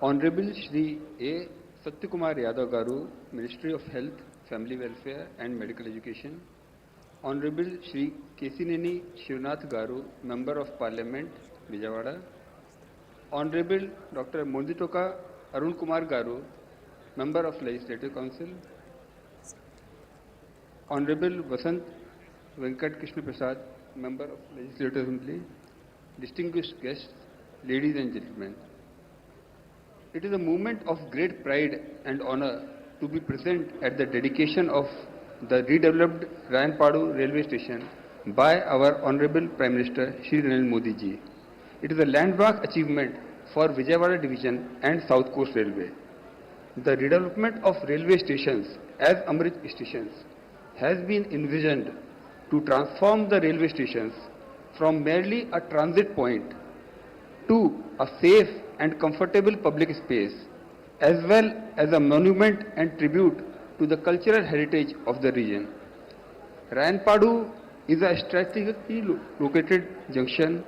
Honorable Shri A. Satyakumar Yadav Garu, Ministry of Health, Family Welfare and Medical Education. Honorable Shri Kesineni Shivnath Garu, Member of Parliament, Vijayawada. Honorable Dr. Monditoka Arun Kumar Garu, Member of Legislative Council. Honorable Vasant Venkat Krishna Prasad, Member of Legislative Assembly. Distinguished guests, ladies and gentlemen. It is a moment of great pride and honor to be present at the dedication of the redeveloped Rayanpadu railway station by our Honorable Prime Minister Shri Narendra Modi ji. It is a landmark achievement for Vijayawada Division and South Coast Railway. The redevelopment of railway stations as Amrit stations has been envisioned to transform the railway stations from merely a transit point to a safe and comfortable public space, as well as a monument and tribute to the cultural heritage of the region. Rayanpadu is a strategically located junction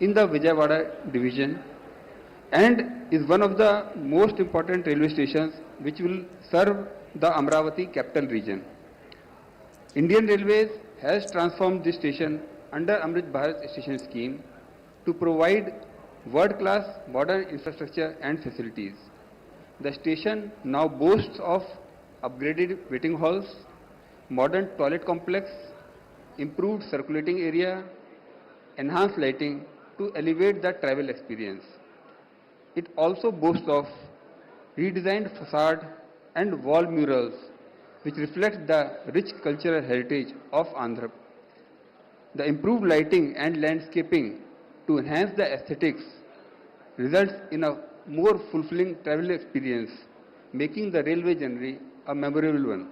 in the Vijayawada division and is one of the most important railway stations which will serve the Amravati capital region. Indian Railways has transformed this station under Amrit Bharat Station Scheme to provide world-class modern infrastructure and facilities. The station now boasts of upgraded waiting halls, modern toilet complex, improved circulating area, enhanced lighting to elevate the travel experience. It also boasts of redesigned facade and wall murals which reflect the rich cultural heritage of Andhra. The improved lighting and landscaping to enhance the aesthetics results in a more fulfilling travel experience, making the railway journey a memorable one.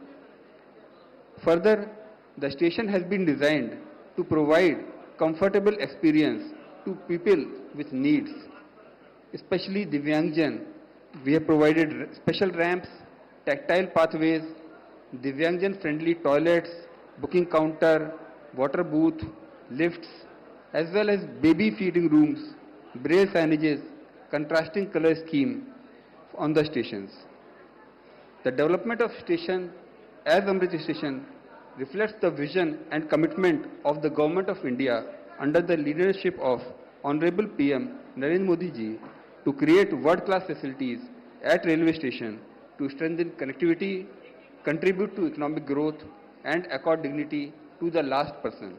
Further, the station has been designed to provide comfortable experience to people with needs, especially Divyangjan. We have provided special ramps, tactile pathways, Divyangjan-friendly toilets, booking counter, water booth, lifts, as well as baby feeding rooms, braille signages, contrasting color scheme on the stations. The development of station as Amrit Station reflects the vision and commitment of the Government of India under the leadership of Honorable PM Narendra Modi ji to create world-class facilities at railway station to strengthen connectivity, contribute to economic growth and accord dignity to the last person.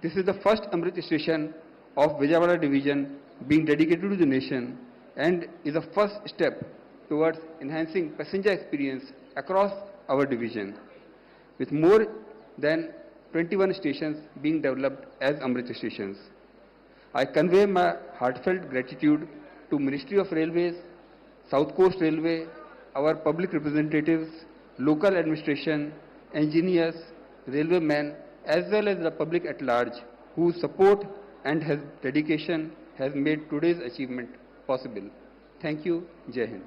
This is the first Amrit station of Vijayawada division being dedicated to the nation and is a first step towards enhancing passenger experience across our division, with more than 21 stations being developed as Amrit stations. I convey my heartfelt gratitude to Ministry of Railways, South Coast Railway, our public representatives, local administration, engineers, railwaymen, as well as the public at large, whose support and his dedication has made today's achievement possible. Thank you. Jai Hind.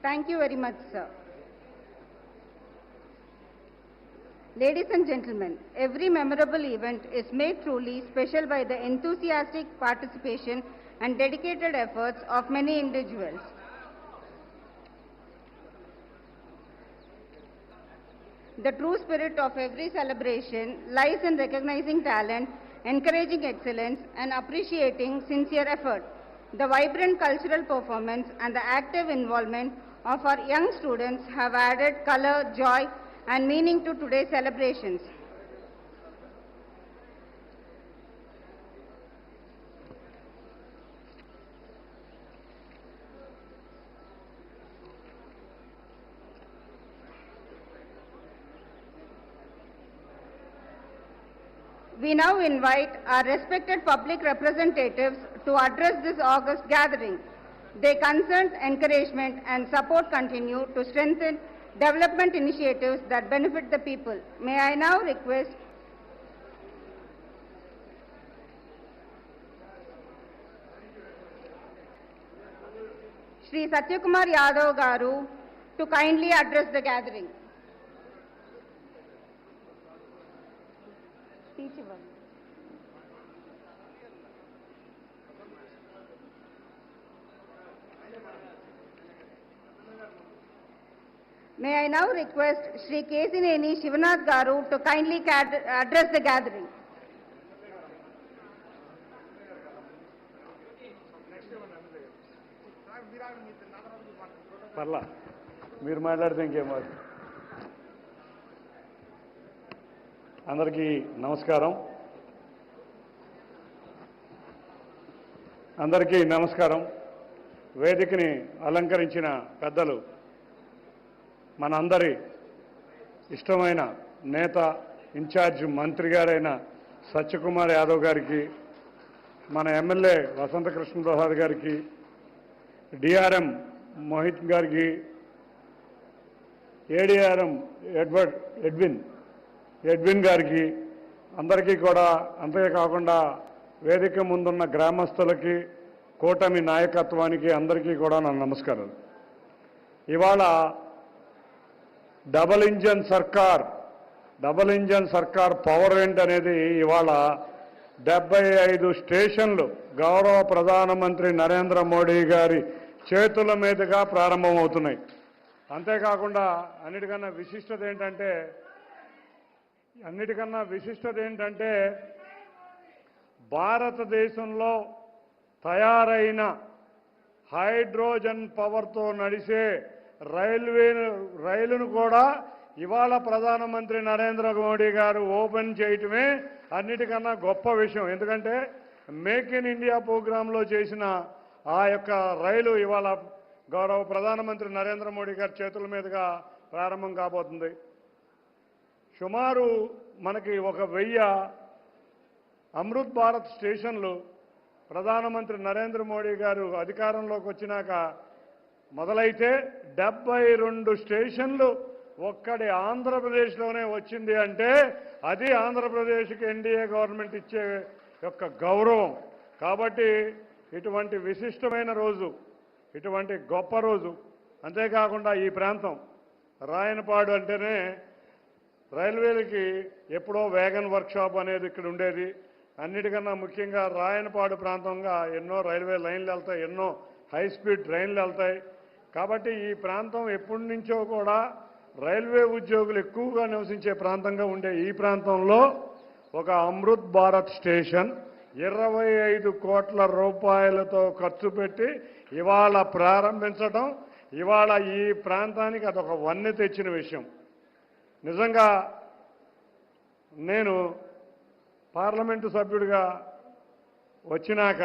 Thank you very much, sir. Ladies and gentlemen, every memorable event is made truly special by the enthusiastic participation and dedicated efforts of many individuals. The true spirit of every celebration lies in recognizing talent, encouraging excellence, and appreciating sincere effort. The vibrant cultural performance and the active involvement of our young students have added color, joy, and meaning to today's celebrations. We now invite our respected public representatives to address this august gathering. Their concern, encouragement, and support continue to strengthen development initiatives that benefit the people. May I now request Shri Satyakumar Yadav Garu to kindly address the gathering. Speech ఇవ్వండి. May I now request Shri Kesineni Shivanath Garu to kindly address the gathering. పర్లా మీరు మాట్లాడితే ఇంకేం కాదు. అందరికీ నమస్కారం. వేదికని అలంకరించిన పెద్దలు, మనందరి ఇష్టమైన నేత, ఇన్ఛార్జ్ మంత్రి గారైన సత్యకుమార్ యాదవ్ గారికి, మన ఎమ్మెల్యే వసంత కృష్ణ ప్రసాద్ గారికి, డిఆర్ఎం మోహిత్ గారికి, ఏడిఆర్ఎం ఎడ్విన్ గారికి, అందరికీ కూడా, అంతేకాకుండా వేదిక ముందున్న గ్రామస్తులకి, కూటమి నాయకత్వానికి అందరికీ కూడా నా నమస్కారం. ఇవాళ డబుల్ ఇంజన్ సర్కార్ పవర్ ఏంటనేది ఇవాళ 75 స్టేషన్లు గౌరవ ప్రధానమంత్రి నరేంద్ర మోడీ గారి చేతుల మీదుగా ప్రారంభమవుతున్నాయి. అంతేకాకుండా అన్నిటికన్నా విశిష్టత ఏంటంటే భారతదేశంలో తయారైన హైడ్రోజన్ పవర్తో నడిచే రైలును కూడా ఇవాళ ప్రధానమంత్రి నరేంద్ర మోడీ గారు ఓపెన్ చేయటమే అన్నిటికన్నా గొప్ప విషయం. ఎందుకంటే మేక్ ఇన్ ఇండియా ప్రోగ్రాంలో చేసిన ఆ యొక్క రైలు ఇవాళ గౌరవ ప్రధానమంత్రి నరేంద్ర మోడీ గారి చేతుల మీదుగా ప్రారంభం కాబోతుంది. సుమారు మనకి 1000 అమృత్ భారత్ స్టేషన్లు ప్రధానమంత్రి నరేంద్ర మోడీ గారు అధికారంలోకి వచ్చినాక మొదలైతే 72 స్టేషన్లు ఒక్కడి ఆంధ్రప్రదేశ్లోనే వచ్చింది అంటే అది ఆంధ్రప్రదేశ్కి ఎన్డీఏ గవర్నమెంట్ ఇచ్చే యొక్క గౌరవం. కాబట్టి ఇటువంటి విశిష్టమైన రోజు, ఇటువంటి గొప్ప రోజు. అంతేకాకుండా ఈ ప్రాంతం రాయనపాడు అంటేనే రైల్వేలకి ఎప్పుడో వ్యాగన్ వర్క్షాప్ అనేది ఇక్కడ ఉండేది. అన్నిటికన్నా ముఖ్యంగా రాయనపాడు ప్రాంతంగా ఎన్నో రైల్వే లైన్లు వెళ్తాయి, ఎన్నో హై స్పీడ్ ట్రైన్లు వెళ్తాయి. కాబట్టి ఈ ప్రాంతం ఎప్పటి నుంచో కూడా రైల్వే ఉద్యోగులు ఎక్కువగా నివసించే ప్రాంతంగా ఉండే ఈ ప్రాంతంలో ఒక అమృత్ భారత్ స్టేషన్ 25 కోట్ల రూపాయలతో ఖర్చు పెట్టి ఇవాళ ప్రారంభించడం, ఇవాళ ఈ ప్రాంతానికి అదొక వన్నె తెచ్చిన విషయం. నిజంగా నేను పార్లమెంటు సభ్యుడిగా వచ్చినాక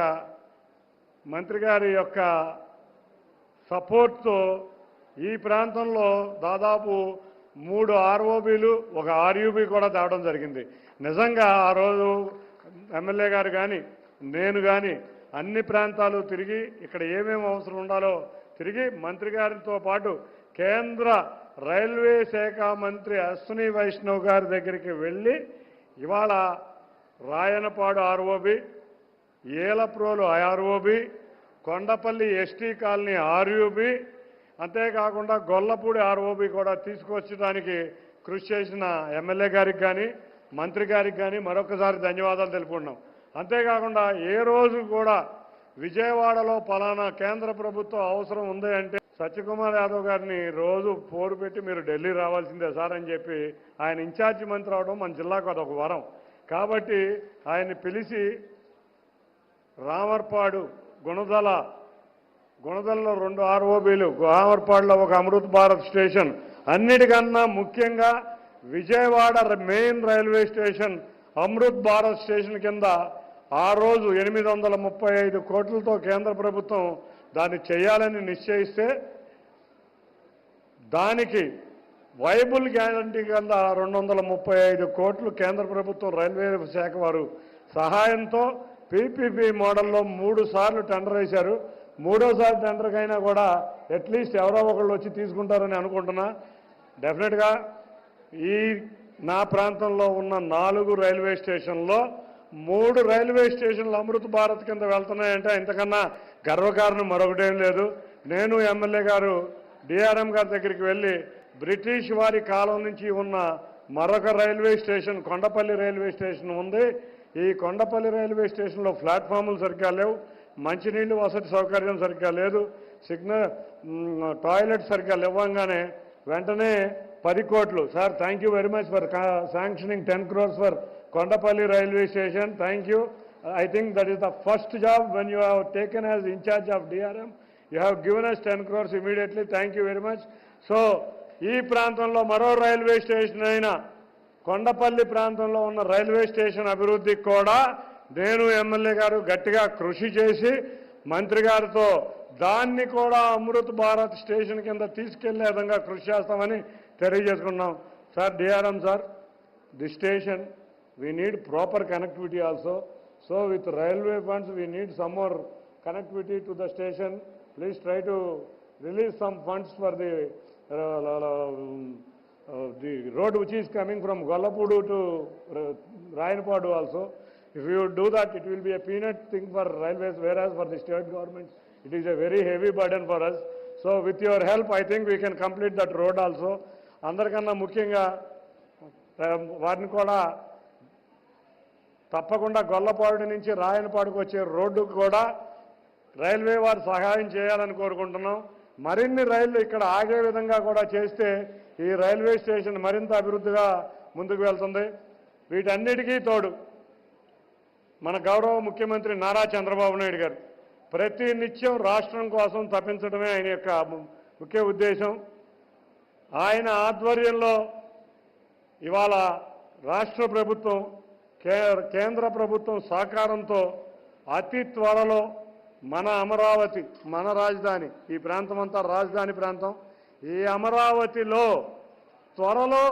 మంత్రి గారి యొక్క సపోర్ట్తో ఈ ప్రాంతంలో దాదాపు 3 ఆర్ఓబీలు, ఒక ఆర్యూబీ కూడా తేవడం జరిగింది. నిజంగా ఆ రోజు ఎమ్మెల్యే గారు కానీ నేను కానీ అన్ని ప్రాంతాలు తిరిగి ఇక్కడ ఏమేమి అవసరం ఉండాలో తిరిగి మంత్రి గారితో పాటు కేంద్ర రైల్వే శాఖ మంత్రి అశ్విని వైష్ణవ్ గారి దగ్గరికి వెళ్ళి ఇవాళ Rayanapadu ROB, Elaprolu ROB, Kondapalli ST colony RUB, అంతేకాకుండా గొల్లపూడి ఆర్ఓబీ కూడా తీసుకొచ్చడానికి కృషి చేసిన ఎమ్మెల్యే గారికి కానీ మంత్రి గారికి కానీ మరొకసారి ధన్యవాదాలు తెలుపుకుంటున్నాం. అంతేకాకుండా ఏ రోజు కూడా విజయవాడలో పలానా కేంద్ర ప్రభుత్వం అవసరం ఉంది అంటే సత్యకుమార్ యాదవ్ గారిని రోజు పోరు పెట్టి మీరు ఢిల్లీ రావాల్సిందే సార్ అని చెప్పి ఆయన ఇన్ఛార్జి మంత్రి అవడం మన జిల్లాకు అదొక వరం. కాబట్టి ఆయన్ని పిలిచి రామర్పాడు, గుణదలలో 2 ఆర్ఓబీలు, రామర్పాడులో ఒక అమృత్ భారత్ స్టేషన్, అన్నిటికన్నా ముఖ్యంగా Vijayawada main railway station Amrit Bharat station కింద ఆ రోజు 835 కోట్లతో కేంద్ర ప్రభుత్వం దాన్ని చేయాలని నిశ్చయిస్తే దానికి వైబుల్ గ్యారంటీ కింద 235 కోట్లు కేంద్ర ప్రభుత్వం రైల్వే శాఖ వారు సహాయంతో పీపీపీ మోడల్లో 3 సార్లు టెండర్ వేశారు. 3వసారి టెండర్కైనా కూడా అట్లీస్ట్ ఎవరో ఒకళ్ళు వచ్చి తీసుకుంటారని అనుకుంటున్నా. డెఫినెట్గా ఈ నా ప్రాంతంలో ఉన్న 4 రైల్వే స్టేషన్లో 3 రైల్వే స్టేషన్లు అమృత్ భారత్ కింద వెళ్తున్నాయంటే ఇంతకన్నా గర్వకారణం మరొకటేం లేదు. నేను ఎమ్మెల్యే గారు డిఆర్ఎం గారి దగ్గరికి వెళ్ళి బ్రిటిష్ వారి కాలం నుంచి ఉన్న మరొక railway station Kondapalli railway station ఉంది. ఈ కొండపల్లి రైల్వే స్టేషన్లో ప్లాట్ఫామ్లు సరిగ్గా లేవు, మంచినీళ్ళు వసతి సౌకర్యం సరిగ్గా లేదు, టాయిలెట్ సరిగ్గా లేవంగానే వెంటనే 10 కోట్లు sir thank you very much for sanctioning 10 crores for Kondapalli railway station. Thank you. I think that is the first job when you have taken as in charge of DRM. You have given us 10 crores immediately. Thank you very much. So, ఈ ప్రాంతంలో మరో railway station అయిన కొండపల్లి ప్రాంతంలో ఉన్న railway station అభివృద్ధికి కూడా నేను MLA గారు గట్టిగా కృషి చేసి మంత్రి గారితో దాన్ని కూడా అమృత్ భారత్ స్టేషన్ కింద తీసుకెళ్లే విధంగా కృషి చేస్తామని తెలియజేసుకున్నాం. Sir DRM sir, the station we need proper connectivity also. So with railway funds we need some more connectivity to the station. Please try to release some funds for the road which is coming from Gollapudu to Rayanpadu also. If you do that, it will be a peanut thing for railways, whereas for the state government it is a very heavy burden for us. So with your help I think we can complete that road also. Andarkanna ముఖ్యంగా వారిని కూడా తప్పకుండా గొల్లపాడు నుంచి రాయనపాడుకు వచ్చే రోడ్డుకు కూడా railway వారు సహాయం చేయాలని కోరుకుంటున్నాం. మరిన్ని రైళ్లు ఇక్కడ ఆగే విధంగా కూడా చేస్తే ఈ రైల్వే స్టేషన్ మరింత అభివృద్ధిగా ముందుకు వెళ్తుంది. వీటన్నిటికీ తోడు మన గౌరవ ముఖ్యమంత్రి నారా చంద్రబాబు నాయుడు గారు ప్రతి నిత్యం రాష్ట్రం కోసం తప్పించడమే ఆయన యొక్క ముఖ్య ఉద్దేశం. ఆయన ఆధ్వర్యంలో ఇవాళ రాష్ట్ర ప్రభుత్వం కేంద్ర ప్రభుత్వం సహకారంతో అతి త్వరలో మన అమరావతి, మన రాజధాని, ఈ ప్రాంతం అంతా రాజధాని ప్రాంతం, ఈ అమరావతిలో త్వరలో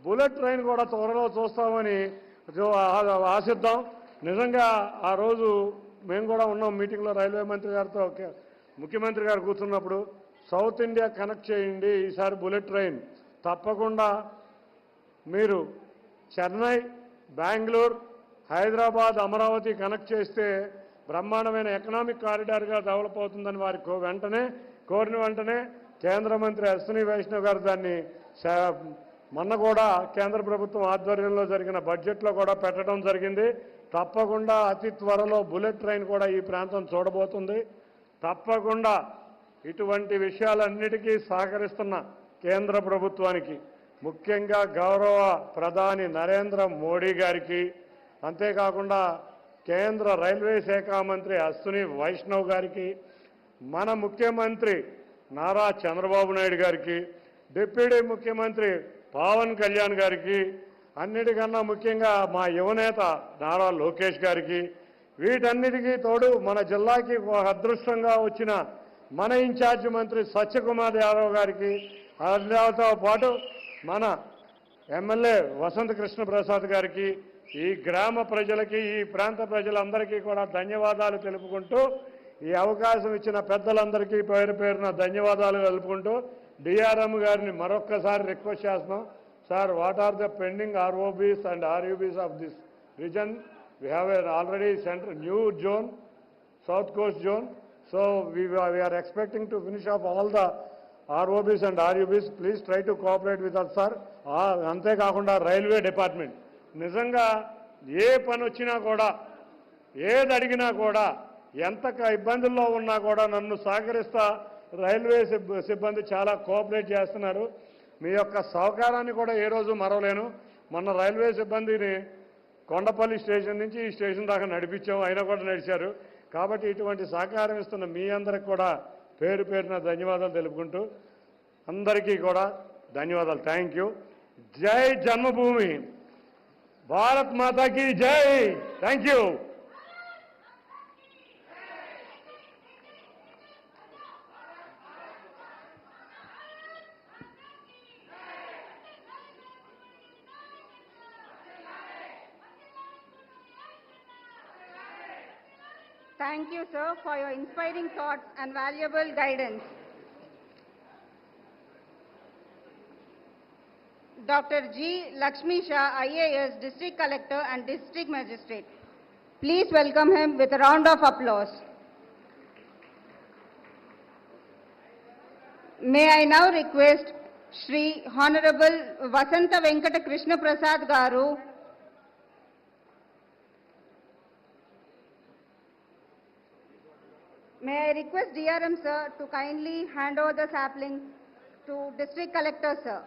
బుల్లెట్ ట్రైన్ కూడా త్వరలో చూస్తామని ఆశిద్దాం. నిజంగా ఆ రోజు మేము కూడా ఉన్నాం మీటింగ్లో రైల్వే మంత్రి గారితో, ముఖ్యమంత్రి గారు కూర్చున్నప్పుడు సౌత్ ఇండియా కనెక్ట్ చేయండి, ఈసారి బుల్లెట్ ట్రైన్ తప్పకుండా మీరు చెన్నై, బెంగళూరు, హైదరాబాద్, అమరావతి కనెక్ట్ చేస్తే బ్రహ్మాండమైన ఎకనామిక్ కారిడార్గా డెవలప్ అవుతుందని వారి కోరిన వెంటనే కేంద్ర మంత్రి అశ్విని వైష్ణవ్ గారు దాన్ని మొన్న కూడా కేంద్ర ప్రభుత్వం ఆధ్వర్యంలో జరిగిన బడ్జెట్లో కూడా పెట్టడం జరిగింది. తప్పకుండా అతి త్వరలో బుల్లెట్ ట్రైన్ కూడా ఈ ప్రాంతం చూడబోతుంది. తప్పకుండా ఇటువంటి విషయాలన్నిటికీ సహకరిస్తున్న కేంద్ర ప్రభుత్వానికి, ముఖ్యంగా గౌరవ ప్రధాని నరేంద్ర మోడీ గారికి, అంతేకాకుండా కేంద్ర రైల్వే శాఖ మంత్రి అశ్విని వైష్ణవ్ గారికి, మన ముఖ్యమంత్రి నారా చంద్రబాబు నాయుడు గారికి, డిప్యూటీ ముఖ్యమంత్రి పవన్ కళ్యాణ్ గారికి, అన్నిటికన్నా ముఖ్యంగా మా యువనేత నారా లోకేష్ గారికి, వీటన్నిటికీ తోడు మన జిల్లాకి ఒక అదృష్టంగా వచ్చిన మన ఇన్ఛార్జ్ మంత్రి సత్యకుమార్ యాదవ్ గారికి, అదాతో పాటు మన ఎమ్మెల్యే వసంత కృష్ణ ప్రసాద్ గారికి, ఈ గ్రామ ప్రజలకి, ఈ ప్రాంత ప్రజలందరికీ కూడా ధన్యవాదాలు తెలుపుకుంటూ, ఈ అవకాశం ఇచ్చిన పెద్దలందరికీ పేరు పేరున ధన్యవాదాలు తెలుపుకుంటూ డిఆర్ఎం గారిని మరొక్కసారి రిక్వెస్ట్ చేస్తున్నాం. Sir, what are the pending ROBs and RUBs of this region? We have already sent a new zone, South Coast zone. So we are expecting to finish off all the ROBs and RUBs. Please try to cooperate with us, sir. అంతేకాకుండా railway department నిజంగా ఏ పని వచ్చినా కూడా, ఏది అడిగినా కూడా, ఎంత ఇబ్బందుల్లో ఉన్నా కూడా నన్ను సహకరిస్తా రైల్వే సిబ్బంది చాలా కోఆపరేట్ చేస్తున్నారు. మీ యొక్క సహకారాన్ని కూడా ఏ రోజు మరవలేను. మొన్న రైల్వే సిబ్బందిని కొండపల్లి స్టేషన్ నుంచి ఈ స్టేషన్ దాకా నడిపించాం, అయినా కూడా నడిచారు. కాబట్టి ఇటువంటి సహకారం ఇస్తున్న మీ అందరికి కూడా పేరు పేరున ధన్యవాదాలు తెలుపుకుంటూ అందరికీ కూడా ధన్యవాదాలు. Thank you. జై జన్మభూమి, భారత్ మాతాకి జై. Thank you. Thank you, sir, for your inspiring thoughts and valuable guidance. Dr. G. Lakshmi Shah, IAS, District Collector and District Magistrate. Please welcome him with a round of applause. May I now request Shri Honorable Vasanta Venkata Krishna Prasad Garu, may I request DRM sir to kindly hand over the sapling to District Collector sir.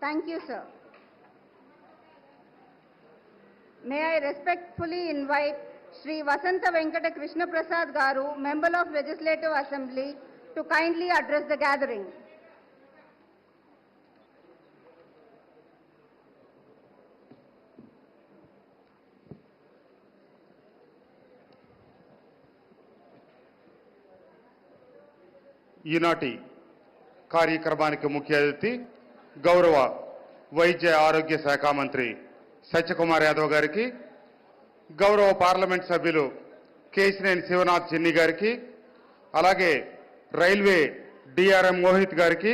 Thank you, sir. May I respectfully invite Shri Vasanta Venkata Krishna Prasad Garu, Member of Legislative Assembly, to kindly address the gathering. ఈనాటి కార్యక్రమానికి ముఖ్య అతిథి గౌరవ వైద్య ఆరోగ్య శాఖ మంత్రి సత్యకుమార్ యాదవ్ గారికి, గౌరవ పార్లమెంట్ సభ్యులు కేశినేని శివనాథ్ చిన్ని గారికి, అలాగే రైల్వే డిఆర్ఎం మోహిత్ గారికి,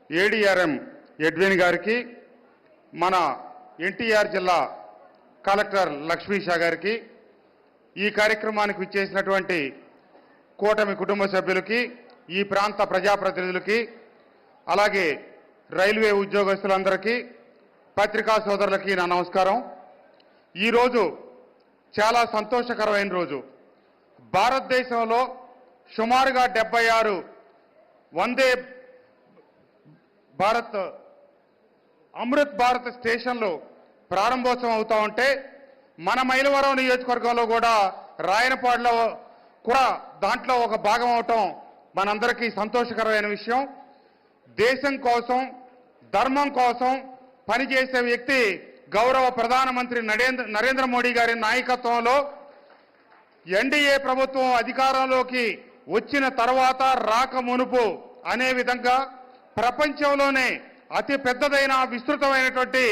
ఏడిఆర్ఎం ఎడ్విన్ గారికి, మన ఎన్టీఆర్ జిల్లా కలెక్టర్ లక్ష్మీషా గారికి, ఈ కార్యక్రమానికి విచ్చేసినటువంటి కూటమి కుటుంబ సభ్యులకి, ఈ ప్రాంత ప్రజాప్రతినిధులకి, అలాగే రైల్వే ఉద్యోగస్తులందరికీ, పత్రికా సోదరులకి నా నమస్కారం. ఈరోజు చాలా సంతోషకరమైన రోజు. భారతదేశంలో సుమారుగా 76 వందే భారత్ అమృత్ భారత్ స్టేషన్లు ప్రారంభోత్సవం అవుతా ఉంటే, మన మైలవరం నియోజకవర్గంలో కూడా రాయనపాడులో కూడా దాంట్లో ఒక భాగం అవటం మనందరికీ సంతోషకరమైన విషయం. దేశం కోసం, ధర్మం కోసం పనిచేసే వ్యక్తి గౌరవ ప్రధానమంత్రి నరేంద్ర మోడీ గారి నాయకత్వంలో ఎన్డీఏ ప్రభుత్వం అధికారంలోకి వచ్చిన తర్వాత రాక మునుపు అనే విధంగా ప్రపంచంలోనే అతి పెద్దదైన విస్తృతమైనటువంటి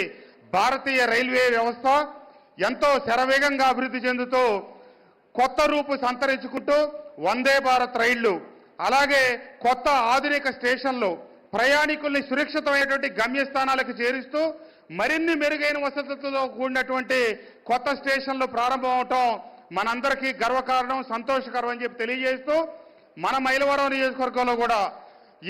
భారతీయ రైల్వే వ్యవస్థ ఎంతో శరవేగంగా అభివృద్ధి చెందుతూ కొత్త రూపు సంతరించుకుంటూ వందే భారత్ రైళ్లు, అలాగే కొత్త ఆధునిక స్టేషన్లు ప్రయాణికుల్ని సురక్షితమైనటువంటి గమ్యస్థానాలకు చేరుస్తూ మరిన్ని మెరుగైన వసతులతో కూడినటువంటి కొత్త స్టేషన్లు ప్రారంభం అవటం మనందరికీ గర్వకారణం, సంతోషకరం అని చెప్పి తెలియజేస్తూ, మన మైలవరం నియోజకవర్గంలో కూడా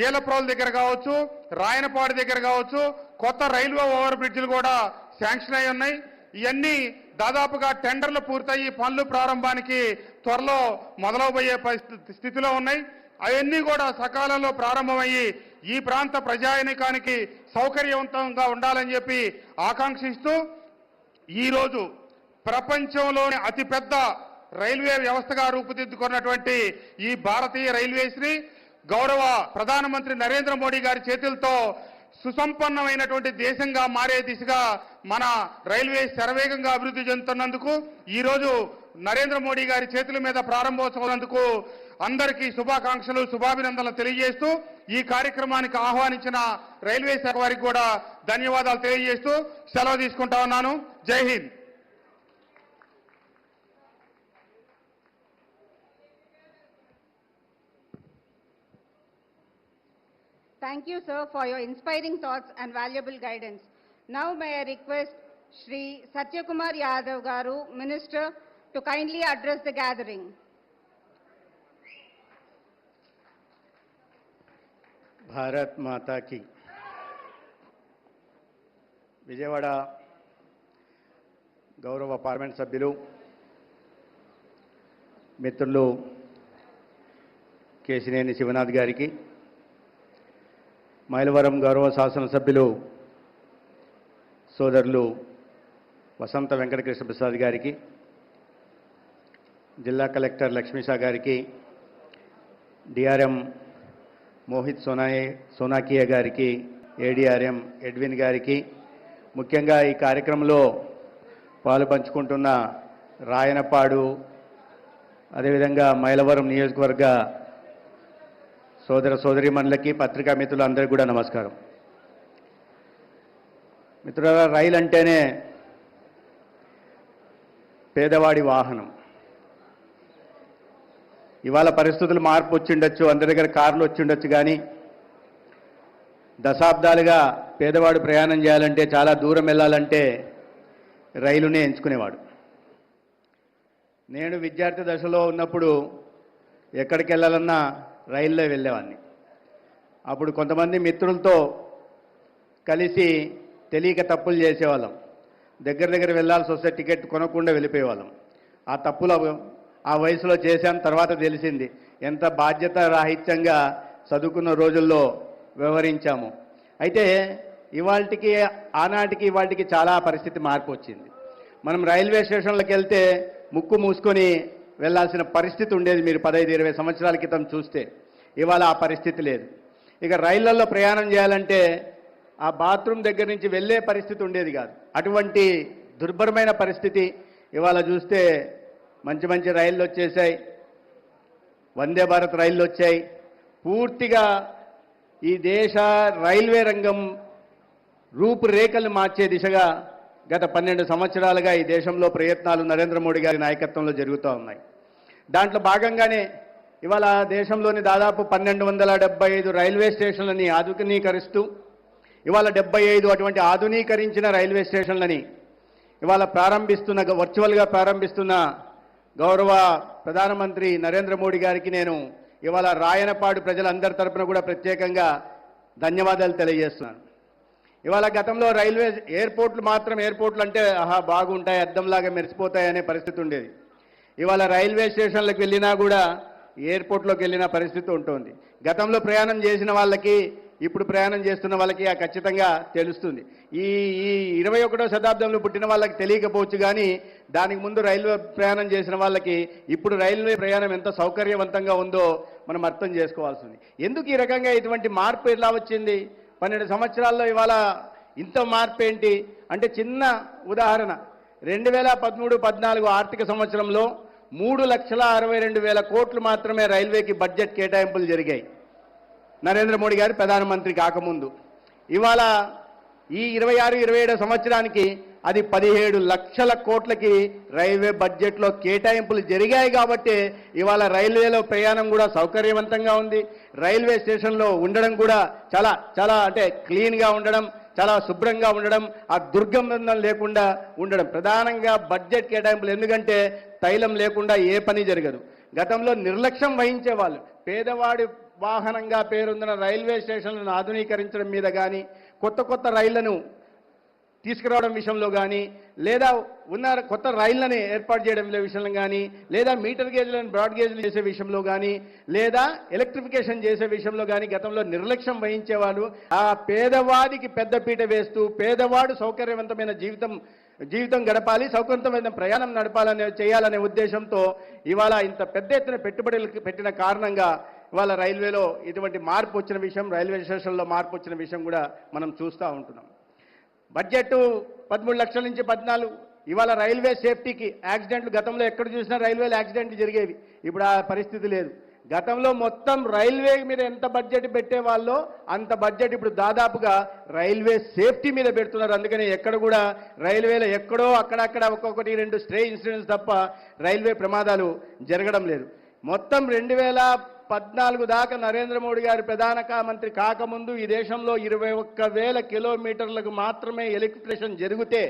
ఏలప్రోల్ దగ్గర కావచ్చు, రాయనపాడు దగ్గర కావచ్చు, కొత్త రైల్వే ఓవర్ బ్రిడ్జ్లు కూడా శాంక్షన్ అయి ఉన్నాయి. ఇవన్నీ దాదాపుగా టెండర్లు పూర్తయి పనులు ప్రారంభానికి త్వరలో మొదలవబోయే స్థితిలో ఉన్నాయి. అవన్నీ కూడా సకాలంలో ప్రారంభమయ్యి ఈ ప్రాంత ప్రజానికానికి సౌకర్యవంతంగా ఉండాలని చెప్పి ఆకాంక్షిస్తూ, ఈరోజు ప్రపంచంలోని అతిపెద్ద రైల్వే వ్యవస్థగా రూపుదిద్దుకున్నటువంటి ఈ భారతీయ రైల్వేస్ని గౌరవ ప్రధానమంత్రి నరేంద్ర మోడీ గారి చేతులతో సుసంపన్నమైనటువంటి దేశంగా మారే దిశగా మన రైల్వే శరవేగంగా అభివృద్ధి చెందుతున్నందుకు, ఈరోజు నరేంద్ర మోడీ గారి చేతుల మీద ప్రారంభోత్సవాలందుకు అందరికీ శుభాకాంక్షలు, శుభాభినందనలు తెలియజేస్తూ, ఈ కార్యక్రమానికి ఆహ్వానించిన రైల్వే శాఖ వారికి కూడా ధన్యవాదాలు తెలియజేస్తూ సెలవు తీసుకుంటా ఉన్నాను. జై Hind. Thank you, sir, for your inspiring thoughts and valuable guidance. Now may I request Shri Satyakumar Yadav Garu, Minister, to kindly address the gathering. Bharat మాతా కి. విజయవాడ గౌరవ పార్లమెంట్ సభ్యులు మిత్రులు కేశినేని శివనాథ్ గారికి, మైలవరం గౌరవ శాసనసభ్యులు సోదరులు వసంత వెంకట కృష్ణ ప్రసాద్ గారికి, జిల్లా కలెక్టర్ లక్ష్మీషా గారికి, డిఆర్ఎం మోహిత్ సోనాకియా గారికి, ఏడిఆర్ఎం ఎడ్విన్ గారికి, ముఖ్యంగా ఈ కార్యక్రమంలో పాలు పంచుకుంటున్న రాయనపాడు అదేవిధంగా మైలవరం నియోజకవర్గ సోదర సోదరీమణులకి, పత్రికా మిత్రులందరికీ కూడా నమస్కారం. మిత్రులారా, రైలు అంటేనే పేదవాడి వాహనం. ఇవాళ పరిస్థితులు మార్పు వచ్చిండొచ్చు, అందరి దగ్గర కార్లు వచ్చిండొచ్చు, కానీ దశాబ్దాలుగా పేదవాడు ప్రయాణం చేయాలంటే, చాలా దూరం వెళ్ళాలంటే రైలునే ఎంచుకునేవాడు. నేను విద్యార్థి దశలో ఉన్నప్పుడు ఎక్కడికి వెళ్ళాలన్నా రైల్లో వెళ్ళేవాడిని. అప్పుడు కొంతమంది మిత్రులతో కలిసి తెలియక తప్పులు చేసేవాళ్ళం. దగ్గర వెళ్ళాల్సి వస్తే టికెట్ కొనకుండా వెళ్ళిపోయేవాళ్ళం. ఆ తప్పులు ఆ వయసులో చేశాం. తర్వాత తెలిసింది ఎంత బాధ్యత రాహిత్యంగా చదువుకున్న రోజుల్లో వ్యవహరించాము. అయితే ఇవాళకి ఆనాటికి ఇవాళకి చాలా పరిస్థితి మార్పు వచ్చింది. మనం రైల్వే స్టేషన్లకు వెళ్తే ముక్కు మూసుకొని వెళ్ళాల్సిన పరిస్థితి ఉండేది. మీరు 15-20 సంవత్సరాల క్రితం చూస్తే ఇవాళ ఆ పరిస్థితి లేదు. ఇక రైళ్లలో ప్రయాణం చేయాలంటే ఆ బాత్రూమ్ దగ్గర నుంచి వెళ్ళే పరిస్థితి ఉండేది కాదు. అటువంటి దుర్భరమైన పరిస్థితి ఇవాళ చూస్తే మంచి మంచి రైళ్ళు వచ్చేసాయి, వందే భారత్ రైళ్ళు వచ్చాయి. పూర్తిగా ఈ దేశ రైల్వే రంగం రూపురేఖలు మార్చే దిశగా గత 12 సంవత్సరాలుగా ఈ దేశంలో ప్రయత్నాలు నరేంద్ర మోడీ గారి నాయకత్వంలో జరుగుతూ ఉన్నాయి. దాంట్లో భాగంగానే ఇవాళ దేశంలోని దాదాపు 1275 రైల్వే స్టేషన్లని ఆధునీకరిస్తూ ఇవాళ 75 అటువంటి ఆధునీకరించిన రైల్వే స్టేషన్లని ఇవాళ వర్చువల్గా ప్రారంభిస్తున్న గౌరవ ప్రధానమంత్రి నరేంద్ర మోడీ గారికి నేను ఇవాళ రాయనపాడు ప్రజలందరి తరపున కూడా ప్రత్యేకంగా ధన్యవాదాలు తెలియజేస్తున్నాను. ఇవాళ గతంలో రైల్వే ఎయిర్పోర్ట్లు అంటే ఆహా బాగుంటాయి, అద్దంలాగా మెరిసిపోతాయి అనే పరిస్థితి ఉండేది. ఇవాళ రైల్వే స్టేషన్లకు వెళ్ళినా కూడా ఎయిర్పోర్ట్లోకి వెళ్ళిన పరిస్థితి ఉంటుంది. గతంలో ప్రయాణం చేసిన వాళ్ళకి ఇప్పుడు ప్రయాణం చేస్తున్న వాళ్ళకి ఖచ్చితంగా తెలుస్తుంది. ఈ 21వ శతాబ్దంలో పుట్టిన వాళ్ళకి తెలియకపోవచ్చు, కానీ దానికి ముందు రైల్వే ప్రయాణం చేసిన వాళ్ళకి ఇప్పుడు రైల్వే ప్రయాణం ఎంత సౌకర్యవంతంగా ఉందో మనం అర్థం చేసుకోవాల్సింది. ఎందుకు ఈ రకంగా ఇటువంటి మార్పు ఎలా వచ్చింది? 12 సంవత్సరాల్లో ఇవాళ ఇంత మార్పు ఏంటి అంటే, చిన్న ఉదాహరణ, 2013-14 ఆర్థిక సంవత్సరంలో 3,62,000 కోట్లు మాత్రమే రైల్వేకి బడ్జెట్ కేటాయింపులు జరిగాయి నరేంద్ర మోడీ గారు ప్రధానమంత్రి కాకముందు. ఇవాళ ఈ 26-27 సంవత్సరానికి అది 17 లక్షల కోట్లకి రైల్వే బడ్జెట్లో కేటాయింపులు జరిగాయి. కాబట్టి ఇవాళ రైల్వేలో ప్రయాణం కూడా సౌకర్యవంతంగా ఉంది. రైల్వే స్టేషన్లో ఉండడం కూడా చాలా అంటే క్లీన్గా ఉండడం, చాలా శుభ్రంగా ఉండడం, ఆ దుర్గంధం లేకుండా ఉండడం ప్రధానంగా బడ్జెట్ కేటాయింపులు. ఎందుకంటే తైలం లేకుండా ఏ పని జరగదు. గతంలో నిర్లక్ష్యం వహించేవాళ్ళు. పేదవాడి వాహనంగా పేరొందిన రైల్వే స్టేషన్లను ఆధునీకరించడం మీద కానీ, కొత్త రైళ్లను తీసుకురావడం విషయంలో కానీ, లేదా ఉన్న కొత్త రైళ్లని ఏర్పాటు చేయడం విషయంలో కానీ, లేదా మీటర్ గేజ్లను బ్రాడ్ గేజ్లు చేసే విషయంలో కానీ, లేదా ఎలక్ట్రిఫికేషన్ చేసే విషయంలో కానీ గతంలో నిర్లక్ష్యం వహించేవాళ్ళు. ఆ పేదవాడికి పెద్దపీట వేస్తూ పేదవాడు సౌకర్యవంతమైన జీవితం గడపాలి, సౌకర్యవంతమైన ప్రయాణం చేయాలనే ఉద్దేశంతో ఇవాళ ఇంత పెద్ద ఎత్తున పెట్టుబడులు పెట్టిన కారణంగా ఇవాళ రైల్వేలో ఇటువంటి మార్పు వచ్చిన విషయం, రైల్వే స్టేషన్లో మార్పు వచ్చిన విషయం కూడా మనం చూస్తూ ఉంటున్నాం. బడ్జెట్ 13 లక్షల నుంచి 14. ఇవాళ రైల్వే సేఫ్టీకి యాక్సిడెంట్లు గతంలో ఎక్కడ చూసినా రైల్వేలో యాక్సిడెంట్లు జరిగేవి. ఇప్పుడు ఆ పరిస్థితి లేదు. గతంలో మొత్తం రైల్వే మీద ఎంత బడ్జెట్ పెట్టేవాళ్ళో అంత బడ్జెట్ ఇప్పుడు దాదాపుగా రైల్వే సేఫ్టీ మీద పెడుతున్నారు. అందుకని ఎక్కడ కూడా రైల్వేలో ఎక్కడో అక్కడక్కడ ఒక్కొక్కటి 2 స్ట్రే ఇన్సిడెంట్స్ తప్ప రైల్వే ప్రమాదాలు జరగడం లేదు. మొత్తం 2014 దాకా నరేంద్ర మోడీ గారు ప్రధాన మంత్రి కాకముందు ఈ దేశంలో 21,000 కిలోమీటర్లకు మాత్రమే ఎలక్ట్రిఫికేషన్ జరిగితే,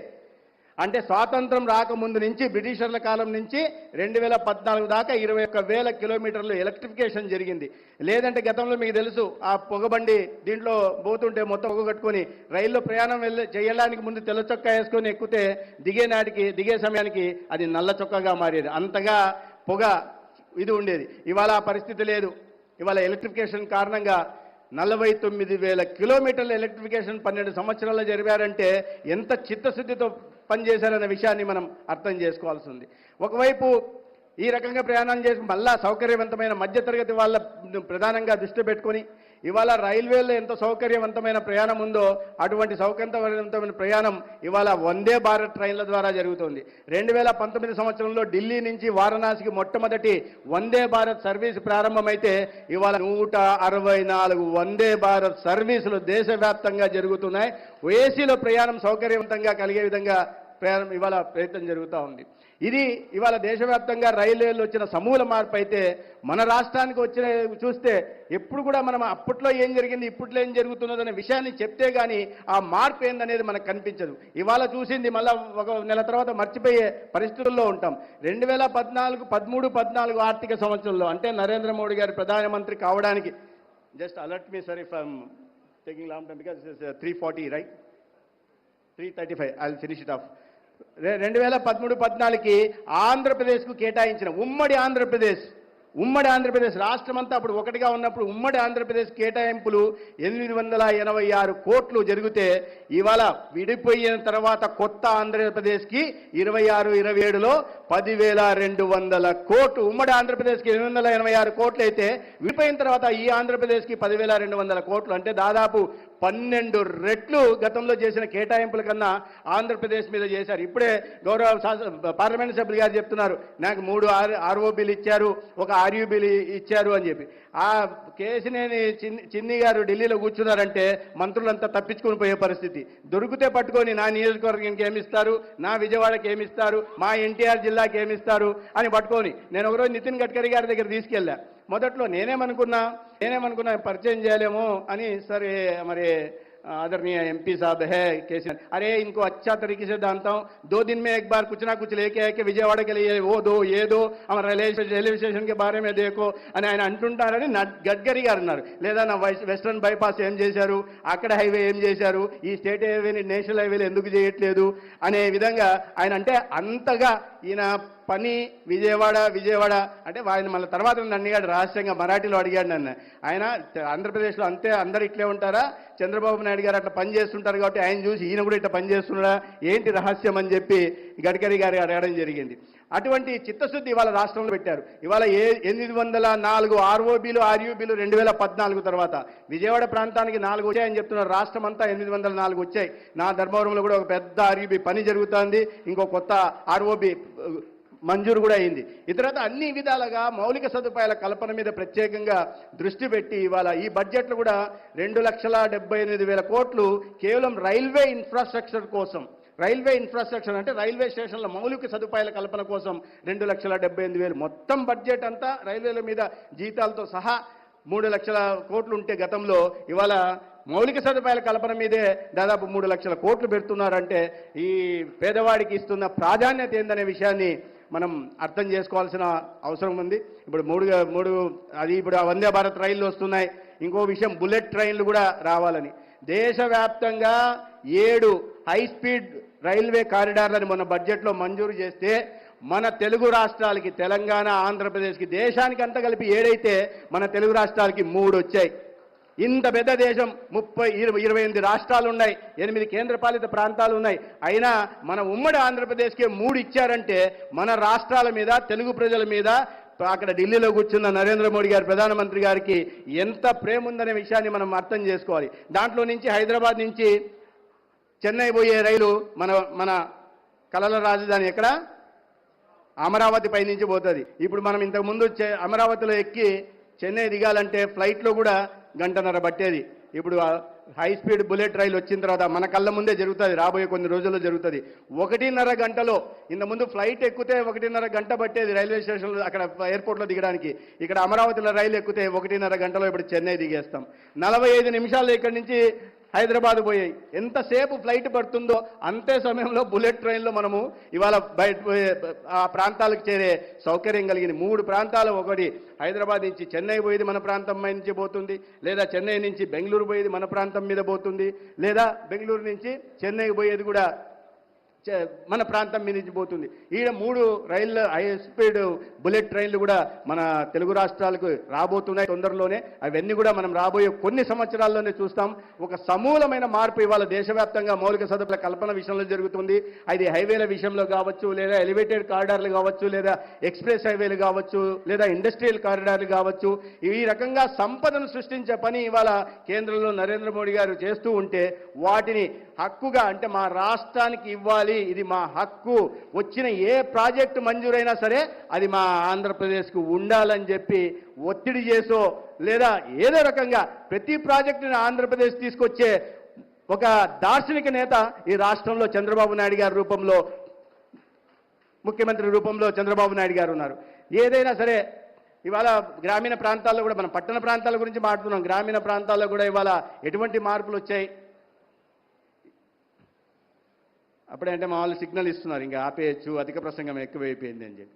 అంటే స్వాతంత్రం రాకముందు నుంచి బ్రిటిషర్ల కాలం నుంచి 2014 దాకా 21,000 కిలోమీటర్లు ఎలక్ట్రిఫికేషన్ జరిగింది. లేదంటే గతంలో మీకు తెలుసు, ఆ పొగబండి దీంట్లో పోతుంటే మొత్తం పొగ కట్టుకొని రైల్లో ప్రయాణం చేయడానికి ముందు తెల్ల చొక్కా వేసుకొని ఎక్కితే దిగే సమయానికి అది నల్ల చొక్కాగా మారేది. అంతగా పొగ ఇది ఉండేది. ఇవాళ ఆ పరిస్థితి లేదు. ఇవాళ ఎలక్ట్రిఫికేషన్ కారణంగా 49,000 కిలోమీటర్ల ఎలక్ట్రిఫికేషన్ 12 సంవత్సరాల్లో జరిపారంటే ఎంత చిత్తశుద్ధితో పనిచేశారనే విషయాన్ని మనం అర్థం చేసుకోవాల్సి ఉంది. ఒకవైపు ఈ రకంగా ప్రయాణం చేసి మళ్ళా సౌకర్యవంతమైన మధ్యతరగతి వాళ్ళ ప్రధానంగా దృష్టి పెట్టుకొని ఇవాళ రైల్వేలో ఎంత సౌకర్యవంతమైన ప్రయాణం ఉందో అటువంటి సౌకర్యవంతమైన ప్రయాణం ఇవాళ వందే భారత్ ట్రైన్ల ద్వారా జరుగుతుంది. 2019 సంవత్సరంలో ఢిల్లీ నుంచి వారణాసికి మొట్టమొదటి వందే భారత్ సర్వీస్ ప్రారంభమైతే ఇవాళ 164 వందే భారత్ సర్వీసులు దేశవ్యాప్తంగా జరుగుతున్నాయి. ఏసీలో ప్రయాణం సౌకర్యవంతంగా కలిగే విధంగా ఇవాళ ప్రయత్నం జరుగుతూ ఉంది. ఇది ఇవాళ దేశవ్యాప్తంగా రైల్వేలో వచ్చిన సమూల మార్పు అయితే మన రాష్ట్రానికి వచ్చిన చూస్తే ఎప్పుడు కూడా మనం అప్పట్లో ఏం జరిగింది ఇప్పట్లో ఏం జరుగుతున్నదనే విషయాన్ని చెప్తే కానీ ఆ మార్పు ఏందనేది మనకు కనిపించదు. ఇవాళ చూసింది మళ్ళా ఒక నెల తర్వాత మర్చిపోయే పరిస్థితుల్లో ఉంటాం. 2013-14 ఆర్థిక సంవత్సరంలో అంటే నరేంద్ర మోడీ గారు ప్రధానమంత్రి కావడానికి just alert me sir if I'm taking long time because 340 right 335 I will finish it off. 2013-14కి ఆంధ్రప్రదేశ్కు కేటాయించిన ఉమ్మడి ఆంధ్రప్రదేశ్ రాష్ట్రం అంతా అప్పుడు ఒకటిగా ఉన్నప్పుడు ఉమ్మడి ఆంధ్రప్రదేశ్ కేటాయింపులు 886 కోట్లు జరిగితే ఇవాళ విడిపోయిన తర్వాత కొత్త ఆంధ్రప్రదేశ్కి 26-27లో 10,200 కోట్లు. ఉమ్మడి ఆంధ్రప్రదేశ్కి 886 కోట్లు అయితే విడిపోయిన తర్వాత ఈ ఆంధ్రప్రదేశ్కి 10,200 కోట్లు. అంటే దాదాపు 12 రెట్లు గతంలో చేసిన కేటాయింపుల కన్నా ఆంధ్రప్రదేశ్ మీద చేశారు. ఇప్పుడే గౌరవ పార్లమెంట్ సభ్యులు గారు చెప్తున్నారు నాకు 3 ఆర్ఓబీలు ఇచ్చారు, ఒక ఆర్యూబీలు ఇచ్చారు అని చెప్పి. ఆ కేసినేని చిన్ని గారు ఢిల్లీలో కూర్చున్నారంటే మంత్రులంతా తప్పించుకొని పోయే పరిస్థితి. దొరికితే పట్టుకొని నా నియోజకవర్గానికి ఏమిస్తారు, నా విజయవాడకి ఏమిస్తారు, మా ఎన్టీఆర్ జిల్లాకి ఏమిస్తారు అని పట్టుకొని నేను ఒకరోజు నితిన్ గడ్కరీ గారి దగ్గర తీసుకెళ్ళా. మొదట్లో నేనేమనుకున్నా పరిచయం చేయలేమో అని. సరే మరి आदरणीय एमपी साहब है कैसे, अरे इनको अच्छा तरीके से जानता हूँ, 2 दिन में एक बार कुछ ना कुछ लेके आए कि विजयवाड़ा के लिए वो दो ये दो हमारा रेलवे स्टेशन के बारे में देखो అని ఆయన అంటుంటారని గడ్కరీ గారు అన్నారు. లేదా నా వెస్ట్రన్ బైపాస్ ఏం చేశారు, అక్కడ హైవే ఏం చేశారు, ఈ స్టేట్ హైవేని నేషనల్ హైవేలు ఎందుకు చేయట్లేదు అనే విధంగా ఆయన అంటే అంతగా ఈయన పని విజయవాడ అంటే ఆయన మళ్ళీ తర్వాత నన్ను అడిగాడు, రహస్యంగా మరాఠీలో అడిగాడు నన్ను. ఆయన ఆంధ్రప్రదేశ్లో అంతే అందరు ఇట్లే ఉంటారా, చంద్రబాబు నాయుడు గారు అట్లా పని చేస్తుంటారు కాబట్టి ఆయన చూసి ఈయన కూడా ఇట్లా పని చేస్తున్నాడా ఏంటి రహస్యం అని చెప్పి గడ్కరీ గారు అడగడం జరిగింది. అటువంటి చిత్తశుద్ధి ఇవాళ రాష్ట్రంలో పెట్టారు. ఇవాళ 804 ఆర్ఓబీలు ఆర్యూబీలు 2014 తర్వాత విజయవాడ ప్రాంతానికి 4 వచ్చాయని చెప్తున్నారు. రాష్ట్రం అంతా 804 వచ్చాయి. నా ధర్మవరంలో కూడా ఒక పెద్ద ఆర్యూబీ పని జరుగుతోంది, ఇంకో కొత్త ఆర్ఓబీ మంజూరు కూడా అయింది. ఇతరత అన్ని విధాలుగా మౌలిక సదుపాయాల కల్పన మీద ప్రత్యేకంగా దృష్టి పెట్టి ఇవాళ ఈ బడ్జెట్లో కూడా 2,78,000 కోట్లు కేవలం రైల్వే ఇన్ఫ్రాస్ట్రక్చర్ కోసం, రైల్వే ఇన్ఫ్రాస్ట్రక్చర్ అంటే రైల్వే స్టేషన్ల మౌలిక సదుపాయాల కల్పన కోసం 2,78,000 మొత్తం బడ్జెట్ అంతా రైల్వేల మీద జీతాలతో సహా 3 లక్షల కోట్లు ఉంటే గతంలో ఇవాళ మౌలిక సదుపాయాల కల్పన మీదే దాదాపు 3 లక్షల కోట్లు పెడుతున్నారంటే ఈ పేదవాడికి ఇస్తున్న ప్రాధాన్యత ఏందనే విషయాన్ని మనం అర్థం చేసుకోవాల్సిన అవసరం ఉంది. ఇప్పుడు ఇప్పుడు వందే భారత్ రైళ్లు వస్తున్నాయి. ఇంకో విషయం బుల్లెట్ ట్రైన్లు కూడా రావాలని దేశవ్యాప్తంగా 7 హై స్పీడ్ రైల్వే కారిడార్లను మన బడ్జెట్లో మంజూరు చేస్తే మన తెలుగు రాష్ట్రాలకి తెలంగాణ ఆంధ్రప్రదేశ్కి దేశానికి అంతా కలిపి 7 అయితే మన తెలుగు రాష్ట్రాలకి 3 వచ్చాయి. ఇంత పెద్ద దేశం 28 రాష్ట్రాలు ఉన్నాయి, 8 కేంద్రపాలిత ప్రాంతాలు ఉన్నాయి. అయినా మన ఉమ్మడి ఆంధ్రప్రదేశ్కే 3 ఇచ్చారంటే మన రాష్ట్రాల మీద తెలుగు ప్రజల మీద అక్కడ ఢిల్లీలో కూర్చున్న నరేంద్ర మోడీ గారు ప్రధానమంత్రి గారికి ఎంత ప్రేమ ఉందనే విషయాన్ని మనం అర్థం చేసుకోవాలి. దాంట్లో నుంచి హైదరాబాద్ నుంచి చెన్నై పోయే రైలు మన కళల రాజధాని ఎక్కడ అమరావతి పై నుంచి పోతుంది. ఇప్పుడు మనం ఇంతకుముందు అమరావతిలో ఎక్కి చెన్నై దిగాలంటే ఫ్లైట్లో కూడా 1.5 గంట పట్టేది. ఇప్పుడు హై స్పీడ్ బుల్లెట్ రైలు వచ్చిన తర్వాత మన కళ్ళ ముందే జరుగుతుంది, రాబోయే కొన్ని రోజుల్లో జరుగుతుంది. 1.5 గంటలో ఇంతకుముందు ఫ్లైట్ ఎక్కితే 1.5 గంట పట్టేది రైల్వే స్టేషన్లో అక్కడ ఎయిర్పోర్ట్లో దిగడానికి. ఇక్కడ అమరావతిలో రైలు ఎక్కితే 1.5 గంటలో ఇప్పుడు చెన్నై దిగేస్తాం. 45 నిమిషాల్లో ఇక్కడి నుంచి హైదరాబాద్ పోయాయి. ఎంతసేపు ఫ్లైట్ పడుతుందో అంతే సమయంలో బుల్లెట్ ట్రైన్లో మనము ఇవాళ ఆ ప్రాంతాలకు చేరే సౌకర్యం కలిగిన 3 ప్రాంతాలు. ఒకటి హైదరాబాద్ నుంచి చెన్నై పోయేది మన ప్రాంతం నుంచి పోతుంది, లేదా చెన్నై నుంచి బెంగళూరు పోయేది మన ప్రాంతం మీద పోతుంది, లేదా బెంగళూరు నుంచి చెన్నైకి పోయేది కూడా మన ప్రాంతం మీద నుంచి పోతుంది. ఈడ 3 రైళ్ళు హై స్పీడ్ బుల్లెట్ ట్రైన్లు కూడా మన తెలుగు రాష్ట్రాలకు రాబోతున్నాయి తొందరలోనే. అవన్నీ కూడా మనం రాబోయే కొన్ని సంవత్సరాల్లోనే చూస్తాం. ఒక సమూలమైన మార్పు ఇవాళ దేశవ్యాప్తంగా మౌలిక సదుపాయాల కల్పన విషయంలో జరుగుతుంది. అది హైవేల విషయంలో కావచ్చు, లేదా ఎలివేటెడ్ కారిడార్లు కావచ్చు, లేదా ఎక్స్ప్రెస్ హైవేలు కావచ్చు, లేదా ఇండస్ట్రియల్ కారిడార్లు కావచ్చు. ఈ రకంగా సంపదను సృష్టించే పని ఇవాళ కేంద్రంలో నరేంద్ర మోడీ గారు చేస్తూ ఉంటే వాటిని హక్కుగా అంటే మా రాష్ట్రానికి ఇవ్వాలి, ఇది మా హక్కు, వచ్చిన ఏ ప్రాజెక్టు మంజూరైనా సరే అది మా ఆంధ్రప్రదేశ్కు ఉండాలని చెప్పి ఒత్తిడి చేసో లేదా ఏదో రకంగా ప్రతి ప్రాజెక్టుని ఆంధ్రప్రదేశ్ తీసుకొచ్చే ఒక దార్శనిక నేత ఈ రాష్ట్రంలో చంద్రబాబు నాయుడు గారి రూపంలో, ముఖ్యమంత్రి రూపంలో చంద్రబాబు నాయుడు గారు ఉన్నారు. ఏదైనా సరే ఇవాళ గ్రామీణ ప్రాంతాల్లో కూడా, మనం పట్టణ ప్రాంతాల గురించి మాట్లాడుతున్నాం, గ్రామీణ ప్రాంతాల్లో కూడా ఇవాళ ఎటువంటి మార్పులు వచ్చాయి. అప్పుడంటే మా వాళ్ళు సిగ్నల్ ఇస్తున్నారు, ఇంకా ఆపేయచ్చు, అధిక ప్రసంగం ఎక్కువైపోయింది అని చెప్పి.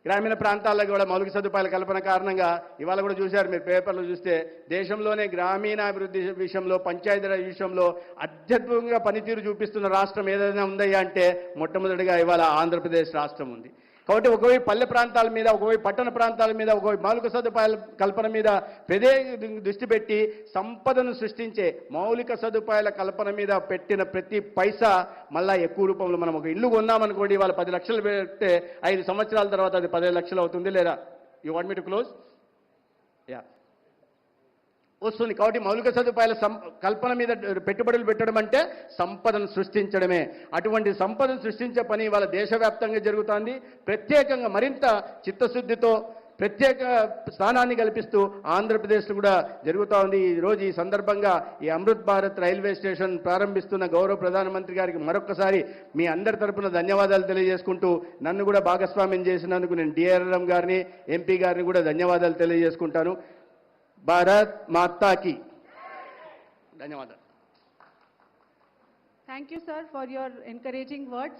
గ్రామీణ ప్రాంతాల్లో కూడా మౌలిక సదుపాయాల కల్పన కారణంగా ఇవాళ కూడా చూశారు మీరు పేపర్లు చూస్తే, దేశంలోనే గ్రామీణాభివృద్ధి విషయంలో, పంచాయతీరాజ్ విషయంలో అత్యద్భుతంగా పనితీరు చూపిస్తున్న రాష్ట్రం ఏదైనా ఉందయ్యా అంటే మొట్టమొదటిగా ఇవాళ ఆంధ్రప్రదేశ్ రాష్ట్రం ఉంది. కాబట్టి ఒకవైపు పల్లె ప్రాంతాల మీద, ఒకవైపు పట్టణ ప్రాంతాల మీద, ఒకవైపు మౌలిక సదుపాయాల కల్పన మీద దృష్టి పెట్టి సంపదను సృష్టించే మౌలిక సదుపాయాల కల్పన మీద పెట్టిన ప్రతి పైసా మళ్ళా ఎక్కువ రూపంలో, మనం ఒక ఇల్లు కొన్నామనుకోండి, వాళ్ళు 10 లక్షలు పెడితే 5 సంవత్సరాల తర్వాత అది 15 లక్షలు అవుతుంది, లేదా you want me to close వస్తుంది. కాబట్టి మౌలిక సదుపాయాల కల్పన మీద పెట్టుబడులు పెట్టడం అంటే సంపదను సృష్టించడమే. అటువంటి సంపదను సృష్టించే పని ఇవాళ దేశవ్యాప్తంగా జరుగుతోంది. ప్రత్యేకంగా మరింత చిత్తశుద్ధితో ప్రత్యేక స్థానాన్ని కల్పిస్తూ ఆంధ్రప్రదేశ్లో కూడా జరుగుతూ ఉంది. ఈరోజు ఈ సందర్భంగా ఈ అమృత్ భారత్ రైల్వే స్టేషన్ ప్రారంభిస్తున్న గౌరవ ప్రధానమంత్రి గారికి మరొకసారి మీ అందరి తరపున ధన్యవాదాలు తెలియజేసుకుంటూ, నన్ను కూడా భాగస్వామ్యం చేసినందుకు నేను డిఆర్ఎం గారిని, ఎంపీ గారిని కూడా ధన్యవాదాలు తెలియజేసుకుంటాను. భారత్ మాతా की धन्यवाद. Thank you, sir, for your encouraging words.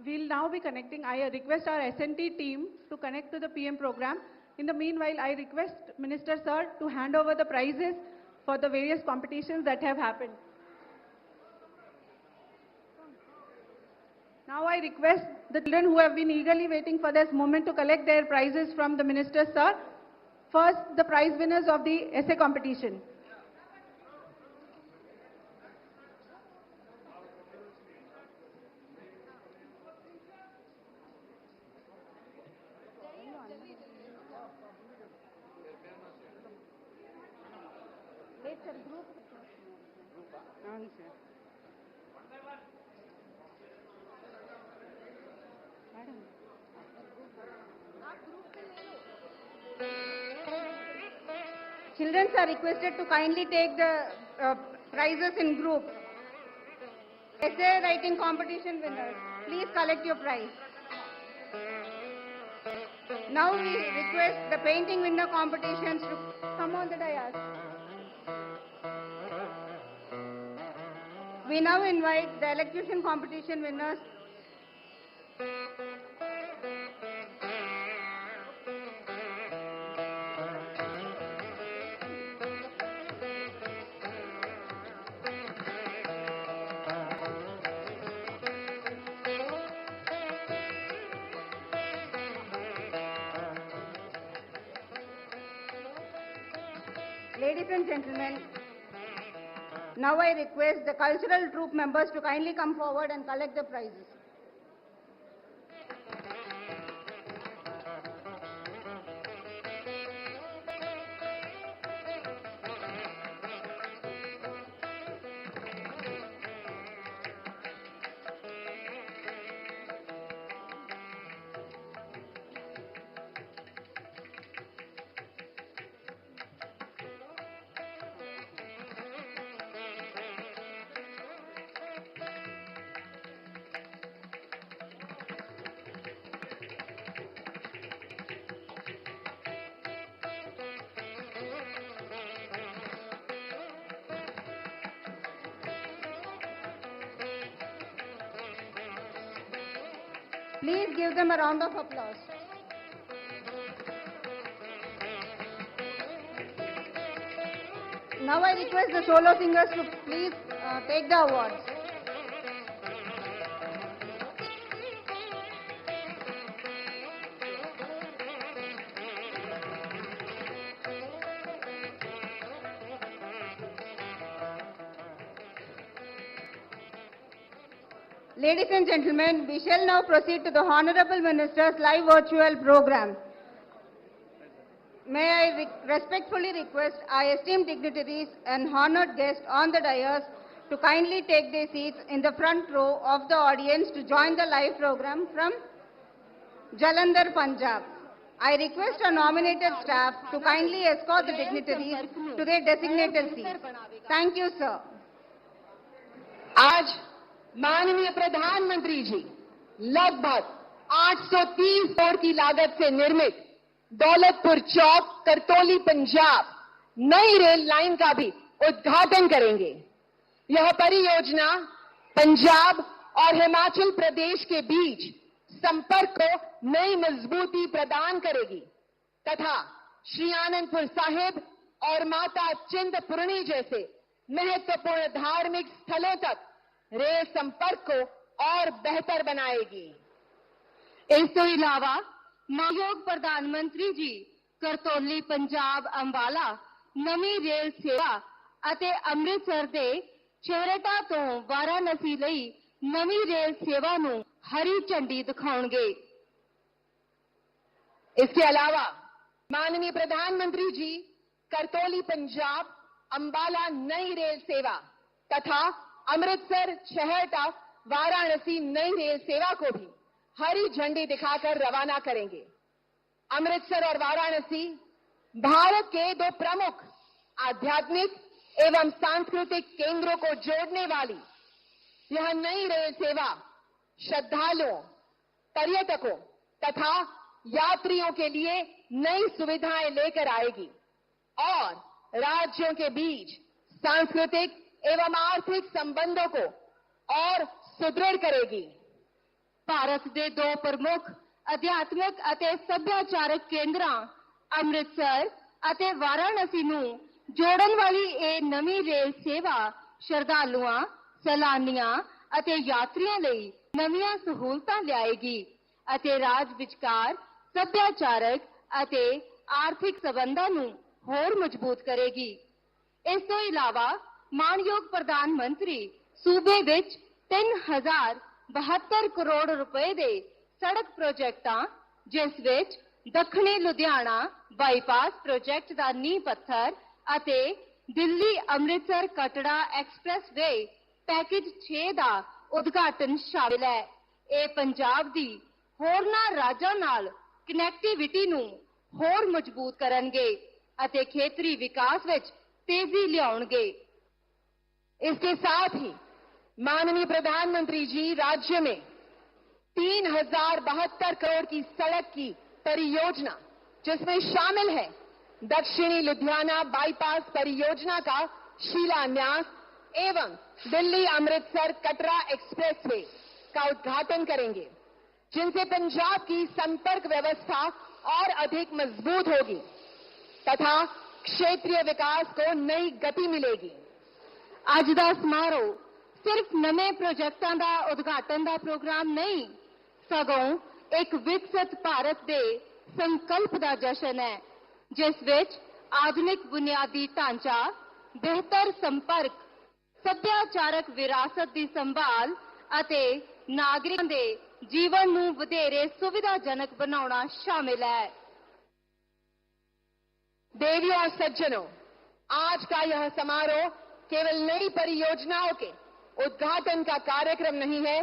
We'll now be connecting. I request our SNT team to connect to the PM program. In the meanwhile, I request Minister sir to hand over the prizes for the various competitions that have happened. Now I request the children who have been eagerly waiting for this moment to collect their prizes from the Minister sir. First, the prize winners of the essay competition. Children are requested to kindly take the prizes in group. Essay writing competition winners, please collect your prize. Now we request the painting winner competitions to come on the dais. We now invite the elocution competition winners. Ladies and gentlemen, now I request the cultural troupe members to kindly come forward and collect the prizes. Please give them a round of applause. Now I request the solo singers to please take the awards. Ladies and gentlemen, we shall now proceed to the Honorable Minister's live virtual program. May I respectfully request our esteemed dignitaries and honored guests on the dais to kindly take their seats in the front row of the audience to join the live program from Jalandhar, Punjab. I request our nominated staff to kindly escort the dignitaries to their designated seats. Thank you, sir. आज माननीय प्रधानमंत्री जी लगभग 830 करोड़ की लागत से निर्मित दौलतपुर चौक करतौली पंजाब नई rail line का भी उद्घाटन करेंगे। यह परियोजना पंजाब और हिमाचल प्रदेश के बीच संपर्क को नई मजबूती प्रदान करेगी तथा श्री आनंदपुर साहिब और माता चिंतपूर्णी जैसे महत्वपूर्ण धार्मिक स्थलों तक रेल संपर्क को और बेहतर बनाएगी। ਇਸ ਤੋਂ ਇਲਾਵਾ ਮਾਨਯੋਗ ਪ੍ਰਧਾਨ ਮੰਤਰੀ ਜੀ ਕਰਤੌਲੀ ਪੰਜਾਬ ਅੰਬਾਲਾ ਨਵੀਂ ਰੇਲ ਸੇਵਾ ਅਤੇ ਅੰਮ੍ਰਿਤਸਰ ਦੇ ਛੇਹਰਟਾ ਤੋਂ ਵਾਰਾਣਸੀ ਲਈ ਨਵੀਂ ਰੇਲ ਸੇਵਾ ਨੂੰ ਹਰੀ ਝੰਡੀ ਦਿਖਾਉਣਗੇ। इसके अलावा माननीय प्रधानमंत्री जी करतौली पंजाब अंबाला नई रेल सेवा तथा अमृतसर छहरटा वाराणसी नई रेल सेवा को भी हरी झंडी दिखाकर रवाना करेंगे। अमृतसर और वाराणसी भारत के दो प्रमुख आध्यात्मिक एवं सांस्कृतिक केंद्रों को जोड़ने वाली यह नई रेल सेवा श्रद्धालुओं, पर्यटकों तथा यात्रियों के लिए नई सुविधाएं लेकर आएगी और राज्यों के बीच सांस्कृतिक एवं आर्थिक संबंधों को और सुदृढ़ करेगी। ਭਾਰਤ ਦੇ ਦੋ ਪ੍ਰਮੁੱਖ ਅਧਿਆਤਮਿਕ ਅਤੇ ਸੱਭਿਆਚਾਰਕ ਕੇਂਦਰਾਂ ਅੰਮ੍ਰਿਤਸਰ ਅਤੇ ਵਾਰਾਣਸੀ ਨੂੰ ਜੋੜਨ ਵਾਲੀ ਇਹ ਨਵੀਂ ਰੇਲ ਸੇਵਾ ਸ਼ਰਧਾਲੂਆਂ, ਸੈਲਾਨੀਆਂ ਅਤੇ ਯਾਤਰੀਆਂ ਲਈ ਨਵੀਆਂ ਸਹੂਲਤਾਂ ਲਿਆਏਗੀ ਅਤੇ ਰਾਜ ਵਿਚਕਾਰ ਸੱਭਿਆਚਾਰਕ ਅਤੇ ਆਰਥਿਕ ਸਬੰਧਾਂ ਨੂੰ ਹੋਰ ਮਜ਼ਬੂਤ ਕਰੇਗੀ। ਇਸ ਤੋਂ ਇਲਾਵਾ ਮਾਨਯੋਗ ਪ੍ਰਧਾਨ ਮੰਤਰੀ ਸੂਬੇ ਵਿੱਚ 3072 ਕਰੋੜ ਰੁਪਏ ਦੇ ਸੜਕ ਪ੍ਰੋਜੈਕਟਾਂ ਜਿਸ ਵਿੱਚ ਦੱਖਣੀ ਲੁਧਿਆਣਾ ਬਾਈਪਾਸ ਪ੍ਰੋਜੈਕਟ ਦਾ ਨੀਂਹ ਪੱਥਰ ਅਤੇ ਦਿੱਲੀ ਅੰਮ੍ਰਿਤਸਰ ਕਟੜਾ ਐਕਸਪ੍ਰੈਸਵੇ ਪੈਕੇਜ 6 ਦਾ ਉਦਘਾਟਨ ਸ਼ਾਮਿਲ ਹੈ। ਇਹ ਪੰਜਾਬ ਦੀ ਹੋਰਨਾਂ ਰਾਜਾਂ ਨਾਲ ਕਨੈਕਟੀਵਿਟੀ ਨੂੰ ਹੋਰ ਮਜ਼ਬੂਤ ਕਰਨਗੇ ਅਤੇ ਖੇਤਰੀ ਵਿਕਾਸ ਵਿੱਚ ਤੇਜ਼ੀ ਲਿਆਉਣਗੇ। इसके साथ ही माननीय प्रधानमंत्री जी राज्य में 3072 करोड़ की सड़क की परियोजना जिसमें शामिल है दक्षिणी लुधियाना बाईपास परियोजना का शिलान्यास एवं दिल्ली अमृतसर कटरा एक्सप्रेसवे का उद्घाटन करेंगे, जिनसे पंजाब की संपर्क व्यवस्था और अधिक मजबूत होगी तथा क्षेत्रीय विकास को नई गति मिलेगी। ਅੱਜ ਦਾ ਸਮਾਰੋਹ ਸਿਰਫ ਨਵੇਂ ਪ੍ਰੋਜੈਕਟਾਂ ਦਾ ਉਦਘਾਟਨ ਦਾ ਪ੍ਰੋਗਰਾਮ ਨਹੀਂ, ਸਗੋਂ ਇੱਕ ਵਿਕਸਿਤ ਭਾਰਤ ਦੇ ਸੰਕਲਪ ਦਾ ਜਸ਼ਨ ਹੈ, ਜਿਸ ਵਿੱਚ ਆਧੁਨਿਕ ਬੁਨਿਆਦੀ ਢਾਂਚਾ, ਬਿਹਤਰ ਸੰਪਰਕ, ਸੱਭਿਆਚਾਰਕ ਵਿਰਾਸਤ ਦੀ ਸੰਭਾਲ ਅਤੇ ਨਾਗਰਿਕਾਂ ਦੇ ਜੀਵਨ ਨੂੰ ਵਧੇਰੇ ਸੁਵਿਧਾਜਨਕ ਬਣਾਉਣਾ ਸ਼ਾਮਿਲ ਹੈ। देवियों और सज्जनों, आज का यह समारोह केवल नई परियोजनाओं के उद्घाटन का कार्यक्रम नहीं है,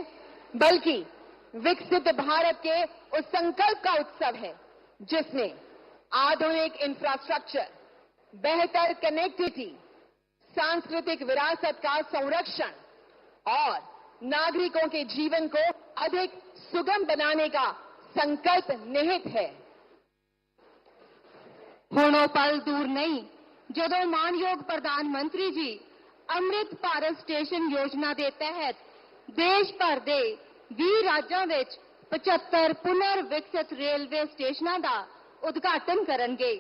बल्कि विकसित भारत के उस संकल्प का उत्सव है जिसमें आधुनिक इंफ्रास्ट्रक्चर, बेहतर कनेक्टिविटी, सांस्कृतिक विरासत का संरक्षण और नागरिकों के जीवन को अधिक सुगम बनाने का संकल्प निहित है। ਹੁਣ ਉਹ ਪਲ ਦੂਰ ਨਹੀਂ ਜਦੋਂ ਮਾਨਯੋਗ ਪ੍ਰਧਾਨ ਮੰਤਰੀ ਜੀ ਅੰਮ੍ਰਿਤ ਭਾਰਤ ਸਟੇਸ਼ਨ ਯੋਜਨਾ ਦੇ ਤਹਿਤ ਦੇਸ਼ ਭਰ ਦੇ 20 ਰਾਜਾਂ ਵਿੱਚ 75 ਪੁਨਰ ਵਿਕਸਿਤ ਰੇਲਵੇ ਸਟੇਸ਼ਨਾਂ ਦਾ ਉਦਘਾਟਨ ਕਰਨਗੇ।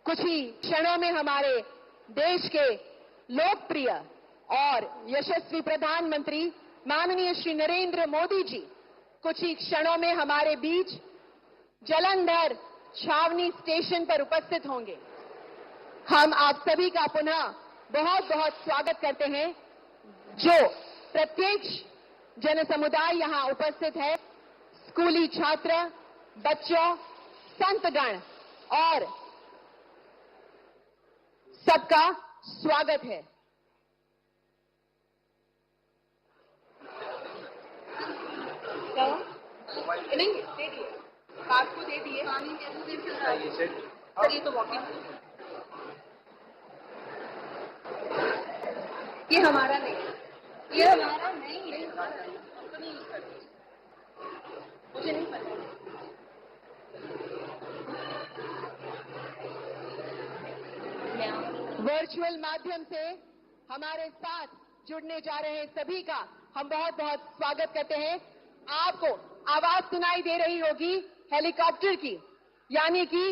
कुछ ही क्षणों में हमारे देश के लोकप्रिय और यशस्वी प्रधानमंत्री माननीय श्री नरेंद्र मोदी जी कुछ ही क्षणों में हमारे बीच जलंधर छावनी स्टेशन पर उपस्थित होंगे। हम आप सभी का पुनः बहुत बहुत स्वागत करते हैं। जो प्रत्येक जन समुदाय यहां उपस्थित है, स्कूली छात्र, बच्चों, संतगण और सबका स्वागत है। नहीं दे दिए, बात को दे दिए। सर ये तो वॉकिंग ये हमारा नहीं है, ये हमारा नहीं है, तो नहीं यूज करते, मुझे नहीं पता। वर्चुअल माध्यम से हमारे साथ जुड़ने जा रहे हैं सभी का हम बहुत बहुत स्वागत करते हैं। आपको आवाज सुनाई दे रही होगी हेलीकॉप्टर की, यानी कि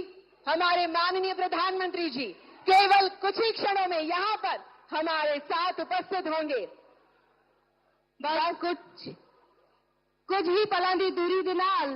हमारे माननीय प्रधानमंत्री जी केवल कुछ ही क्षणों में यहाँ पर हमारे साथ उपस्थित होंगे। बस कुछ ही पਲਾਂ ਦੀ ਦੂਰੀ ਦੇ ਨਾਲ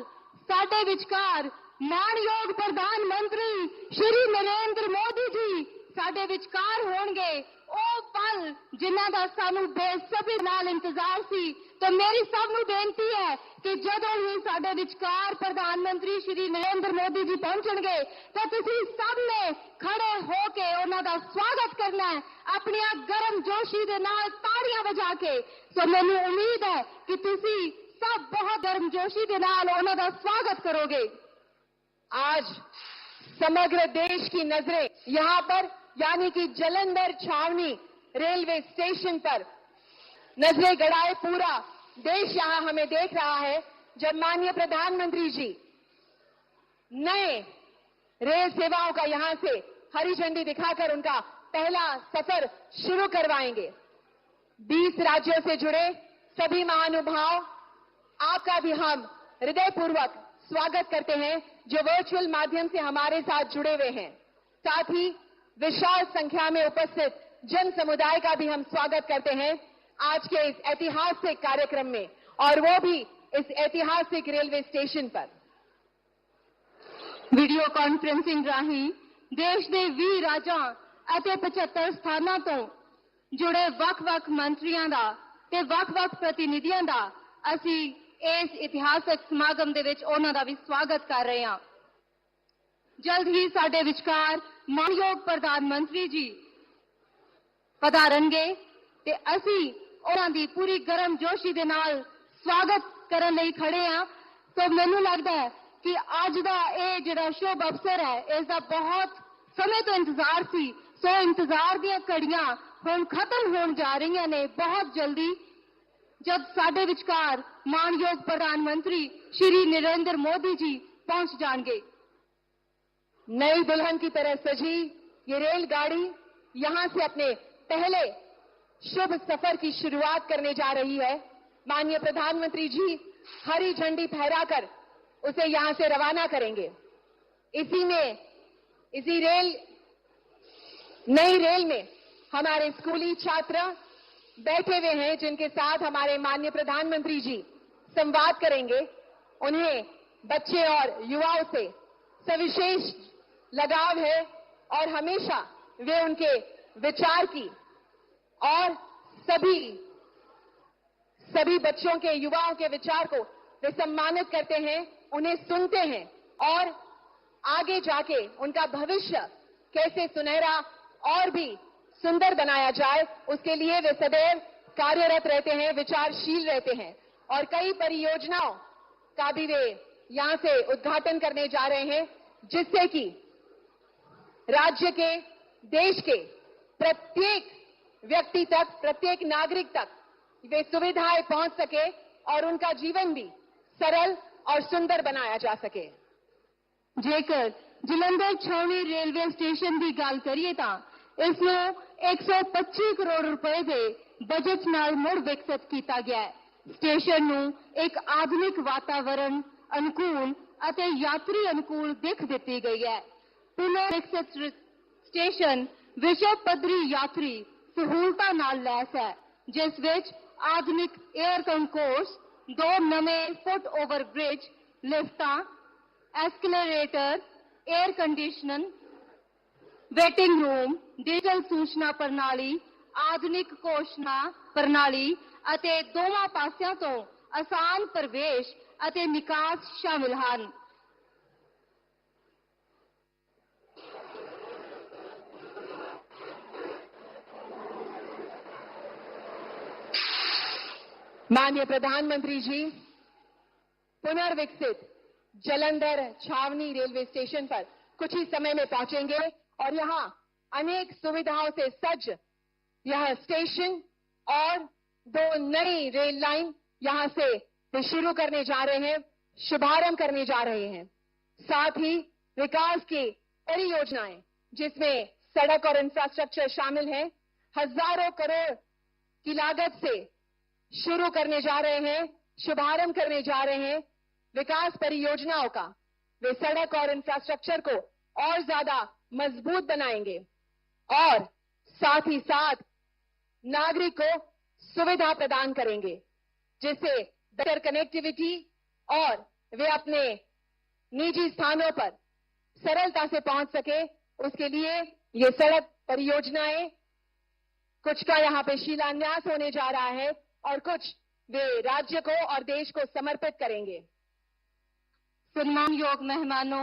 ਸਾਡੇ ਵਿਚਕਾਰ ਮਾਣਯੋਗ ਪ੍ਰਧਾਨ ਮੰਤਰੀ ਸ਼੍ਰੀ ਨਰਿੰਦਰ ਮੋਦੀ ਜੀ ਸਾਡੇ ਵਿਚਕਾਰ ਹੋਣਗੇ। ਉਹ ਪਲ ਜਿਨ੍ਹਾਂ ਦਾ ਸਾਨੂੰ ਬੇਸਬਰੀ ਨਾਲ ਇੰਤਜ਼ਾਰ ਸੀ। तो मेरी सब ਨੂੰ ਬੇਨਤੀ ਹੈ ਕਿ ਜਦੋਂ ਹੀ ਸਾਡੇ ਵਿਚਕਾਰ ਪ੍ਰਧਾਨ ਮੰਤਰੀ ਸ਼੍ਰੀ ਨਰਿੰਦਰ ਮੋਦੀ ਜੀ ਪਹੁੰਚਣਗੇ ਤਾਂ ਤੁਸੀਂ ਸਭ ਨੇ ਖੜੇ ਹੋ ਕੇ ਉਹਨਾਂ ਦਾ ਸਵਾਗਤ ਕਰਨਾ ਹੈ ਆਪਣੀਆਂ ਗਰਮ ਜੋਸ਼ੀ ਦੇ ਨਾਲ ਤਾੜੀਆਂ ਵਜਾ ਕੇ। ਸੋ ਮੈਨੂੰ ਉਮੀਦ ਹੈ ਕਿ ਤੁਸੀਂ सब बहुत गर्मजोशी के नाल उन्हों का स्वागत करोगे। आज समग्र देश की नजरें यहां पर यानी कि जलंधर छावनी रेलवे स्टेशन पर नजरें गड़ाए पूरा देश यहां हमें देख रहा है जब माननीय प्रधानमंत्री जी नए रेल सेवाओं का यहां से हरी झंडी दिखाकर उनका पहला सफर शुरू करवाएंगे। 20 राज्यों से जुड़े सभी महानुभाव आपका भी हम हृदयपूर्वक स्वागत करते हैं जो वर्चुअल माध्यम से हमारे साथ जुड़े हुए हैं। साथ ही विशाल संख्या में उपस्थित जन समुदाय का भी हम स्वागत करते हैं आज के इस ऐतिहासिक कार्यक्रम में, और वो भी इस ऐतिहासिक रेलवे स्टेशन पर। वीडियो कॉन्फ्रेंसिंग राही देश के 20 राज्यों ਅਤੇ 75 ਸਥਾਨਾਂ ਤੋਂ जुड़े ਵੱਖ-ਵੱਖ ਮੰਤਰੀਆਂ ਦਾ ਤੇ ਵੱਖ-ਵੱਖ ਪ੍ਰਤੀਨਿਧੀਆਂ ਦਾ ਅਸੀਂ इस इतिहासक समागम ਦੇ ਵਿੱਚ ਉਹਨਾਂ ਦਾ ਵੀ ਸਵਾਗਤ ਕਰ ਰਹੇ ਹਾਂ। जल्द ही ਸਾਡੇ ਵਿਚਕਾਰ ਮਾਨਯੋਗ ਪ੍ਰਧਾਨ ਮੰਤਰੀ ਜੀ ਪਧਾਰਨਗੇ ਤੇ ਅਸੀਂ ਉਹਨਾਂ ਦੀ ਪੂਰੀ ਗਰਮ ਜੋਸ਼ੀ ਦੇ ਨਾਲ ਸਵਾਗਤ ਕਰਨ ਲਈ ਖੜੇ ਹਾਂ। तो ਮੈਨੂੰ ਲੱਗਦਾ ਹੈ ਕਿ ਅੱਜ ਦਾ ਇਹ ਜਿਹੜਾ ਸ਼ੁਭ ਅਵਸਰ ਹੈ ਇਸ ਦਾ ਬਹੁਤ ਸਮੇਂ ਤੋਂ ਇੰਤਜ਼ਾਰ ਸੀ। ਸੋ ਇੰਤਜ਼ਾਰ ਦੀਆਂ ਘੜੀਆਂ ਹੁਣ ਖਤਮ ਹੋਣ ਜਾ ਰਹੀਆਂ ਨੇ। बहुत जल्दी जब साडे विचकार मानयोग प्रधानमंत्री श्री नरेंद्र मोदी जी पहुंच जाएंगे। नई दुल्हन की तरह सजी ये रेलगाड़ी यहां से अपने पहले शुभ सफर की शुरुआत करने जा रही है। माननीय प्रधानमंत्री जी हरी झंडी फहराकर उसे यहां से रवाना करेंगे। इसी नई रेल में हमारे स्कूली छात्र बैठे हुए हैं जिनके साथ हमारे माननीय प्रधानमंत्री जी संवाद करेंगे। उन्हें बच्चे और युवाओं से सविशेष लगाव है और हमेशा वे उनके विचार की और सभी बच्चों के युवाओं के विचार को वे सम्मानित करते हैं, उन्हें सुनते हैं और आगे जाके उनका भविष्य कैसे सुनहरा और भी सुंदर बनाया जाए उसके लिए वे सदैव कार्यरत रहते हैं, विचारशील रहते हैं। और कई परियोजनाओं का भी वे यहां से उद्घाटन करने जा रहे हैं जिससे कि राज्य के, देश के प्रत्येक व्यक्ति तक, प्रत्येक नागरिक तक वे सुविधाएं पहुंच सके और उनका जीवन भी सरल और सुंदर बनाया जा सके। जेकर जलंधर छावनी रेलवे स्टेशन की गल करिए तो इसमें 125 करोड़ रुपए के बजट नाल मुड़ विकसित किया गया है। स्टेशन नूं एक आधुनिक वातावरण अनुकूल अते यात्री अनुकूल दिख दी गई है। पुनः विकसित स्टेशन विश्व पद्धरी यात्री सहूलतां नाल लैस है जिस विच आधुनिक एयर कंकोर्स, 2 नवे फुट ओवर ब्रिज, लिफ्टां, escalator, air conditioner, waiting room, digital सूचना प्रणाली, आधुनिक घोषणा प्रणाली अते दोवां पासियां तो आसान प्रवेश अते निकास शामिल हैं। माननीय प्रधानमंत्री जी पुनर्विकसित जलंधर छावनी रेलवे स्टेशन पर कुछ ही समय में पहुंचेंगे और यहां अनेक सुविधाओं से सज्ज यह स्टेशन और 2 नई रेल लाइन यहां से वे शुरू करने जा रहे हैं, शुभारंभ करने जा रहे हैं। साथ ही विकास की परियोजनाएं जिसमें सड़क और इंफ्रास्ट्रक्चर शामिल है, हजारों करोड़ की लागत से शुरू करने जा रहे हैं, शुभारंभ करने जा रहे हैं विकास परियोजनाओं का। वे सड़क और इंफ्रास्ट्रक्चर को और ज्यादा मजबूत बनाएंगे और साथ ही साथ नागरिक को सुविधा प्रदान करेंगे, जिससे बेहतर कनेक्टिविटी और वे अपने निजी स्थानों पर सरलता से पहुंच सके। उसके लिए ये सड़क परियोजनाएं, कुछ का यहां पे शिलान्यास होने जा रहा है और कुछ वे राज्य को और देश को समर्पित करेंगे। ਸਨਮਾਨਯੋਗ ਮਹਿਮਾਨੋ,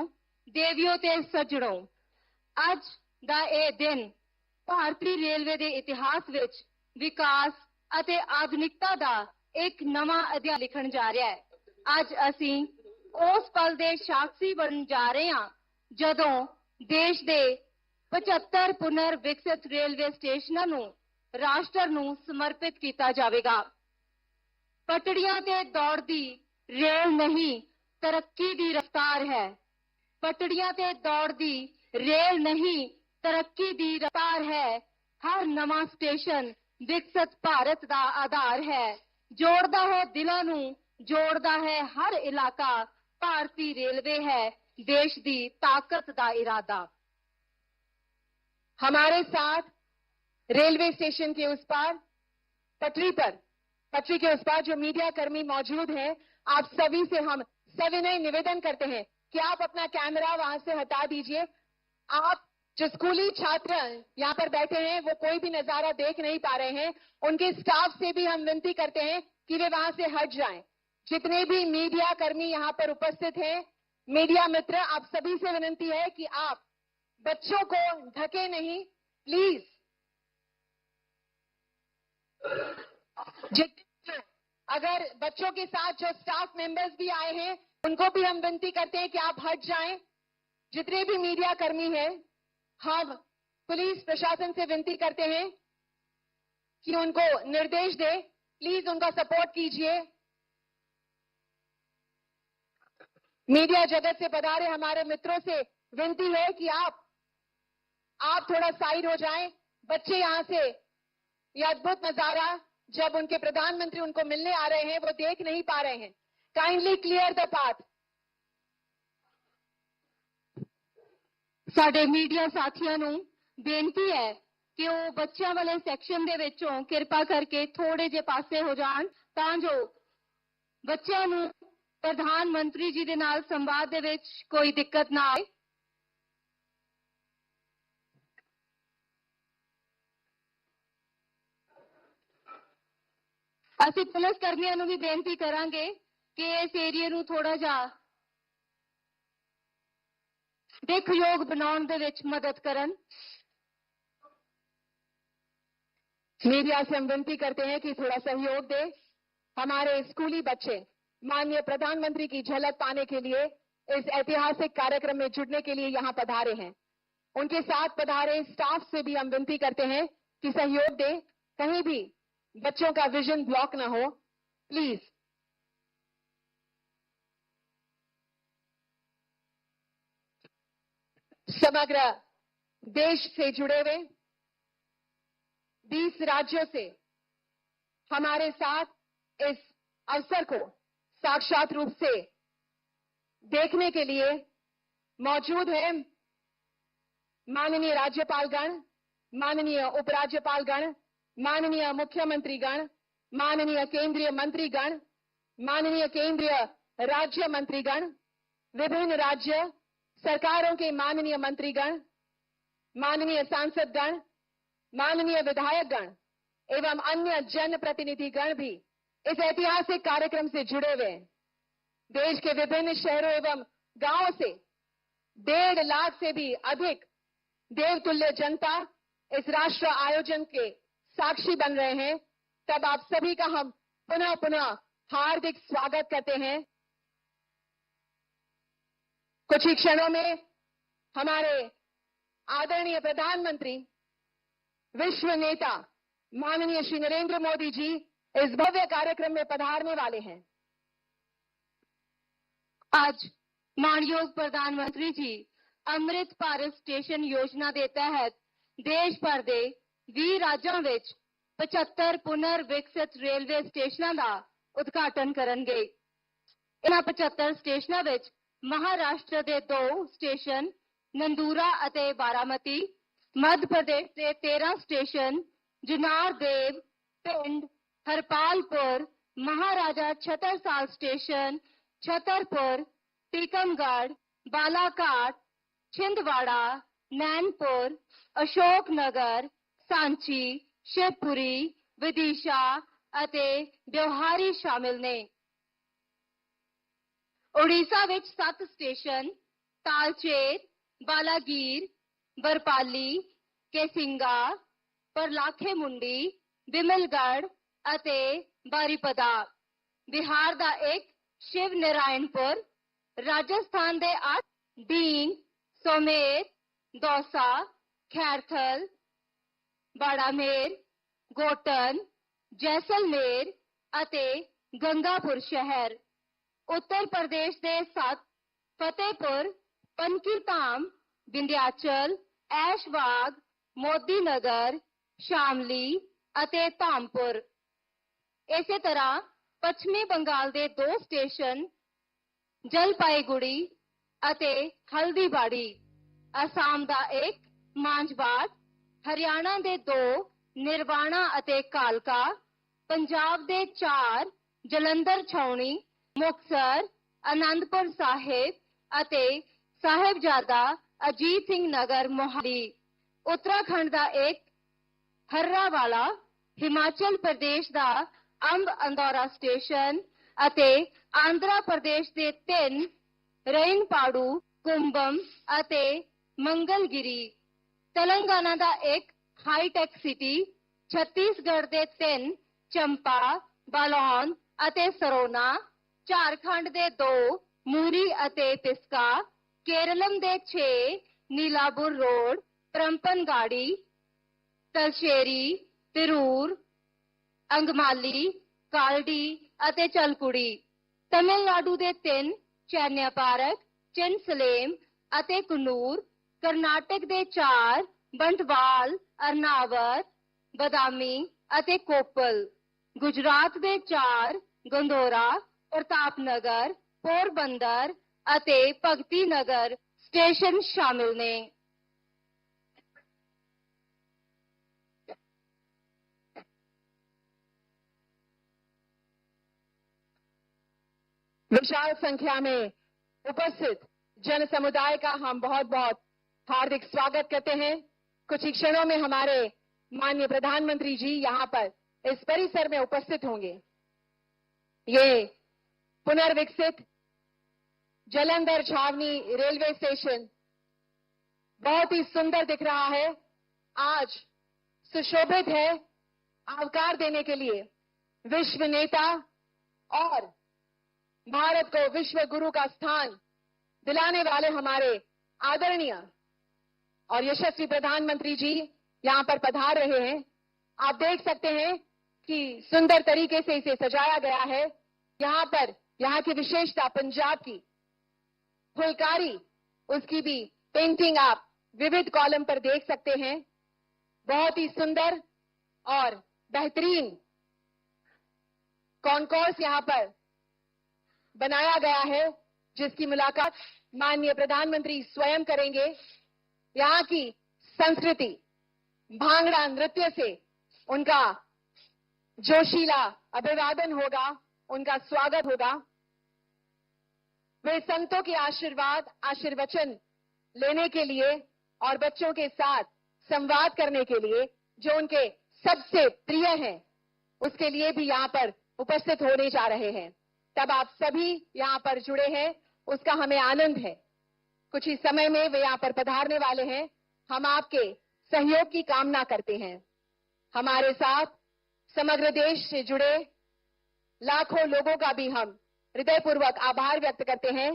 ਦੇਵਿਓ ਤੇ ਸੱਜਣੋ, ਅੱਜ ਦਾ ਇਹ ਦਿਨ ਭਾਰਤੀ ਰੇਲਵੇ ਦੇ ਇਤਿਹਾਸ ਵਿੱਚ ਵਿਕਾਸ ਅਤੇ ਆਧੁਨਿਕਤਾ ਦਾ ਇੱਕ ਨਵਾਂ ਅਧਿਆਇ ਲਿਖਣ ਜਾ ਰਿਹਾ ਹੈ। ਅੱਜ ਅਸੀਂ ਉਸ ਪਲ ਦੇ ਸਾਕਸ਼ੀ ਬਣਨ ਜਾ ਰਹੇ ਹਾਂ ਜਦੋਂ ਦੇਸ਼ ਦੇ 75 ਪੁਨਰ ਵਿਕਸਿਤ ਰੇਲਵੇ ਸਟੇਸ਼ਨਾਂ ਨੂੰ ਰਾਸ਼ਟਰ ਨੂੰ ਸਮਰਪਿਤ ਕੀਤਾ ਜਾਵੇਗਾ। ਪਟੜੀਆਂ ਤੇ ਦੌੜਦੀ ਰੇਲ ਨਹੀਂ, ਤਰੱਕੀ ਦੀ ਰਫ਼ਤਾਰ ਹੈ। ਪਟੜੀਆਂ ਤੇ ਦੌੜਦੀ ਰੇਲ ਨਹੀਂ, ਤਰੱਕੀ ਦੀ ਰਫ਼ਤਾਰ ਹੈ। ਹਰ ਨਵਾਂ ਸਟੇਸ਼ਨ ਵਿਕਸਿਤ ਭਾਰਤ ਦਾ ਆਧਾਰ ਹੈ। ਜੋੜਦਾ ਹੈ ਦਿਲਾਂ ਨੂੰ, ਜੋੜਦਾ ਹੈ ਹਰ ਇਲਾਕਾ। ਭਾਰਤੀ ਰੇਲਵੇ है देश ਦੀ ਤਾਕਤ ਦਾ इरादा। हमारे साथ रेलवे स्टेशन के उस पार पटरी के उस पार जो मीडिया कर्मी मौजूद हैं, आप सभी से हम सविनय निवेदन करते हैं कि आप अपना कैमरा वहां से हटा दीजिए। आप जो स्कूली छात्र यहाँ पर बैठे हैं वो कोई भी नजारा देख नहीं पा रहे हैं। उनके स्टाफ से भी हम विनती करते हैं कि वे वहां से हट जाएं। जितने भी मीडिया कर्मी यहाँ पर उपस्थित हैं, मीडिया मित्र, आप सभी से विनती है कि आप बच्चों को ढके नहीं, प्लीज। अगर बच्चों के साथ जो स्टाफ मेंबर्स भी आए हैं उनको भी हम विनती करते हैं कि आप हट जाएं। जितने भी मीडिया कर्मी हैं, हम पुलिस प्रशासन से विनती करते हैं कि उनको निर्देश दे, प्लीज उनका सपोर्ट कीजिए। मीडिया जगत से पधारे हमारे मित्रों से विनती है कि आप थोड़ा साइड हो जाएं। बच्चे यहां से यह अद्भुत नजारा जब उनके प्रधानमंत्री उनको मिलने आ रहे हैं वो देख नहीं पा रहे हैं। Kindly clear the path. ਸਾਡੇ ਮੀਡੀਆ ਸਾਥੀਆਂ ਨੂੰ ਬੇਨਤੀ ਹੈ ਕਿ ਉਹ ਬੱਚਿਆਂ ਵਾਲੇ ਸੈਕਸ਼ਨ ਦੇ ਵਿੱਚੋਂ ਕਿਰਪਾ ਕਰਕੇ ਥੋੜੇ ਜਿਹੇ ਪਾਸੇ ਹੋ ਜਾਣ ਤਾਂ ਜੋ ਬੱਚਿਆਂ ਨੂੰ ਪ੍ਰਧਾਨ ਮੰਤਰੀ ਜੀ ਦੇ ਨਾਲ ਸੰਵਾਦ ਦੇ ਵਿੱਚ ਕੋਈ ਦਿੱਕਤ ਨਾ ਆਏ। ਅਸੀਂ ਪੁਲਿਸ ਕਰਮੀਆਂ ਨੂੰ ਵੀ ਬੇਨਤੀ ਕਰਾਂਗੇ ਕਿ ਇਸ ਏਰੀਏ ਨੂੰ ਥੋੜਾ ਜਿਹਾ ਦੇਖਯੋਗ ਬਣਾਉਣ ਦੇ ਵਿੱਚ ਮਦਦ ਕਰਨ। मीडिया से हम विनती करते हैं कि थोड़ा सहयोग दे। हमारे स्कूली बच्चे माननीय प्रधानमंत्री की झलक पाने के लिए इस ऐतिहासिक कार्यक्रम में जुड़ने के लिए यहां पधारे हैं। उनके साथ पधारे स्टाफ से भी हम विनती करते हैं कि सहयोग दे, कहीं भी बच्चों का विजन ब्लॉक ना हो, प्लीज। समग्र देश से जुड़े हुए 20 राज्यों से हमारे साथ इस अवसर को साक्षात रूप से देखने के लिए मौजूद है माननीय राज्यपालगण, माननीय उपराज्यपालगण, माननीय मुख्यमंत्रीगण, माननीय केंद्रीय मंत्रीगण, माननीय केंद्रीय राज्य मंत्रीगण, विभिन्न राज्य सरकारों के माननीय मंत्रीगण, माननीय सांसदगण, माननीय विधायकगण एवं अन्य जनप्रतिनिधिगण भी इस ऐतिहासिक कार्यक्रम से जुड़े हुए हैं। देश के विभिन्न शहरों एवं गांवों से 1.5 लाख से भी अधिक देवतुल्य जनता इस राष्ट्र आयोजन के साक्षी बन रहे हैं। तब आप सभी का हम पुनः पुनः हार्दिक स्वागत करते हैं। कुछ ही क्षणों में हमारे आदरणीय प्रधानमंत्री, विश्व नेता माननीय श्री नरेंद्र मोदी जी इस भव्य कार्यक्रम में पधारने वाले हैं। आज माननीय प्रधानमंत्री जी अमृत भारत स्टेशन योजना के तहत देश भर के 20 राज्यों में 75 पुनर विकसित रेलवे स्टेशनों का उद्घाटन करेंगे। इन 75 स्टेशनों में महाराष्ट्र के 2 स्टेशन नंदूरा और बारामती, मध्य प्रदेश के 13 स्टेशन जुनार देव, पिंड, हरपालपुर, महाराजा छतरसाल स्टेशन, छतरपुर, टीकमगढ़, बालाघाट, छिंदवाड़ा, नैनपुर, अशोकनगर, सांची, शिवपुरी, विदिशा ਅਤੇ ਬਿਹਾਰੀ शामिल ने। ओडिशा विच 7 स्टेशन तालचेर, बालागीर, बरपाली, केसिंगा, परलाखे मुंडी, बिमलगढ़ ਅਤੇ बारीपदा। बिहार का 1 शिव नारायणपुर, राजस्थान के 8 दीन, सोमेर, दौसा, खैरथल, बाड़ामेर, गोटन, जैसलमेर ਅਤੇ गंगापुर शहर। उत्तर प्रदेश के 7 फतेहपुर, पनकीधाम, विंध्याचल, ऐशबाग, मोदी नगर, शामली ਅਤੇ धामपुर। इसी तरह पश्चिमी बंगाल के 2 स्टेशन जलपाईगुड़ी ਅਤੇ हल्दीबाड़ी, असम का 1 मांझबाट, हरियाणा के 2 निर्वाणा ਅਤੇ कालका, पंजाब के 4 जलंधर छावनी, मुक्तसर, आनंदपुर साहिब ਅਤੇ साहिबजादा अजीत सिंह नगर मोहाली। उत्तराखंड का 1 हर्रावाला, हिमाचल प्रदेश का अंब अंदौरा स्टेशन ਅਤੇ आंध्र प्रदेश के 3 रईनपाड़ू, कुंभम ਅਤੇ मंगलगिरी। तेलंगाना का 1 हाईटेक सिटी, छत्तीसगढ़ के 3 चंपा, बालोन ਅਤੇ सरोना, झारखंड के 2 मूरी ਅਤੇ पिस्का, केरलम के 6 नीलाबुर रोड, परम्पनगाड़ी, तलशेरी, तिरूर, अंगमाली, कालडी ਅਤੇ चलकुड़ी। तमिलनाडु के 3 चैन्यापारक, चिनसलेम ਅਤੇ कन्नूर, कर्नाटक के 4 बंटवाल, अर्नावर, बदामी ਅਤੇ कोप्पल, गुजरात के 4 गंदौरा, प्रतापनगर, पोरबंदर ਅਤੇ भगती नगर स्टेशन शामिल ने। विशाल संख्या में उपस्थित जन समुदाय का हम बहुत बहुत हार्दिक स्वागत करते हैं। कुछ ही क्षणों में हमारे माननीय प्रधानमंत्री जी यहां पर इस परिसर में उपस्थित होंगे। ये पुनर्विकसित जलंधर छावनी रेलवे स्टेशन बहुत ही सुंदर दिख रहा है। आज सुशोभित है। आवकार देने के लिए विश्व नेता और भारत को विश्व गुरु का स्थान दिलाने वाले हमारे आदरणीय और यशस्वी प्रधानमंत्री जी यहां पर पधार रहे हैं। आप देख सकते हैं कि सुंदर तरीके से इसे सजाया गया है। यहां पर यहां की विशेषता पंजाब की फुलकारी, उसकी भी पेंटिंग आप विविध कॉलम पर देख सकते हैं। बहुत ही सुंदर और बेहतरीन कॉन्कोर्स यहां पर बनाया गया है, जिसकी मुलाकात माननीय प्रधानमंत्री स्वयं करेंगे। यहाँ की संस्कृति भांगड़ा नृत्य से उनका जोशीला अभिवादन होगा, उनका स्वागत होगा। वे संतों के आशीर्वचन लेने के लिए और बच्चों के साथ संवाद करने के लिए जो उनके सबसे प्रिय हैं, उसके लिए भी यहाँ पर उपस्थित होने जा रहे हैं। तब आप सभी यहाँ पर जुड़े हैं, उसका हमें आनंद है। कुछ ही समय में वे यहाँ पर पधारने वाले हैं। हम आपके सहयोग की कामना करते हैं। हमारे साथ समग्र देश से जुड़े लाखों लोगों का भी हम हृदयपूर्वक आभार व्यक्त करते हैं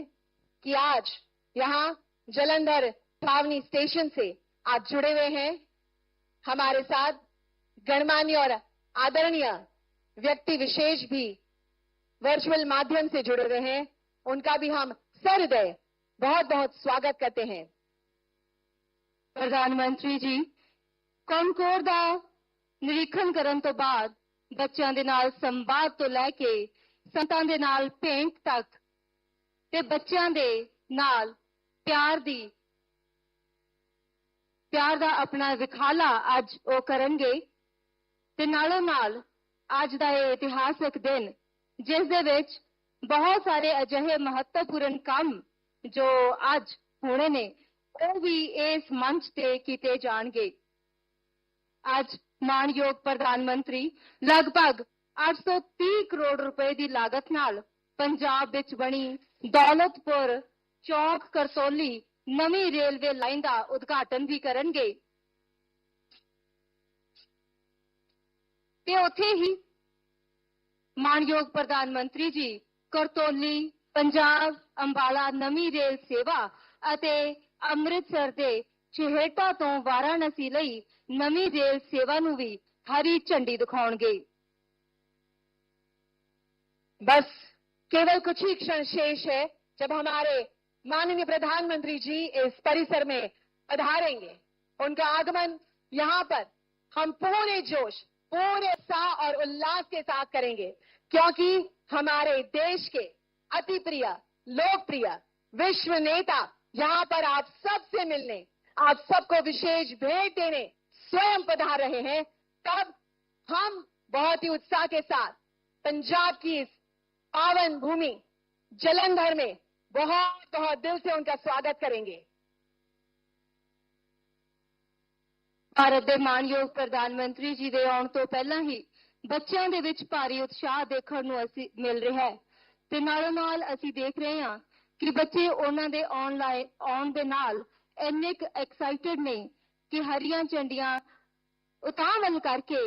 कि आज यहाँ जलंधर छावनी स्टेशन से आप जुड़े हुए हैं। हमारे साथ गणमान्य और आदरणीय व्यक्ति विशेष भी वर्चुअल माध्यम से जुड़े हुए हैं, उनका भी हम सहृदय बहुत बहुत स्वागत करते हैं। ਪ੍ਰਧਾਨਮੰਤਰੀ ਜੀ ਕੌਨਕੋਰ ਦਾ ਨਿਰੀਖਣ ਕਰਨ ਤੋਂ ਬਾਅਦ ਬੱਚਿਆਂ ਦੇ ਨਾਲ ਸੰਵਾਦ ਤੋਂ ਲੈ ਕੇ ਸੰਤਾਂ ਦੇ ਨਾਲ ਭੇਂਟ ਤੱਕ ਤੇ ਬੱਚਿਆਂ ਦੇ ਨਾਲ ਪਿਆਰ ਦਾ ਆਪਣਾ ਵਿਖਾਲਾ ਅੱਜ ਉਹ ਕਰਨਗੇ ਤੇ ਨਾਲੋਂ ਨਾਲ ਅੱਜ ਦਾ ਇਹ ਇਤਿਹਾਸਕ ਦਿਨ ਜਿਸ ਦੇ ਵਿੱਚ ਬਹੁਤ ਸਾਰੇ ਅਜਿਹੇ ਮਹੱਤਵਪੂਰਨ ਕੰਮ ਜੋ ਅੱਜ ਹੋਣੇ ਨੇ ਉਹ ਵੀ ਇਸ ਮੰਚ ਤੇ ਕੀਤੇ ਜਾਣਗੇ। ਅੱਜ ਮਾਨਯੋਗ ਪ੍ਰਧਾਨ ਮੰਤਰੀ ਲਗਭਗ 830 ਕਰੋੜ ਰੁਪਏ ਦੀ ਲਾਗਤ ਨਾਲ ਪੰਜਾਬ ਵਿੱਚ ਬਣੀ ਦੌਲਤਪੁਰ ਚੌਕ ਕਰਤੌਲੀ ਨਵੀਂ ਰੇਲਵੇ ਲਾਈਨ ਦਾ ਉਦਘਾਟਨ ਵੀ ਕਰਨਗੇ ਤੇ ਉੱਥੇ ਹੀ ਮਾਨਯੋਗ ਪ੍ਰਧਾਨ ਮੰਤਰੀ ਜੀ ਕਰਤੌਲੀ ਪੰਜਾਬ ਅੰਬਾਲਾ ਨਵੀਂ ਰੇਲ ਸੇਵਾ ਅਤੇ ਅੰਮ੍ਰਿਤਸਰ ਦੇ ਛੇਹਰਟਾ ਤੋਂ ਵਾਰਾਣਸੀ ਲਈ ਨਵੀਂ ਰੇਲ ਸੇਵਾ ਨੂੰ ਵੀ ਹਰੀ ਝੰਡੀ ਦਿਖਾਉਣਗੇ। बस केवल कुछ ही क्षण शेष है जब हमारे माननीय प्रधानमंत्री जी इस परिसर में पधारेंगे। उनका आगमन यहाँ पर हम पूरे जोश, पूरे उत्साह और उल्लास के साथ करेंगे, क्योंकि हमारे देश के अति प्रिय, लोकप्रिय विश्व नेता यहाँ पर आप सबसे मिलने, आप सबको विशेष भेंट देने स्वयं पधार रहे हैं। तब हम बहुत ही उत्साह के साथ पंजाब की इस पावन भूमि जलंधर में बहुत बहुत दिल से उनका स्वागत करेंगे। ਭਾਰਤ ਦੇ ਮਾਨਯੋਗ ਪ੍ਰਧਾਨ ਮੰਤਰੀ ਜੀ ਦੇ ਆਉਣ ਤੋਂ ਪਹਿਲਾਂ ਹੀ ਬੱਚਿਆਂ ਦੇ ਵਿੱਚ ਭਾਰੀ ਉਤਸ਼ਾਹ ਦੇਖਣ ਨੂੰ ਅਸੀਂ ਮਿਲ ਰਿਹਾ ਹੈ ਤੇ ਨਾਲੋਂ ਨਾਲ ਅਸੀਂ ਦੇਖ ਰਹੇ ਹਾਂ ਕਿ ਬੱਚੇ ਉਹਨਾਂ ਦੇ ਆਉਣ ਦੇ ਨਾਲ ਇੰਨੇ ਐਕਸਾਈਟਡ ਨੇ ਕਿ ਹਰੀਆਂ ਝੰਡੀਆਂ ਉਤਾਵਲ ਕਰਕੇ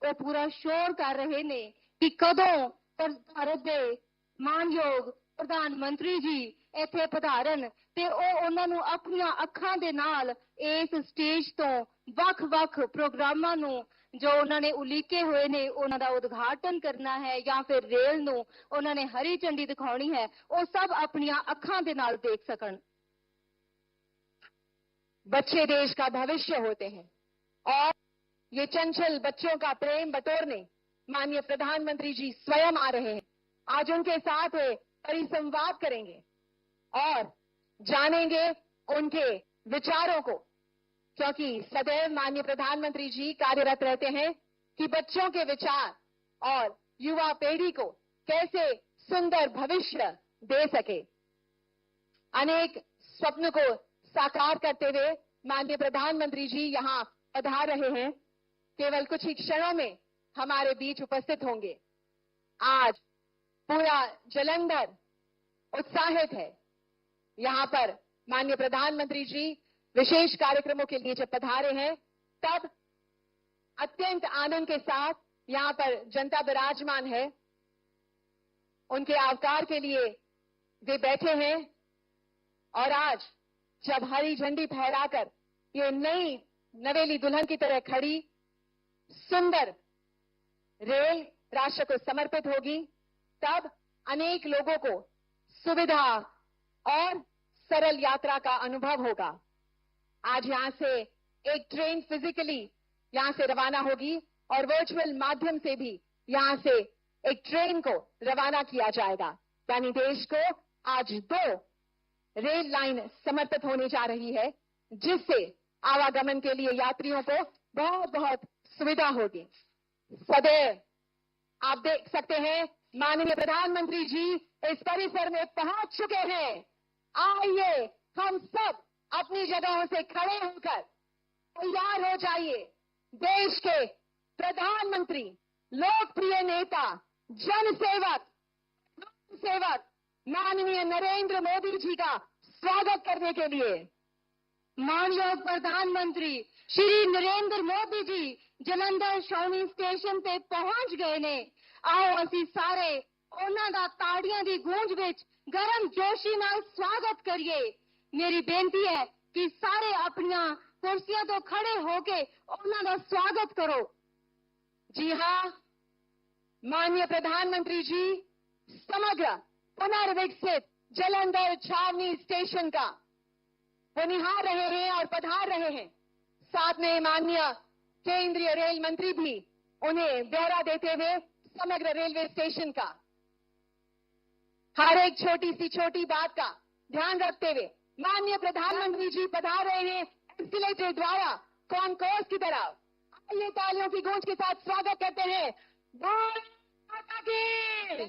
ਉਹ ਪੂਰਾ ਸ਼ੋਰ ਕਰ ਰਹੇ ਨੇ ਕਿ ਕਦੋਂ ਭਾਰਤ ਦੇ ਮਾਨਯੋਗ ਪ੍ਰਧਾਨ ਮੰਤਰੀ ਜੀ ਇੱਥੇ ਪਧਾਰਨ ਤੇ ਉਹ ਉਹਨਾਂ ਨੂੰ ਆਪਣੀਆਂ ਅੱਖਾਂ ਦੇ ਨਾਲ ਇਸ ਸਟੇਜ ਤੋਂ ਵੱਖ-ਵੱਖ ਪ੍ਰੋਗਰਾਮਾਂ ਨੂੰ ਜੋ ਉਹਨਾਂ ਨੇ ਉਲੀਕੇ ਹੋਏ ਨੇ ਉਹਨਾਂ ਦਾ ਉਦਘਾਟਨ ਕਰਨਾ ਹੈ ਜਾਂ ਫਿਰ ਰੇਲ ਨੂੰ ਉਹਨਾਂ ਨੇ ਹਰੀ ਝੰਡੀ ਦਿਖਾਉਣੀ ਹੈ, ਉਹ ਸਭ ਆਪਣੀਆਂ ਅੱਖਾਂ ਦੇ ਨਾਲ ਦੇਖ ਸਕਣ। बच्चे देश का भविष्य होते हैं और ये चंचल बच्चों का प्रेम बटोरने माननीय प्रधानमंत्री जी स्वयं आ रहे हैं। आज उनके साथ परिसंवाद करेंगे और जानेंगे उनके विचारों को, क्योंकि सदैव माननीय प्रधानमंत्री जी कार्यरत रहते हैं कि बच्चों के विचार और युवा पीढ़ी को कैसे सुंदर भविष्य दे सके। अनेक स्वप्न को साकार करते हुए माननीय प्रधानमंत्री जी यहाँ पधार रहे हैं। केवल कुछ ही क्षणों में हमारे बीच उपस्थित होंगे। आज पूरा जलंधर उत्साहित है। यहाँ पर माननीय प्रधानमंत्री जी विशेष कार्यक्रमों के लिए जब पधारे हैं तब अत्यंत आनंद के साथ यहाँ पर जनता विराजमान है। उनके आवकार के लिए वे बैठे हैं और आज जब हरी झंडी फहराकर ये नई नवेली दुल्हन की तरह खड़ी सुंदर रेल राष्ट्र को समर्पित होगी, तब अनेक लोगों को सुविधा और सरल यात्रा का अनुभव होगा। आज यहां से एक ट्रेन फिजिकली यहां से रवाना होगी और वर्चुअल माध्यम से भी यहां से एक ट्रेन को रवाना किया जाएगा। यानी देश को आज 2 रेल लाइन समर्पित होने जा रही है, जिससे आवागमन के लिए यात्रियों को बहुत बहुत सुविधा होगी। सदैव आप देख सकते हैं माननीय प्रधानमंत्री जी इस परिसर में पहुंच चुके हैं। आइए हम सब अपनी जगहों से खड़े होकर तैयार हो जाइए। देश के प्रधानमंत्री, लोकप्रिय नेता, जनसेवक माननीय नरेंद्र मोदी जी का स्वागत करने के लिए ਮਾਨਯੋਗ ਪ੍ਰਧਾਨ ਮੰਤਰੀ ਸ਼੍ਰੀ ਨਰਿੰਦਰ ਮੋਦੀ ਜੀ ਜਲੰਧਰ ਸ਼ੌਣੀ ਸਟੇਸ਼ਨ ਤੇ ਪਹੁੰਚ ਗਏ ਨੇ। ਆਓ ਅਸੀਂ ਸਾਰੇ ਉਹਨਾਂ ਦਾ ਤਾੜੀਆਂ ਦੀ ਗੂੰਜ ਵਿੱਚ ਗਰਮ ਜੋਸ਼ੀ ਨਾਲ ਸਵਾਗਤ ਕਰੀਏ। ਮੇਰੀ ਬੇਨਤੀ ਹੈ ਕਿ ਸਾਰੇ ਆਪਣੀਆਂ ਕੁਰਸੀਆਂ ਤੋਂ ਖੜੇ ਹੋ ਕੇ ਉਹਨਾਂ ਦਾ ਸਵਾਗਤ ਕਰੋ। जी हां, माननीय प्रधानमंत्री जी समग्र पुनर्विकसित जालंधर छावनी स्टेशन का वो निहार रहे हैं और पधार रहे हैं। साथ में माननीय केंद्रीय रेल मंत्री भी उन्हें ब्यौरा देते हुए समग्र रेलवे स्टेशन का हर एक छोटी बात का ध्यान रखते हुए माननीय प्रधानमंत्री जी पधार रहे हैं एस्केलेटर द्वारा कॉन्कोर्स की तरफ। आइए तालियों की गूंज के साथ स्वागत करते हैं। भारत माता की,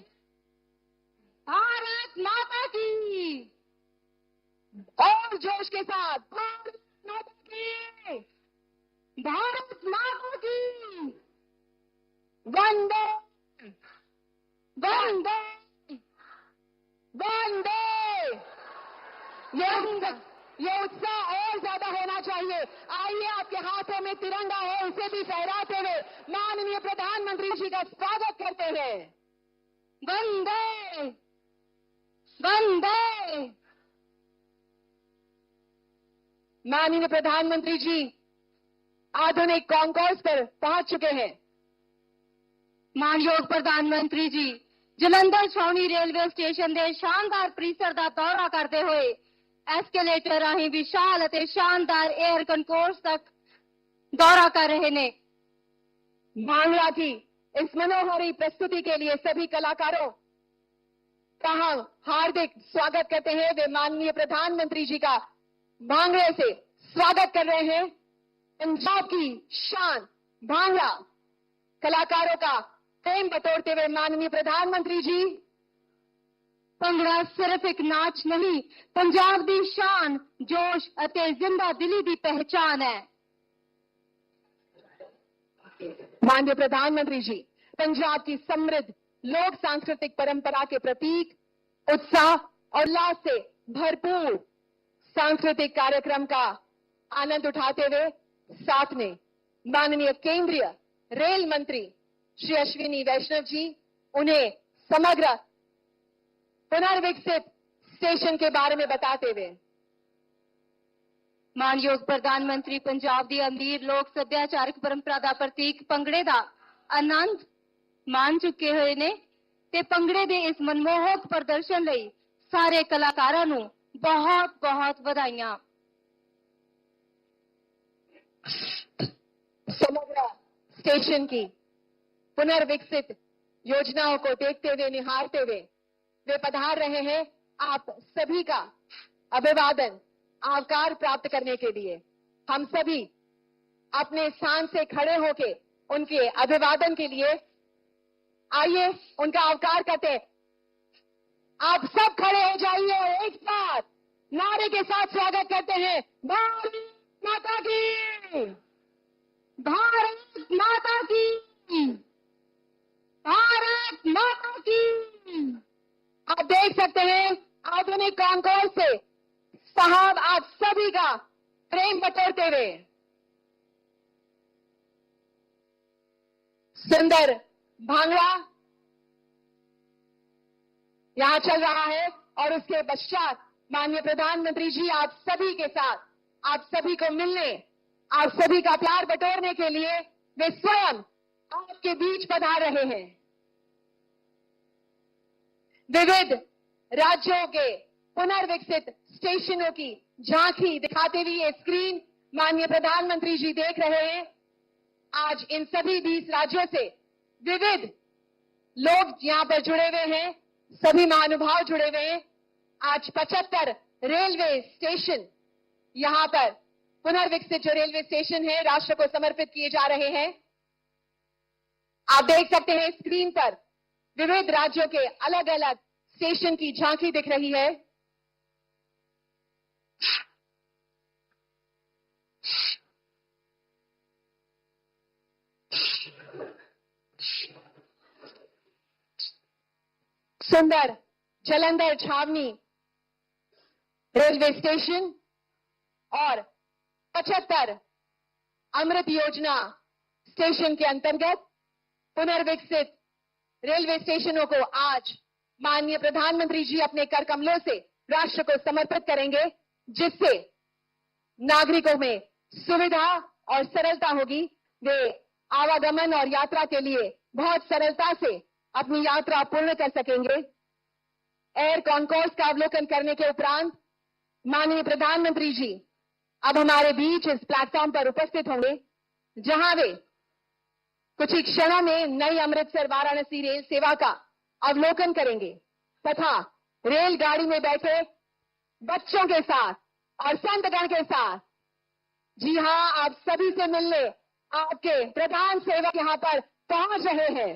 भारत माता की, और जोश के साथ भारत माता की, भारत माता की, वंदे वंदे वंदे। ये उत्साह और ज्यादा होना चाहिए। आइए, आपके हाथों में तिरंगा है, उसे भी फहराते हुए माननीय प्रधानमंत्री जी का स्वागत करते हैं। वंदे वंदे। माननीय प्रधानमंत्री जी आधुनिक कॉन्कोर्स पर पहुंच चुके हैं। मानयोग प्रधानमंत्री जी जलंधर छावनी रेलवे स्टेशन ਦੇ ਸ਼ਾਨਦਾਰ परिसर ਦਾ ਦੌਰਾ ਕਰਦੇ ਹੋਏ ਐਸਕੇਲੇਟਰ ਰਾਹੀਂ ਵਿਸ਼ਾਲ ਅਤੇ ਸ਼ਾਨਦਾਰ 에ਅਰ ਕੰਕੋਰਸ ਤੱਕ ਦੌਰਾ ਕਰ ਰਹੇ ਨੇ। भांगड़ा की इस मनोहरी प्रस्तुति के लिए सभी कलाकारों का हम हार्दिक स्वागत करते हैं। वे माननीय प्रधानमंत्री जी का भांगड़े से स्वागत कर रहे हैं। पंजाब की शान भांगड़ा कलाकारों का प्रेम बटोरते हुए माननीय प्रधानमंत्री जी। ਭੰਗੜਾ ਸਿਰਫ ਇੱਕ ਨਾਚ ਨਹੀਂ, ਪੰਜਾਬ ਦੀ ਸ਼ਾਨ, ਜੋਸ਼ ਅਤੇ ਜ਼ਿੰਦਾ ਦਿਲੀ ਦੀ ਪਹਿਚਾਨ ਹੈ। माननीय प्रधानमंत्री जी पंजाब की समृद्ध लोक सांस्कृतिक परंपरा के प्रतीक उत्साह और उल्लास से भरपूर सांस्कृतिक कार्यक्रम का आनंद उठाते हुए साथ में माननीय केंद्रीय रेल मंत्री श्री अश्विनी वैष्णव जी उन्हें समग्र पुनर्विकसित स्टेशन के बारे में बताते हुए। ਮਾਨਯੋਗ ਪ੍ਰਧਾਨ ਮੰਤਰੀ ਪੰਜਾਬ ਦੀ ਅਮੀਰ ਲੋਕ ਸੱਭਿਆਚਾਰਕ ਪਰੰਪਰਾ ਦਾ ਪ੍ਰਤੀਕ ਭੰਗੜੇ ਦਾ ਆਨੰਦ ਮਾਣ ਚੁੱਕੇ ਹੋਏ ਨੇ ਤੇ ਭੰਗੜੇ ਦੇ ਇਸ ਮਨਮੋਹਕ ਪ੍ਰਦਰਸ਼ਨ ਲਈ ਸਾਰੇ ਕਲਾਕਾਰਾਂ ਨੂੰ ਬਹੁਤ-ਬਹੁਤ ਵਧਾਈਆਂ। समग्र स्टेशन की पुनर्विकसित योजनाओं को देखते हुए निहारते हुए वे पधार रहे हैं आप सभी का अभिवादन आवकार प्राप्त करने के लिए। हम सभी अपने स्थान से खड़े होके उनके अभिवादन के लिए आइए उनका आवकार करते। आप सब खड़े हो जाइए और एक साथ नारे के साथ स्वागत करते हैं। भारत माता की, भारत माता की, भारत माता की। आप देख सकते हैं आधुनिक कॉन्कोर्स से साहब आप सभी का प्रेम बटोरते हुए सुंदर भांगड़ा यहां चल रहा है और उसके पश्चात माननीय प्रधानमंत्री जी आप सभी के साथ आप सभी को मिलने आप सभी का प्यार बटोरने के लिए वे स्वयं आपके बीच पधार रहे हैं। विविध राज्यों के पुनर्विकसित स्टेशनों की झांकी दिखाते हुए ये स्क्रीन माननीय प्रधानमंत्री जी देख रहे हैं। आज इन सभी 20 राज्यों से विविध लोग यहां पर जुड़े हुए हैं, सभी महानुभाव जुड़े हुए हैं। आज 75 रेलवे स्टेशन यहां पर पुनर्विकसित जो रेलवे स्टेशन है राष्ट्र को समर्पित किए जा रहे हैं। आप देख सकते हैं स्क्रीन पर विविध राज्यों के अलग अलग स्टेशन की झांकी दिख रही है। सुंदर जालंधर छावनी रेलवे स्टेशन और 75 अमृत योजना स्टेशन के अंतर्गत पुनर्विकसित रेलवे स्टेशनों को आज माननीय प्रधानमंत्री जी अपने कर कमलों से राष्ट्र को समर्पित करेंगे, जिससे नागरिकों में सुविधा और सरलता होगी। वे आवागमन और यात्रा के लिए बहुत सरलता से अपनी यात्रा पूर्ण कर सकेंगे। एयर कॉन्कोर्स का अवलोकन करने के उपरांत माननीय प्रधानमंत्री जी अब हमारे बीच इस प्लेटफॉर्म पर उपस्थित होंगे, जहां वे कुछ ही क्षणों में नई अमृतसर वाराणसी रेल सेवा का अवलोकन करेंगे तथा रेलगाड़ी में बैठे बच्चों के साथ और संतगण के साथ, जी हां, आप सभी से मिलने आपके प्रधान सेवक यहां पर पहुंच रहे हैं।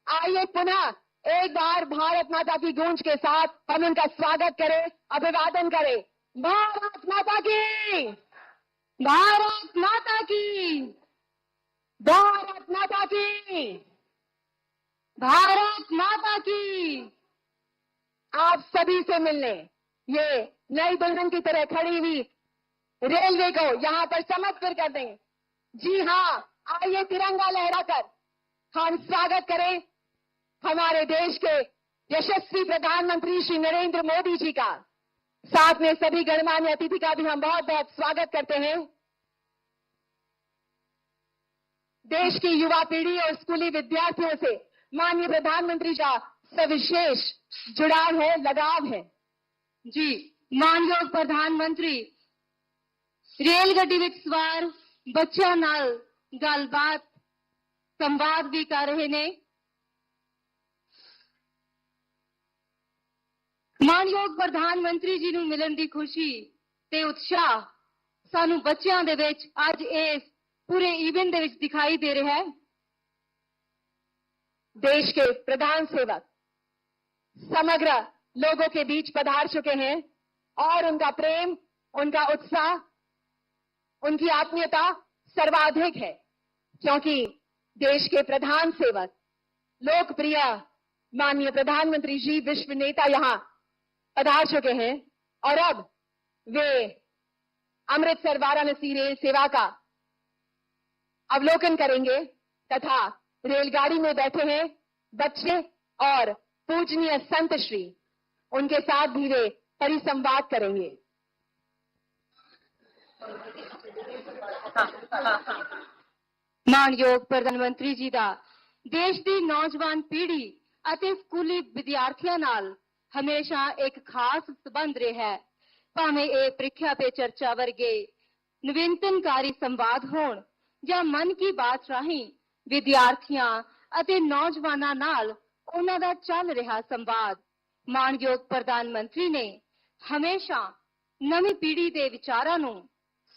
आइए पुनः एक बार भारत माता की गूंज के साथ हम उनका स्वागत करें, अभिवादन करें। भारत माता की, भारत माता की, भारत माता की, भारत माता की। आप सभी से मिलने ये नई दुल्हन की तरह खड़ी हुई रेलवे को यहां पर समर्पित कर दें। जी हां, आइए तिरंगा लहराकर हम स्वागत करें हमारे देश के यशस्वी प्रधानमंत्री श्री नरेंद्र मोदी जी का। साथ में सभी गणमान्य अतिथि का भी हम बहुत बहुत स्वागत करते हैं। देश की युवा पीढ़ी और स्कूली विद्यार्थियों से माननीय प्रधानमंत्री का सविशेष जुड़ाव है, लगाव है। जी, मानयोग प्रधानमंत्री रेल गड्डी विच सवार बच्चों नाल गलबात संवाद भी कर रहे ने। मानयोग प्रधानमंत्री जी ਨੂੰ ਮਿਲਣ ਦੀ ਖੁਸ਼ੀ ਤੇ ਉਤਸ਼ਾਹ ਸਾਨੂੰ ਬੱਚਿਆਂ ਦੇ ਵਿੱਚ ਅੱਜ ਇਸ पूरे इवेंट ਦੇ ਵਿੱਚ दिखाई दे रहा है। देश के प्रधान सेवक समग्र लोगों के बीच पधार चुके हैं और उनका प्रेम, उनका उत्साह, उनकी आत्मीयता सर्वाधिक है, क्योंकि देश के प्रधान सेवक लोकप्रिय माननीय प्रधानमंत्री जी विश्व नेता यहां पधार चुके हैं और अब वे अमृतसर वाराणसी रेल सेवा का अवलोकन करेंगे तथा रेलगाड़ी में बैठे हैं बच्चे और पूजनीय संत श्री, उनके साथ भी वे परिसंवाद करेंगे। मानयोग प्रधानमंत्री जी का देश की नौजवान पीढ़ी ਅਤੇ ਸਕੂਲੀ ਵਿਦਿਆਰਥੀਆਂ ਨਾਲ ਹਮੇਸ਼ਾ ਇੱਕ ਖਾਸ ਸੰਬੰਧ ਰਿਹਾ ਹੈ। ਭਾਵੇਂ ਇਹ ਪ੍ਰੀਖਿਆ ਪੇ ਚਰਚਾ ਵਰਗੇ ਨਵੀਨਤਮਕਾਰੀ ਸੰਵਾਦ ਹੋਣ ਜਾਂ ਮਨ ਕੀ ਬਾਤ ਰਾਹੀਂ ਵਿਦਿਆਰਥੀਆਂ ਅਤੇ ਨੌਜਵਾਨਾਂ ਨਾਲ ਉਹਨਾਂ ਦਾ ਚੱਲ ਰਿਹਾ ਸੰਵਾਦ, ਮਾਨਯੋਗ ਪ੍ਰਧਾਨ ਮੰਤਰੀ ਨੇ ਹਮੇਸ਼ਾ ਨਵੀਂ ਪੀੜ੍ਹੀ ਦੇ ਵਿਚਾਰਾਂ ਨੂੰ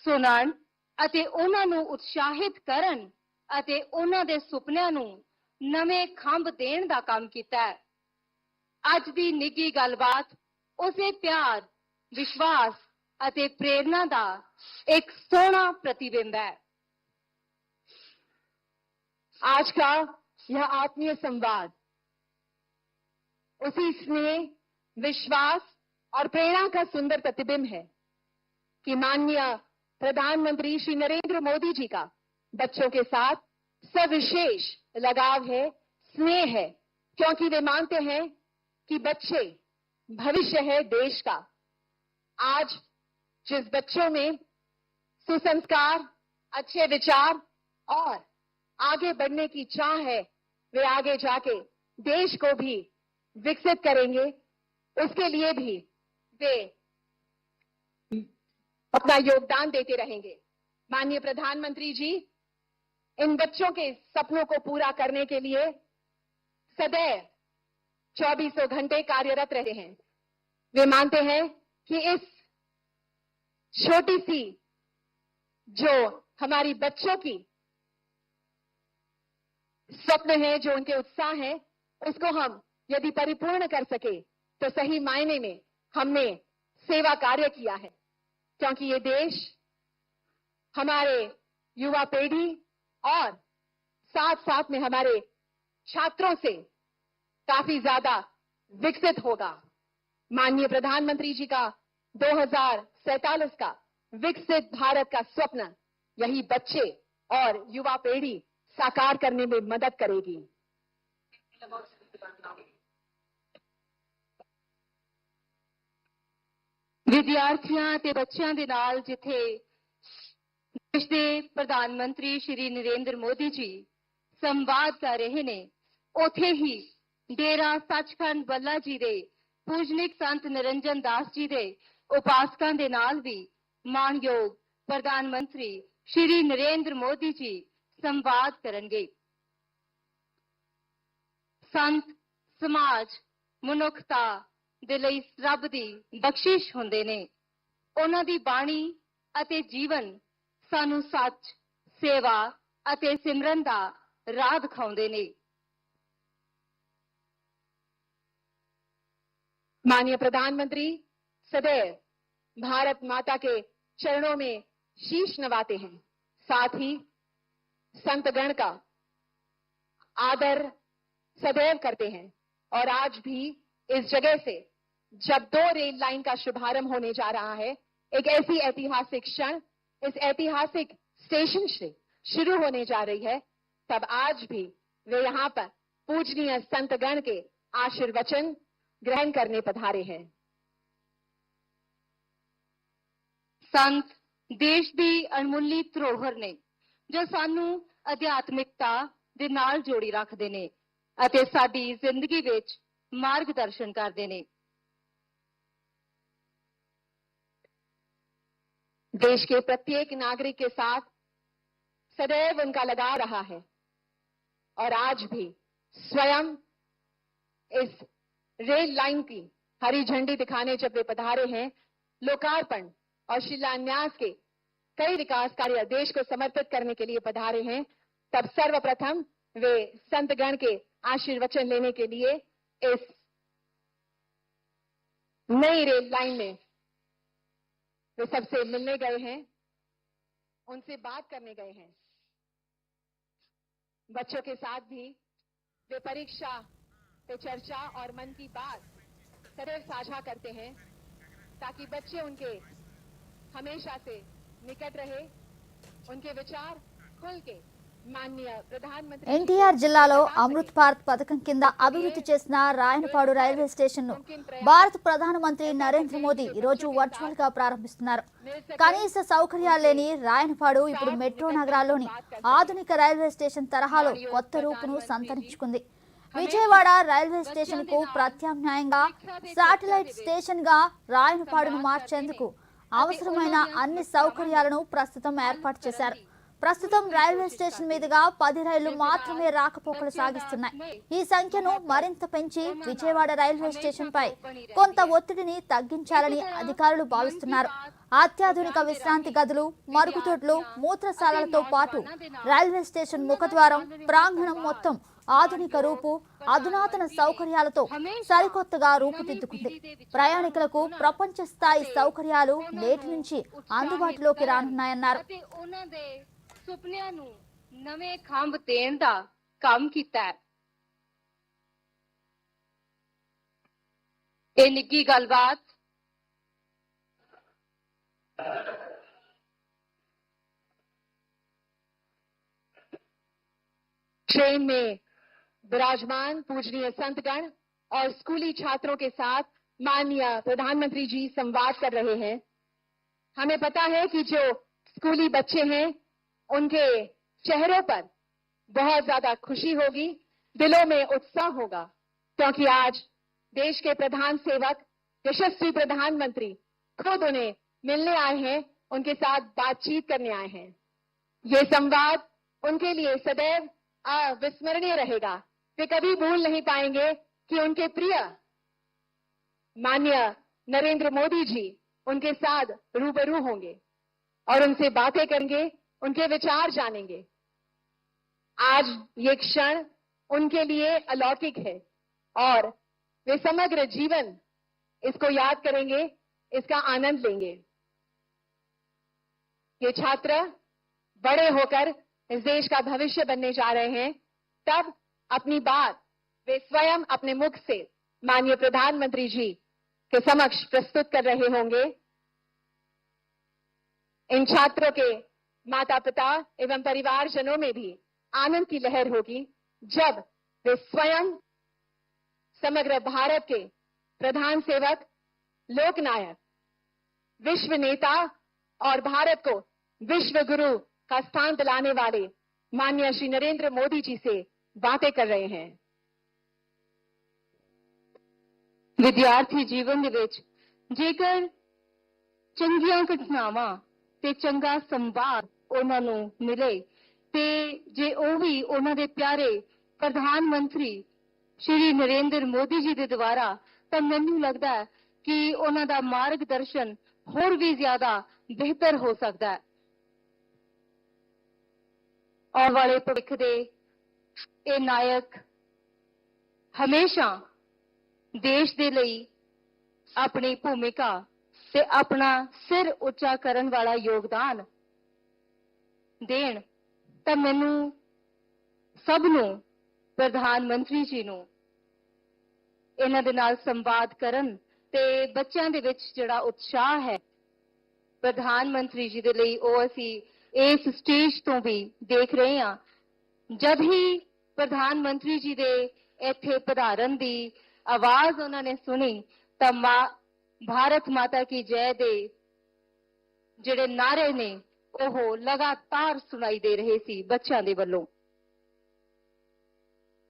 ਸੁਣਨ ਅਤੇ ਉਹਨਾਂ ਨੂੰ ਉਤਸ਼ਾਹਿਤ ਕਰਨ ਅਤੇ ਉਹਨਾਂ ਦੇ ਸੁਪਨਿਆਂ ਨੂੰ ਨਵੇਂ ਖੰਭ ਦੇਣ ਦਾ ਕੰਮ ਕੀਤਾ ਹੈ। ਅੱਜ ਦੀ ਨਿੱਘੀ ਗੱਲਬਾਤ ਉਸੇ ਪਿਆਰ, ਵਿਸ਼ਵਾਸ ਅਤੇ ਪ੍ਰੇਰਣਾ ਦਾ ਇੱਕ ਸੋਹਣਾ प्रतिबिंब है। आज का यह आत्मीय संवाद उसी स्नेह, विश्वास और प्रेरणा का सुंदर प्रतिबिंब है कि माननीय प्रधानमंत्री श्री नरेंद्र मोदी जी का बच्चों के साथ सविशेष लगाव है, स्नेह है, क्योंकि वे मानते हैं कि बच्चे भविष्य है देश का। आज जिस बच्चों में सुसंस्कार, अच्छे विचार और आगे बढ़ने की चाह है, वे आगे जाके देश को भी विकसित करेंगे। उसके लिए भी वे अपना योगदान देते रहेंगे। माननीय प्रधानमंत्री जी इन बच्चों के सपनों को पूरा करने के लिए सदैव 24 घंटे कार्यरत रहे हैं। वे मानते हैं कि इस छोटी सी जो हमारी बच्चों की स्वप्न है, जो उनके उत्साह है, उसको हम यदि परिपूर्ण कर सके तो सही मायने में हमने सेवा कार्य किया है, क्योंकि ये देश हमारे युवा पीढ़ी और साथ साथ में हमारे छात्रों से काफी ज्यादा विकसित होगा। माननीय प्रधानमंत्री जी का 2047 का विकसित भारत का स्वप्न यही बच्चे और युवा पीढ़ी साकार करने में मदद करेगी। ਵਿਦਿਆਰਥੀਆਂ ਤੇ ਬੱਚਿਆਂ ਦੇ ਨਾਲ ਜਿੱਥੇ देश के प्रधानमंत्री श्री नरेंद्र मोदी जी संवाद कर रहे ने, उथे ही डेरा सचखंड बल्ला जी दे पूजनिक संत निरंजन दास जी दे उपासकों के नाल भी मानयोग प्रधानमंत्री श्री नरेंद्र मोदी जी संवाद करेंगे। संत समाज मनुखता दे लई रब दी बख्शिश हुंदे ने। उन्हां दी बाणी अते जीवन सानू सच, सेवा अते सिमरन दा राह दिखाउंदे ने। माननीय प्रधानमंत्री सदैव भारत माता के चरणों में शीश नवाते हैं, साथ ही संतगण का आदर सदैव करते हैं। और आज भी इस जगह से जब 2 रेल लाइन का शुभारंभ होने जा रहा है, एक ऐसी ऐतिहासिक क्षण इस ऐतिहासिक स्टेशन से शुरू होने जा रही है, तब आज भी वे यहाँ पर पूजनीय संतगण के आशीर्वचन ग्रहण करने पधारे हैं। संत देश की अनमुल्ली धरोहर ने, जो सानू अध्यात्मिकता दे नाल जोड़ी रखते ने अते साडी जिंदगी विच मार्गदर्शन करते ने। देश के प्रत्येक नागरिक के साथ सदैव उनका लगाव रहा है और आज भी स्वयं इस रेल लाइन की हरी झंडी दिखाने जब वे पधारे हैं, लोकार्पण और शिलान्यास के कई विकास कार्य देश को समर्पित करने के लिए पधारे हैं, तब सर्वप्रथम वे संतगण के आशीर्वचन लेने के लिए इस नई रेल लाइन में वे सबसे मिलने गए हैं, उनसे बात करने गए हैं। बच्चों के साथ भी वे परीक्षा पे चर्चा और मन की बात सदैव साझा करते हैं, ताकि बच्चे उनके हमेशा से निकट रहे, उनके विचार खुल के माननीय प्रधानमंत्री ఎన్టీఆర్ జిల్లాలో అమృత్ భారత్ పథకం కింద అభివృద్ధి చేసిన రాయనపాడు రైల్వే స్టేషన్ ను భారత ప్రధానమంత్రి నరేంద్ర మోదీ ఈ రోజు వర్చువల్ గా ప్రారంభిస్తున్నారు. కనీస సౌకర్యాలు లేని రాయనపాడు ఇప్పుడు మెట్రో నగరాల్లోని ఆధునిక రైల్వే స్టేషన్ తరహాలో కొత్త రూపును సంతరించుకుంది. విజయవాడ రైల్వే స్టేషన్ కు ప్రత్యామ్నాయంగా శాటిలైట్ స్టేషన్ గా రాయనపాడును మార్చేందుకు అవసరమైన అన్ని సౌకర్యాలను ప్రస్తుతం ఏర్పాటు చేశారు. ప్రస్తుతం రైల్వే స్టేషన్ మీదుగా 10 రైళ్లు మాత్రమే రాకపోకలు సాగిస్తున్నాయి. ఈ సంఖ్యను మరింత పెంచి విజయవాడ రైల్వే స్టేషన్ పై కొంత ఒత్తిడిని తగ్గించాలని అధికారులు భావిస్తున్నారు. అత్యాధునిక విశ్రాంతి గదులు, మరుగుదొడ్లు, మూత్రశాలలతో పాటు రైల్వే స్టేషన్ ముఖద్వారం, ప్రాంగణం మొత్తం ఆధునిక రూపు, అధునాతన సౌకర్యాలతో సరికొత్తగా రూపుదిద్దుకుంది. ప్రయాణికులకు ప్రపంచ స్థాయి సౌకర్యాలు నేటి నుంచి అందుబాటులోకి రానున్నాయన్నారు. ਸੁਪਨਿਆਂ ਨੂੰ ਨਵੇਂ ਖੰਭ ਦੇਣ ਦਾ ਕੰਮ ਕੀਤਾ ਹੈ। ਇਹ ਨਿੱਗੀ ਗੱਲਬਾਤ ट्रेन में विराजमान पूजनीय संतगण और स्कूली छात्रों के साथ माननीय प्रधानमंत्री जी संवाद कर रहे हैं। हमें पता है कि जो स्कूली बच्चे हैं, उनके चेहरों पर बहुत ज्यादा खुशी होगी, दिलों में उत्साह होगा, क्योंकि आज देश के प्रधान सेवक यशस्वी प्रधानमंत्री खुद उन्हें मिलने आए हैं, उनके साथ बातचीत करने आए हैं। ये संवाद उनके लिए सदैव अविस्मरणीय रहेगा। वे कभी भूल नहीं पाएंगे कि उनके प्रिय माननीय नरेंद्र मोदी जी उनके साथ रूबरू होंगे और उनसे बातें करेंगे, उनके विचार जानेंगे। आज ये क्षण उनके लिए अलौकिक है और वे समग्र जीवन इसको याद करेंगे, इसका आनंद लेंगे। ये छात्र बड़े होकर इस देश का भविष्य बनने जा रहे हैं, तब अपनी बात वे स्वयं अपने मुख से माननीय प्रधानमंत्री जी के समक्ष प्रस्तुत कर रहे होंगे। इन छात्रों के माता पिता एवं परिवारजनों में भी आनंद की लहर होगी जब वे स्वयं समग्र भारत के प्रधान सेवक, लोकनायक, विश्व नेता और भारत को विश्व गुरु का स्थान दिलाने वाले माननीय श्री नरेंद्र मोदी जी से बातें कर रहे हैं। ਵਿਦਿਆਰਥੀ ਜੀਵਨ ਦੇ ਵਿੱਚ ਜੇਕਰ ਚੰਗੀਆਂ ਘਟਨਾਵਾਂ ਤੇ ਚੰਗਾ ਸੰਵਾਦ ਉਹਨਾਂ ਨੂੰ ਮਿਲੇ ਤੇ ਜੇ ਉਹ ਵੀ ਉਹਨਾਂ ਦੇ ਪਿਆਰੇ ਪ੍ਰਧਾਨ ਮੰਤਰੀ ਸ਼੍ਰੀ ਨਰਿੰਦਰ ਮੋਦੀ ਜੀ ਦੇ ਦੁਆਰਾ, ਤਾਂ ਮੈਨੂੰ ਲੱਗਦਾ ਹੈ ਕਿ ਉਹਨਾਂ ਦਾ ਮਾਰਗਦਰਸ਼ਨ ਹੋਰ ਵੀ ਜ਼ਿਆਦਾ ਬਿਹਤਰ ਹੋ ਸਕਦਾ ਹੈ। ਆਉਣ ਵਾਲੇ ਭਵਿੱਖ ਦੇ ਇਹ ਨਾਇਕ ਹਮੇਸ਼ਾ ਦੇਸ਼ ਦੇ ਲਈ ਆਪਣੀ ਭੂਮਿਕਾ ਤੇ ਆਪਣਾ ਸਿਰ ਉੱਚਾ ਕਰਨ ਵਾਲਾ ਯੋਗਦਾਨ ਦੇਣ, ਤਾਂ ਮੈਨੂੰ ਸਭ ਨੂੰ ਪ੍ਰਧਾਨ ਮੰਤਰੀ ਜੀ ਨੂੰ ਇਹਨਾਂ ਦੇ ਨਾਲ ਸੰਵਾਦ ਕਰਨ ਤੇ ਬੱਚਿਆਂ ਦੇ ਵਿੱਚ ਜਿਹੜਾ ਉਤਸ਼ਾਹ ਹੈ ਪ੍ਰਧਾਨ ਮੰਤਰੀ ਜੀ ਦੇ ਲਈ, ਉਹ ਅਸੀਂ ਇਸ ਸਟੇਜ ਤੋਂ ਵੀ ਦੇਖ ਰਹੇ ਹਾਂ। ਜਦ ਹੀ ਪ੍ਰਧਾਨ ਮੰਤਰੀ ਜੀ ਦੇ ਇੱਥੇ ਪਧਾਰਨ ਦੀ ਆਵਾਜ਼ ਉਹਨਾਂ ਨੇ ਸੁਣੀ ਤਾਂ ਭਾਰਤ ਮਾਤਾ ਕੀ ਜੈ ਦੇ ਜਿਹੜੇ ਨਾਰੇ ਨੇ ਉਹ ਲਗਾਤਾਰ ਸੁਣਾਈ ਦੇ ਰਹੇ ਸੀ ਬੱਚਿਆਂ ਦੇ ਵੱਲੋਂ।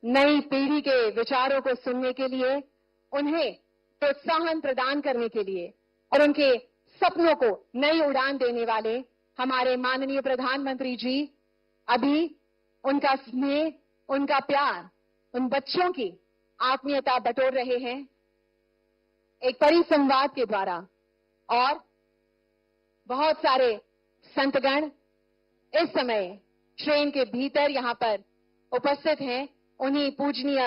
नई पीढ़ी के विचारों को सुनने के लिए, उन्हें प्रोत्साहन प्रदान करने के लिए और उनके सपनों को नई उड़ान देने वाले हमारे माननीय प्रधानमंत्री जी अभी उनका स्नेह, उनका प्यार, उन बच्चों की आत्मीयता बटोर रहे हैं एक परिसंवाद के द्वारा। और बहुत सारे संतगण इस समय ट्रेन के भीतर यहां पर उपस्थित हैं। उन्हीं पूजनीय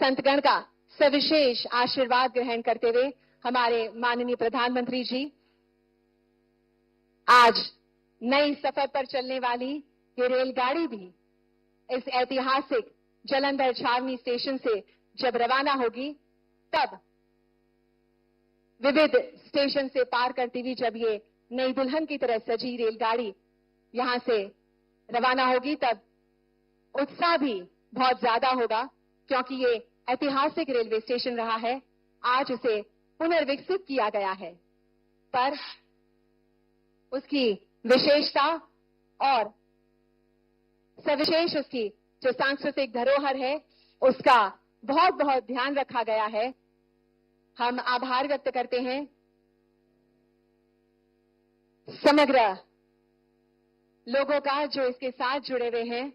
संतगण का सविशेष आशीर्वाद ग्रहण करते हुए हमारे माननीय प्रधानमंत्री जी आज नई सफर पर चलने वाली ये रेलगाड़ी भी इस ऐतिहासिक जालंधर छावनी स्टेशन से जब रवाना होगी, तब विविध स्टेशन से पार करती हुई जब ये नई दुल्हन की तरह सजी रेलगाड़ी यहां से रवाना होगी, तब उत्साह भी बहुत ज्यादा होगा, क्योंकि ये ऐतिहासिक रेलवे स्टेशन रहा है। आज उसे पुनर्विकसित किया गया है, पर उसकी विशेषता और सविशेष उसकी जो सांस्कृतिक धरोहर है उसका बहुत बहुत ध्यान रखा गया है। हम आभार व्यक्त करते हैं समग्र लोगों का जो इसके साथ जुड़े हुए हैं।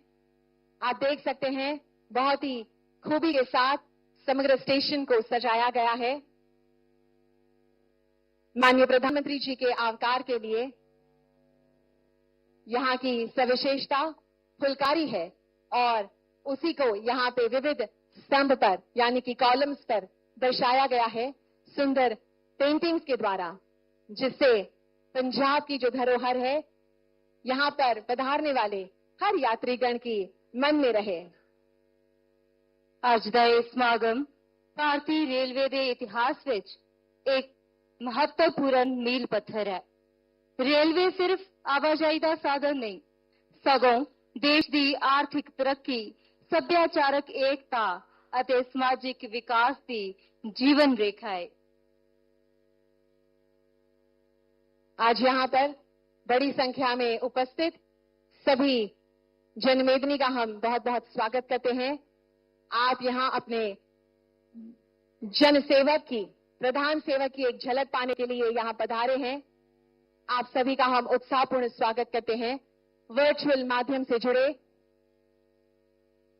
आप देख सकते हैं बहुत ही खूबी के साथ समग्र स्टेशन को सजाया गया है। माननीय प्रधानमंत्री जी के आवकार के लिए यहां की सविशेषता फुलकारी है और उसी को यहां पे विविध स्तंभ पर यानी कि कॉलम्स पर दर्शाया गया है सुंदर पेंटिंग्स के द्वारा, जिससे पंजाब की जो धरोहर है यहां पर पधारने वाले हर यात्रीगण की मन में रहे। ਅੱਜ ਦਾ ਇਹ ਸਮਾਗਮ ਭਾਰਤੀ ਰੇਲਵੇ ਦੇ ਇਤਿਹਾਸ ਵਿੱਚ ਇੱਕ ਮਹੱਤਵਪੂਰਨ ਮੀਲ ਪੱਥਰ ਹੈ। ਰੇਲਵੇ ਸਿਰਫ ਆਵਾਜਾਈ ਦਾ ਸਾਧਨ ਨਹੀਂ, ਸਗੋਂ ਦੇਸ਼ ਦੀ ਆਰਥਿਕ ਤਰੱਕੀ, ਸੱਭਿਆਚਾਰਕ ਏਕਤਾ ਅਤੇ ਸਮਾਜਿਕ ਵਿਕਾਸ ਦੀ ਜੀਵਨ ਰੇਖਾ ਹੈ। आज यहां पर बड़ी संख्या में उपस्थित सभी जनमेदनी का हम बहुत बहुत स्वागत करते हैं। आप यहां अपने जनसेवक की, प्रधान सेवक की एक झलक पाने के लिए यहां पधारे हैं। आप सभी का हम उत्साहपूर्ण स्वागत करते हैं। वर्चुअल माध्यम से जुड़े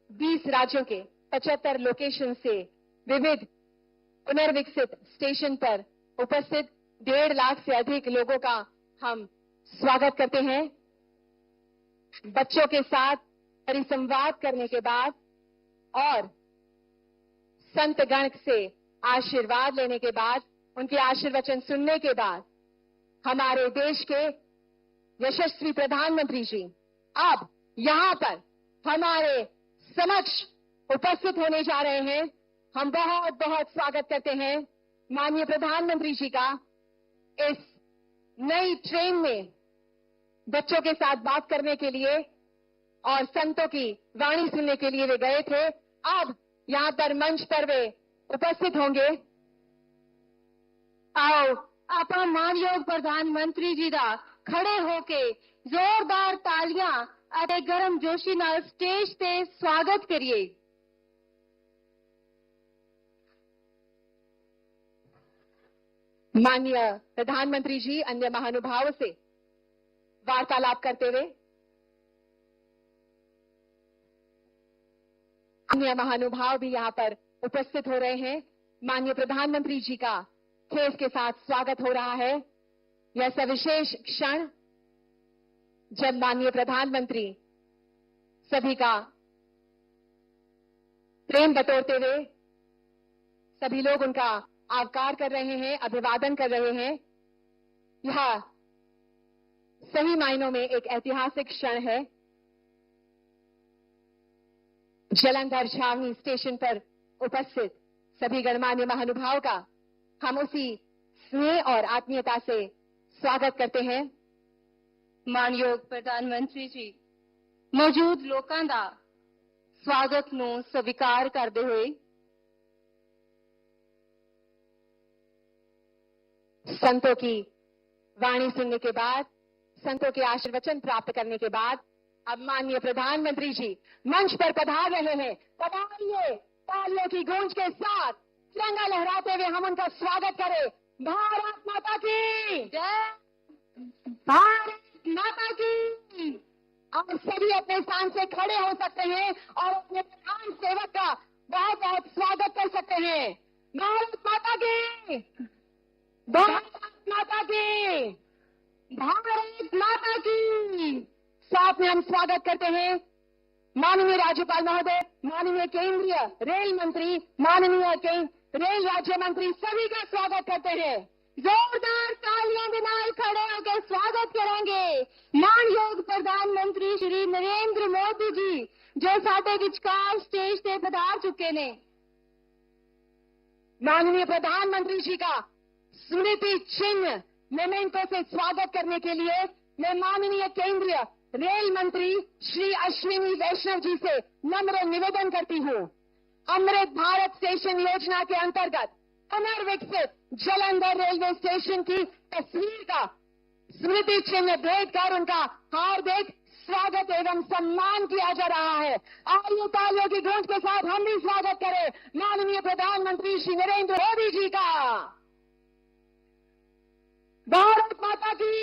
20 राज्यों के 75 लोकेशन से विविध पुनर्विकसित स्टेशन पर उपस्थित 1.5 लाख से अधिक लोगों का हम स्वागत करते हैं। बच्चों के साथ परिसंवाद करने के बाद और संतगण से आशीर्वाद लेने के बाद, उनके आशीर्वचन सुनने के बाद, हमारे देश के यशस्वी प्रधानमंत्री जी अब यहां पर हमारे समक्ष उपस्थित होने जा रहे हैं। हम बहुत बहुत स्वागत करते हैं माननीय प्रधानमंत्री जी का। इस नई ट्रेन में बच्चों के साथ बात करने के लिए और संतों की वाणी सुनने के लिए वे गए थे। अब यहां पर मंच पर वे उपस्थित होंगे। आओ ਆਪਾਂ ਮਾਨਯੋਗ ਪ੍ਰਧਾਨ ਮੰਤਰੀ ਜੀ ਦਾ ਖੜੇ ਹੋ ਕੇ ਜ਼ੋਰਦਾਰ ਤਾਲੀਆਂ ਅਤੇ ਗਰਮਜੋਸ਼ੀ ਨਾਲ ਸਟੇਜ ਤੇ ਸਵਾਗਤ ਕਰੀਏ। माननीय प्रधानमंत्री जी अन्य महानुभावों से वार्तालाप करते हुए अन्य महानुभाव भी यहां पर उपस्थित हो रहे हैं। माननीय प्रधानमंत्री जी का खेस के साथ स्वागत हो रहा है। यह सविशेष क्षण जब माननीय प्रधानमंत्री सभी का प्रेम बटोरते हुए सभी लोग उनका आवकार कर रहे हैं, अभिवादन कर रहे हैं। यह सही मायनों में एक ऐतिहासिक क्षण है। जालंधर छावनी स्टेशन पर उपस्थित सभी गणमान्य महानुभाव का हम उसी स्नेह और आत्मीयता से स्वागत करते हैं। ਮਾਨਯੋਗ ਪ੍ਰਧਾਨ ਮੰਤਰੀ ਜੀ ਮੌਜੂਦ ਲੋਕਾਂ ਦਾ ਸਵਾਗਤ ਨੂੰ ਸਵੀਕਾਰ ਕਰਦੇ ਹੋਏ संतों की वाणी सुनने के बाद, संतों के आशीर्वचन प्राप्त करने के बाद अब माननीय प्रधानमंत्री जी मंच पर पधार रहे हैं। पधारिए, तालियों की गूंज के साथ तिरंगा लहराते हुए हम उनका स्वागत करें। भारत माता की जय, भारत माता की। अब सभी अपने स्थान से खड़े हो सकते हैं और अपने प्रधान सेवक का बहुत बहुत स्वागत कर सकते हैं। भारत माता की, भारत माता की, भारत माता की। साथ में हम स्वागत करते हैं माननीय राज्यपाल महोदय, माननीय केंद्रीय रेल मंत्री, माननीय रेल राज्य मंत्री, सभी का स्वागत करते हैं। जोरदार तालियों के नाल खड़े होकर स्वागत करेंगे मानयोग प्रधानमंत्री श्री नरेंद्र मोदी जी जो साडे विचकार स्टेज से पधार चुके ने। माननीय प्रधानमंत्री जी का स्मृति चिन्ह मोमेंटो से स्वागत करने के लिए मैं माननीय केंद्रीय रेल मंत्री श्री अश्विनी वैष्णव जी से नम्र निवेदन करती हूँ। अमृत भारत स्टेशन योजना के अंतर्गत पुनर्विकसित जालंधर रेलवे स्टेशन की तस्वीर का स्मृति चिन्ह भेंट कर उनका हार्दिक स्वागत एवं सम्मान किया जा रहा है। आइए तालियों की गूंज के साथ हम भी स्वागत करें माननीय प्रधानमंत्री श्री नरेंद्र मोदी जी का। भारत माता की,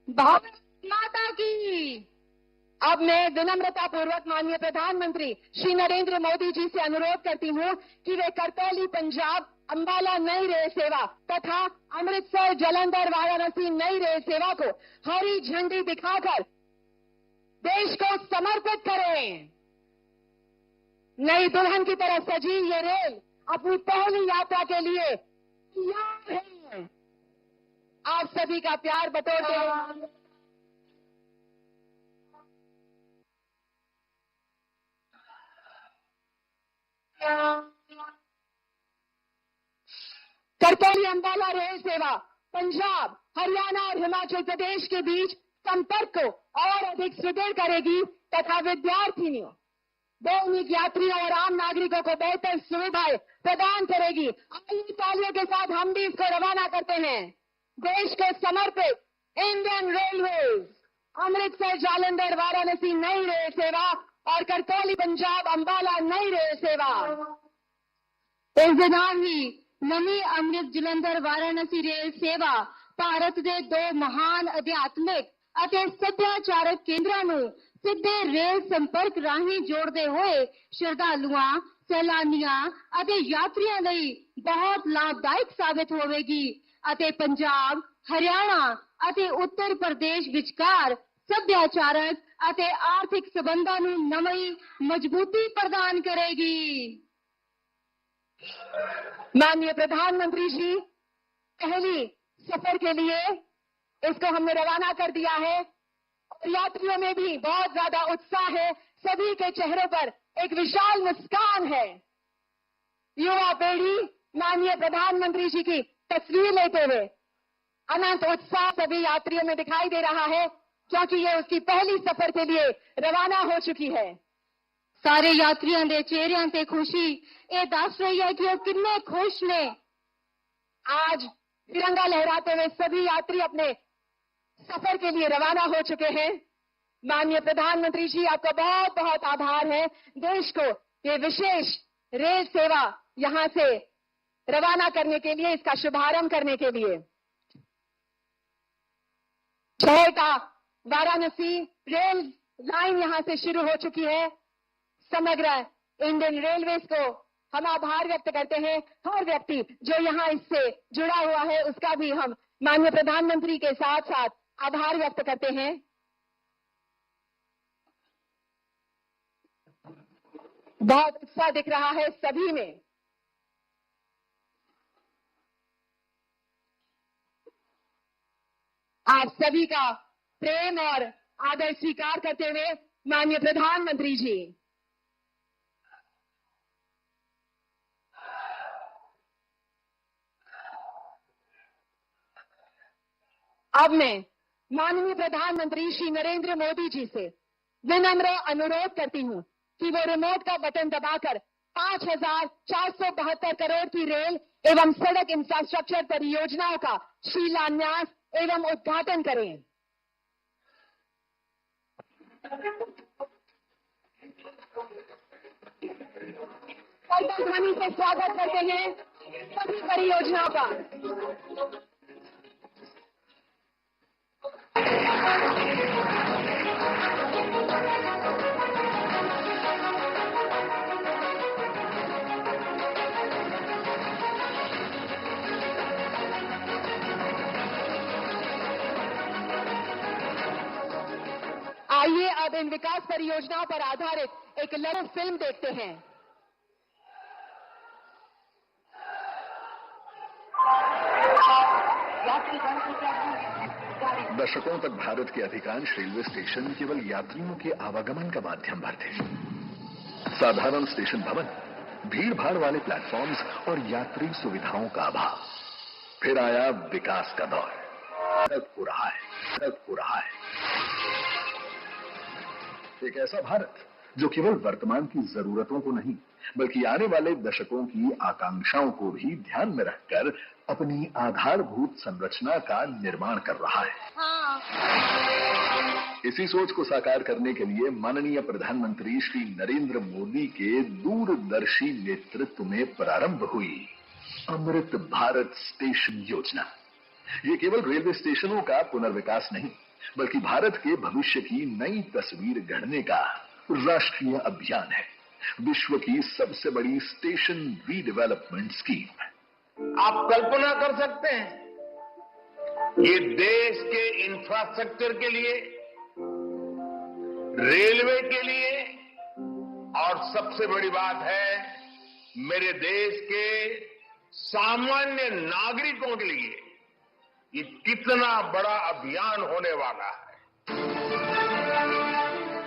भारत माता की। अब मैं विनम्रता पूर्वक माननीय प्रधानमंत्री श्री नरेंद्र मोदी जी से अनुरोध करती हूँ कि वे करतौली पंजाब अंबाला नई रेल सेवा तथा अमृतसर जालंधर वाराणसी नई रेल सेवा को हरी झंडी दिखाकर देश को समर्पित करें। नई दुल्हन की तरह सजी ये रेल अपनी पहली यात्रा के लिए तैयार है। आप सभी का प्यार बटोरते हैं। करतौली अंबाला रेल सेवा पंजाब, हरियाणा और हिमाचल प्रदेश के बीच संपर्क को और अधिक सुदृढ़ करेगी तथा विद्यार्थियों, दैनिक यात्रियों और आम नागरिकों को बेहतर सुविधाएं प्रदान करेगी। आइए तालियों के साथ हम भी इसको रवाना करते हैं। देश को समर्पित इंडियन रेलवेज अमृतसर जालंधर वाराणसी नई रेल सेवा और करतौली पंजाब अंबाला नई रेल सेवा। ਇਸ ਦੇ ਨਾਲ ਹੀ ਨਵੀਂ ਅੰਮ੍ਰਿਤ ਜਲੰਧਰ ਵਾਰਾਣਸੀ ਰੇਲ ਸੇਵਾ ਭਾਰਤ ਦੇ ਦੋ ਮਹਾਨ ਅਧਿਆਤਮਿਕ ਅਤੇ ਸੱਭਿਆਚਾਰਕ ਕੇਂਦਰਾਂ ਨੂੰ ਸਿੱਧੇ ਰੇਲ ਸੰਪਰਕ ਰਾਹੀਂ ਜੋੜਦੇ ਹੋਏ ਸ਼ਰਧਾਲੂਆਂ, ਸੈਲਾਨੀਆਂ ਅਤੇ ਯਾਤਰੀਆਂ ਲਈ ਬਹੁਤ ਲਾਭਦਾਇਕ ਸਾਬਿਤ ਹੋਵੇਗੀ ਅਤੇ ਪੰਜਾਬ, ਹਰਿਆਣਾ ਅਤੇ ਉੱਤਰ ਪ੍ਰਦੇਸ਼ ਵਿਚਕਾਰ ਸੱਭਿਆਚਾਰਕ ਅਤੇ ਆਰਥਿਕ ਸਬੰਧਾਂ ਨੂੰ ਨਵੀਂ ਮਜ਼ਬੂਤੀ ਪ੍ਰਦਾਨ ਕਰੇਗੀ। माननीय प्रधानमंत्री जी, पहली सफर के लिए इसको हमने रवाना कर दिया है और यात्रियों में भी बहुत ज्यादा उत्साह है। सभी के चेहरों पर एक विशाल मुस्कान है। युवा पीढ़ी माननीय प्रधानमंत्री जी की तस्वीर लेते हुए अनंत उत्साह सभी यात्रियों में दिखाई दे रहा है क्योंकि ये उसकी पहली सफर के लिए रवाना हो चुकी है। ਸਾਰੇ ਯਾਤਰੀਆਂ ਦੇ ਚਿਹਰਿਆਂ ਤੇ ਖੁਸ਼ੀ ਇਹ ਦੱਸ ਰਹੀ ਹੈ ਕਿ ਉਹ ਕਿੰਨੇ ਖੁਸ਼ ਨੇ। आज तिरंगा लहराते हुए सभी यात्री अपने सफर के लिए रवाना हो चुके हैं। माननीय प्रधानमंत्री जी, आपका बहुत बहुत आभार है। देश को ये विशेष रेल सेवा यहां से रवाना करने के लिए, इसका शुभारंभ करने के लिए। छेहटा वाराणसी रेल लाइन यहां से शुरू हो चुकी है। समग्र इंडियन रेलवेज को हम आभार व्यक्त करते हैं। हर व्यक्ति जो यहां इससे जुड़ा हुआ है उसका भी हम माननीय प्रधानमंत्री के साथ साथ आभार व्यक्त करते हैं। बहुत उत्साह दिख रहा है सभी में। आप सभी का प्रेम और आदर स्वीकार करते हुए माननीय प्रधानमंत्री जी। अब मैं माननीय प्रधानमंत्री श्री नरेंद्र मोदी जी से विनम्र अनुरोध करती हूं कि वो रिमोट का बटन दबाकर 5,472 करोड़ की रेल एवं सड़क इंफ्रास्ट्रक्चर परियोजनाओं का शिलान्यास एवं उद्घाटन करें। ध्वनि से स्वागत करते हैं सभी परियोजनाओं का। आइए अब इन विकास परियोजनाओं पर आधारित एक लघु फिल्म देखते हैं। दशकों तक भारत के अधिकांश रेलवे स्टेशन केवल यात्रियों के आवागमन का माध्यम भर थे। साधारण स्टेशन भवन, भीड़ भाड़ वाले प्लेटफॉर्म्स और यात्री सुविधाओं का अभाव। फिर आया विकास का दौर। भारत हो रहा है एक ऐसा भारत जो केवल वर्तमान की जरूरतों को नहीं बल्कि आने वाले दशकों की आकांक्षाओं को भी ध्यान में रखकर अपनी आधारभूत संरचना का निर्माण कर रहा है। इसी सोच को साकार करने के लिए माननीय प्रधानमंत्री श्री नरेंद्र मोदी के दूरदर्शी नेतृत्व में प्रारंभ हुई अमृत भारत स्टेशन योजना। ये केवल रेलवे स्टेशनों का पुनर्विकास नहीं बल्कि भारत के भविष्य की नई तस्वीर गढ़ने का राष्ट्रीय अभियान है। विश्व की सबसे बड़ी स्टेशन रीडेवलपमेंट स्कीम। आप कल्पना कर सकते हैं ये देश के इंफ्रास्ट्रक्चर के लिए, रेलवे के लिए और सबसे बड़ी बात है मेरे देश के सामान्य नागरिकों के लिए ये कितना बड़ा अभियान होने वाला है।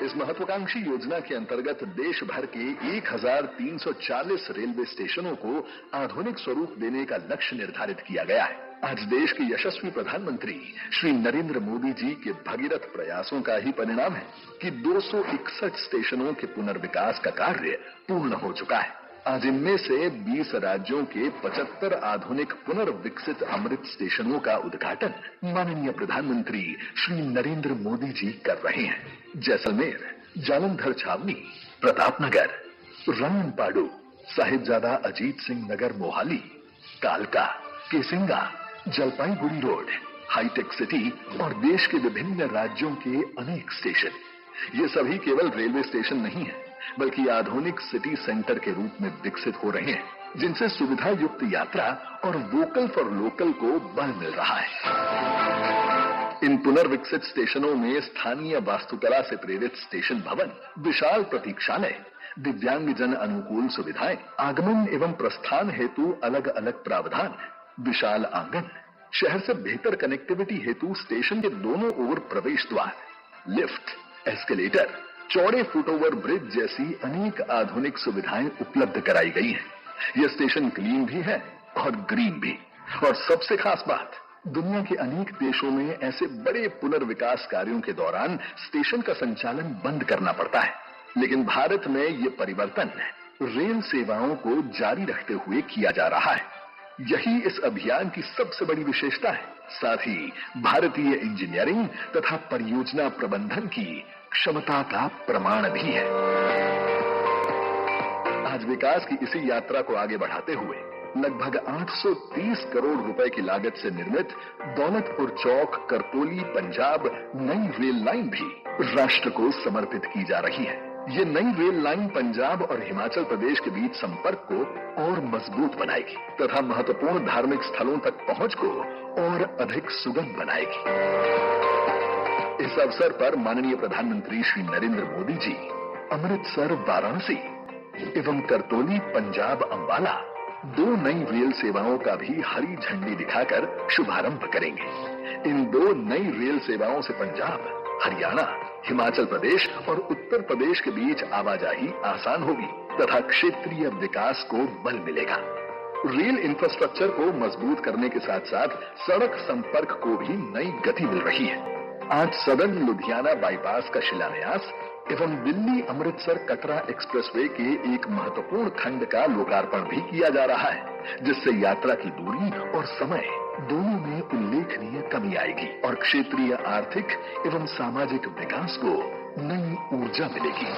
इस महत्वाकांक्षी योजना के अंतर्गत देश भर के 1340 रेलवे स्टेशनों को आधुनिक स्वरूप देने का लक्ष्य निर्धारित किया गया है। आज देश के यशस्वी प्रधानमंत्री श्री नरेंद्र मोदी जी के भगीरथ प्रयासों का ही परिणाम है कि 261 स्टेशनों के पुनर्विकास का कार्य पूर्ण हो चुका है। आज इनमें से 20 राज्यों के 75 आधुनिक पुनर्विकसित अमृत स्टेशनों का उद्घाटन माननीय प्रधानमंत्री श्री नरेंद्र मोदी जी कर रहे हैं। जैसलमेर, जालंधर छावनी, प्रतापनगर, रामनपाड़ू, साहिबजादा अजीत सिंह नगर मोहाली, कालका, Kesinga, Jalpaiguri road, hi tech city और देश के विभिन्न राज्यों के अनेक स्टेशन। ये सभी केवल रेलवे स्टेशन नहीं है बल्कि आधुनिक सिटी सेंटर के रूप में विकसित हो रहे हैं जिनसे सुविधा युक्त यात्रा और वोकल फॉर लोकल को बल मिल रहा है। इन पुनर्विकसित स्टेशनों में स्थानीय वास्तुकला से प्रेरित स्टेशन भवन, विशाल प्रतीक्षालय, दिव्यांगजन अनुकूल सुविधाएं, आगमन एवं प्रस्थान हेतु अलग अलग प्रावधान, विशाल आंगन, शहर से बेहतर कनेक्टिविटी हेतु स्टेशन के दोनों ओर प्रवेश द्वार, लिफ्ट, एस्केलेटर, चौड़े फुटओवर ब्रिज जैसी अनेक आधुनिक सुविधाएं उपलब्ध कराई गई हैं। यह स्टेशन क्लीन भी है और ग्रीन भी। और सबसे खास बात, दुनिया के अनेक देशों में ऐसे बड़े पुनर्विकास कार्यों के दौरान स्टेशन का संचालन बंद करना पड़ता है, लेकिन भारत में यह परिवर्तन रेल सेवाओं को जारी रखते हुए किया जा रहा है। यही इस अभियान की सबसे बड़ी विशेषता है साथ ही भारतीय इंजीनियरिंग तथा परियोजना प्रबंधन की क्षमता का प्रमाण भी है। आज विकास की इसी यात्रा को आगे बढ़ाते हुए लगभग 830 करोड़ रुपए की लागत से निर्मित दौलतपुर चौक करतोली पंजाब नई रेल लाइन भी राष्ट्र को समर्पित की जा रही है। ये नई रेल लाइन पंजाब और हिमाचल प्रदेश के बीच संपर्क को और मजबूत बनाएगी तथा महत्वपूर्ण धार्मिक स्थलों तक पहुंच को और अधिक सुगम बनाएगी। इस अवसर पर माननीय प्रधानमंत्री श्री नरेंद्र मोदी जी अमृतसर वाराणसी एवं करतोली पंजाब अंबाला 2 नई रेल सेवाओं का भी हरी झंडी दिखाकर शुभारंभ करेंगे। इन 2 नई रेल सेवाओं से पंजाब, हरियाणा, हिमाचल प्रदेश और उत्तर प्रदेश के बीच आवाजाही आसान होगी तथा क्षेत्रीय विकास को बल मिलेगा। रेल इंफ्रास्ट्रक्चर को मजबूत करने के साथ साथ सड़क संपर्क को भी नई गति मिल रही है। आज सदर्न लुधियाना बाईपास का शिलान्यास एवं दिल्ली अमृतसर कटरा एक्सप्रेसवे के एक महत्वपूर्ण खंड का लोकार्पण भी किया जा रहा है, जिससे यात्रा की दूरी और समय दोनों में उल्लेखनीय कमी आएगी और क्षेत्रीय आर्थिक एवं सामाजिक विकास को नई ऊर्जा मिलेगी।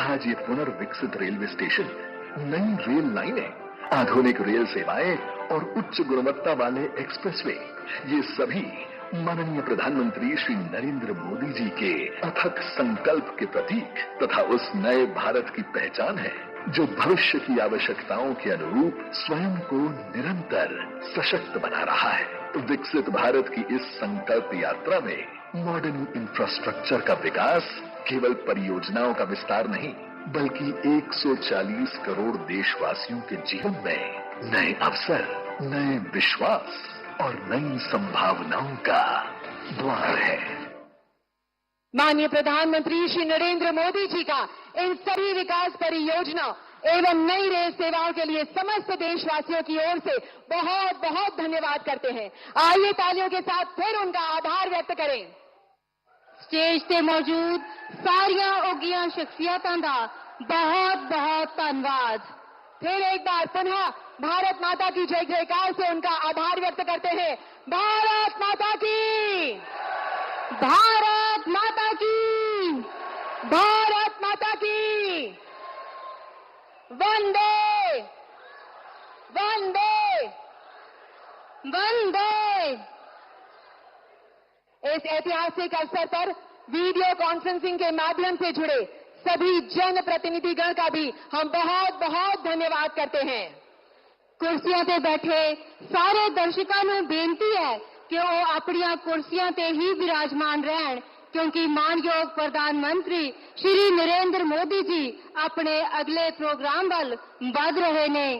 आज ये पुनर्विकसित रेलवे स्टेशन, नई रेल लाइनें, आधुनिक रेल सेवाएं और उच्च गुणवत्ता वाले एक्सप्रेसवे, ये सभी माननीय प्रधानमंत्री श्री नरेंद्र मोदी जी के अथक संकल्प के प्रतीक तथा उस नए भारत की पहचान है जो भविष्य की आवश्यकताओं के अनुरूप स्वयं को निरंतर सशक्त बना रहा है। विकसित भारत की इस संकल्प यात्रा में मॉडर्न इंफ्रास्ट्रक्चर का विकास केवल परियोजनाओं का विस्तार नहीं, बल्कि 140 करोड़ देशवासियों के जीवन में नए अवसर, नए विश्वास और नई संभावनाओं का द्वार है। माननीय प्रधानमंत्री श्री नरेंद्र मोदी जी का इन सभी विकास परियोजनाओं एवं नई रेल सेवाओं के लिए समस्त देशवासियों की ओर से बहुत बहुत धन्यवाद करते हैं। आइए तालियों के साथ फिर उनका आभार व्यक्त करें। स्टेज पे मौजूद सारियां उगियां शख्सियतां दा बहुत बहुत धन्यवाद। फिर एक बार पुनः भारत माता की जय जयकार से उनका आभार व्यक्त करते हैं। भारत माता की, भारत माता की, भारत माता की, वंदे वंदे वंदे। इस ऐतिहासिक अवसर पर वीडियो कॉन्फ्रेंसिंग के माध्यम से जुड़े सभी जन प्रतिनिधिगण का भी हम बहुत बहुत धन्यवाद करते हैं। कुर्सियां ते बैठे सारे दर्शकों ਨੂੰ बेनती है कि वो अपनी कुर्सियां ते ही विराजमान रहन, क्योंकि मानयोग प्रधानमंत्री श्री नरेंद्र मोदी जी अपने अगले प्रोग्राम वाल बढ़ रहे ने।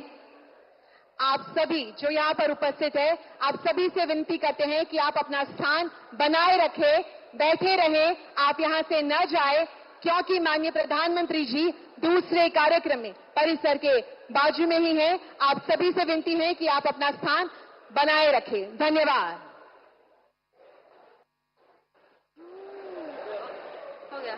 आप सभी जो यहाँ पर उपस्थित है, आप सभी से विनती करते हैं कि आप अपना स्थान बनाए रखें, बैठे रहें, आप यहाँ से न जाए, क्योंकि माननीय प्रधानमंत्री जी दूसरे कार्यक्रम में परिसर के बाजू में ही हैं। आप सभी से विनती है कि आप अपना स्थान बनाए रखें। धन्यवाद। हो गया।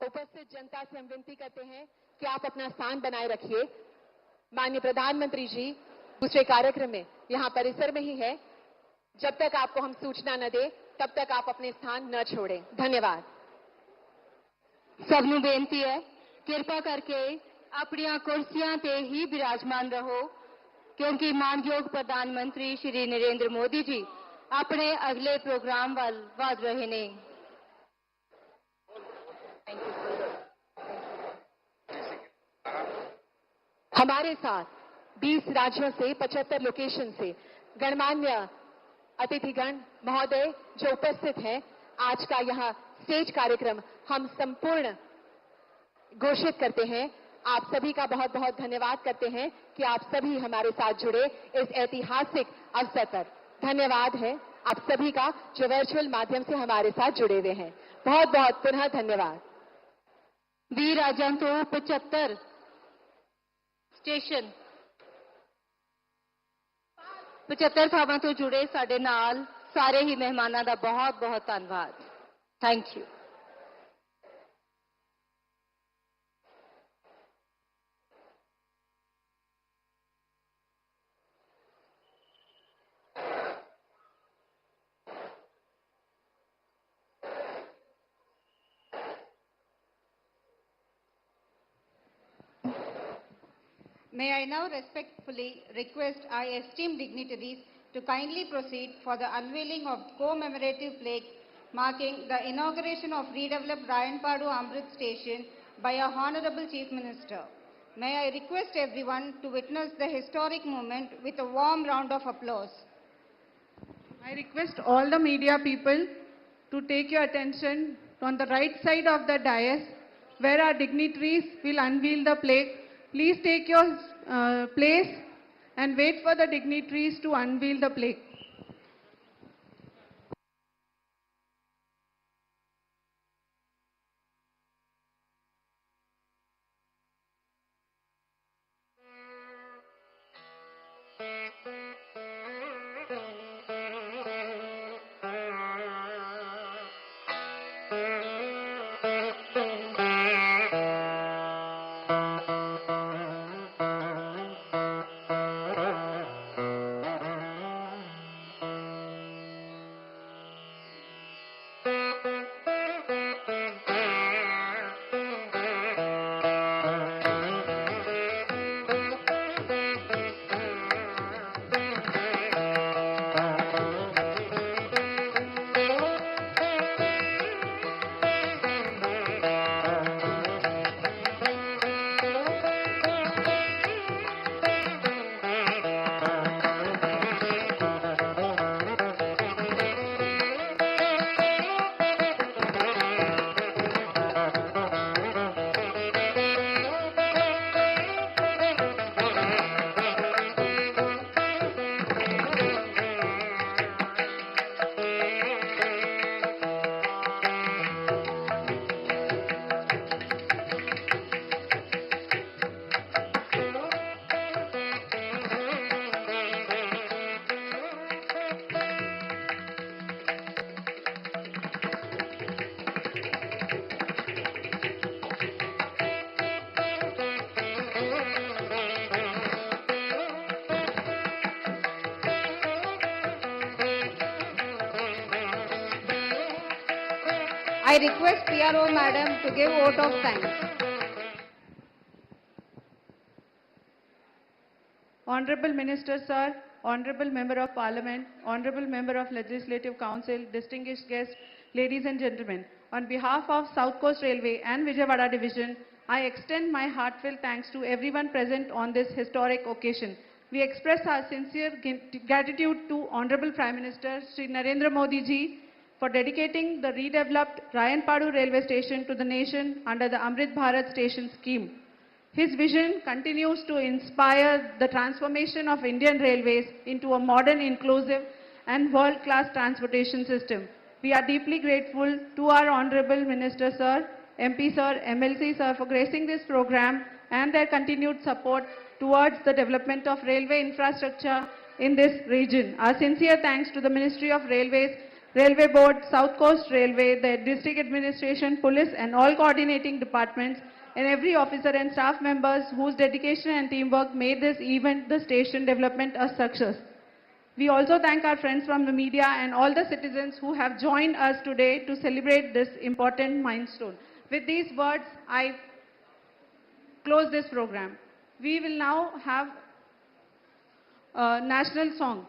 उपस्थित जनता से हम विनती करते हैं कि आप अपना स्थान बनाए रखिए। माननीय प्रधानमंत्री जी दूसरे कार्यक्रम में यहाँ परिसर में ही है। जब तक आपको हम सूचना न दे तब तक आप अपने स्थान न छोड़ें। धन्यवाद। सबनू बेनती है, कृपा करके अपनी कुर्सियां ते ही विराजमान रहो, क्योंकि मानयोग प्रधानमंत्री श्री नरेंद्र मोदी जी अपने अगले प्रोग्राम वाल बढ़ रहे ने। हमारे साथ 20 राज्यों से 75 लोकेशन से गणमान्य अतिथिगण महोदय जो उपस्थित हैं, आज का यह स्टेज कार्यक्रम हम संपूर्ण घोषित करते हैं। आप सभी का बहुत बहुत धन्यवाद करते हैं कि आप सभी हमारे साथ जुड़े इस ऐतिहासिक अवसर पर। धन्यवाद है आप सभी का जो वर्चुअल माध्यम से हमारे साथ जुड़े हुए हैं। बहुत बहुत पुनः धन्यवाद। 20 राज्यों ਤੋਂ 75 ਸਟੇਸ਼ਨ 75 ਥਾਵਾਂ ਤੋਂ ਜੁੜੇ ਸਾਡੇ ਨਾਲ ਸਾਰੇ ਹੀ ਮਹਿਮਾਨਾਂ ਦਾ ਬਹੁਤ ਬਹੁਤ ਧੰਨਵਾਦ। Thank you. May I now respectfully request our esteemed dignitaries to kindly proceed for the unveiling of commemorative plaque marking the inauguration of redeveloped Rayanpadu Amrit Station by our Honorable Chief Minister. May I request everyone to witness the historic moment with a warm round of applause. I request all the media people to take your attention on the right side of the dais where our dignitaries will unveil the plaque. Please take your place and wait for the dignitaries to unveil the plaque. I request PRO Madam to give vote of thanks. Honorable Minister Sir, Honorable Member of Parliament, Honorable Member of Legislative Council, distinguished guests, ladies and gentlemen, on behalf of South Coast Railway and Vijayawada Division, I extend my heartfelt thanks to everyone present on this historic occasion. We express our sincere gratitude to Honorable Prime Minister Shri Narendra Modi ji for dedicating the redeveloped Rayanpadu railway station to the nation under the Amrit Bharat Station scheme. His vision continues to inspire the transformation of Indian Railways into a modern, inclusive and world-class transportation system. We are deeply grateful to our Honorable Minister Sir, MP Sir, MLC Sir for gracing this program and their continued support towards the development of railway infrastructure in this region. Our sincere thanks to the Ministry of Railways, Railway Board, South Coast Railway, the District Administration, Police and all coordinating departments and every officer and staff members whose dedication and teamwork made this event, the station development, a success. We also thank our friends from the media and all the citizens who have joined us today to celebrate this important milestone. With these words, I close this program. We will now have a national song.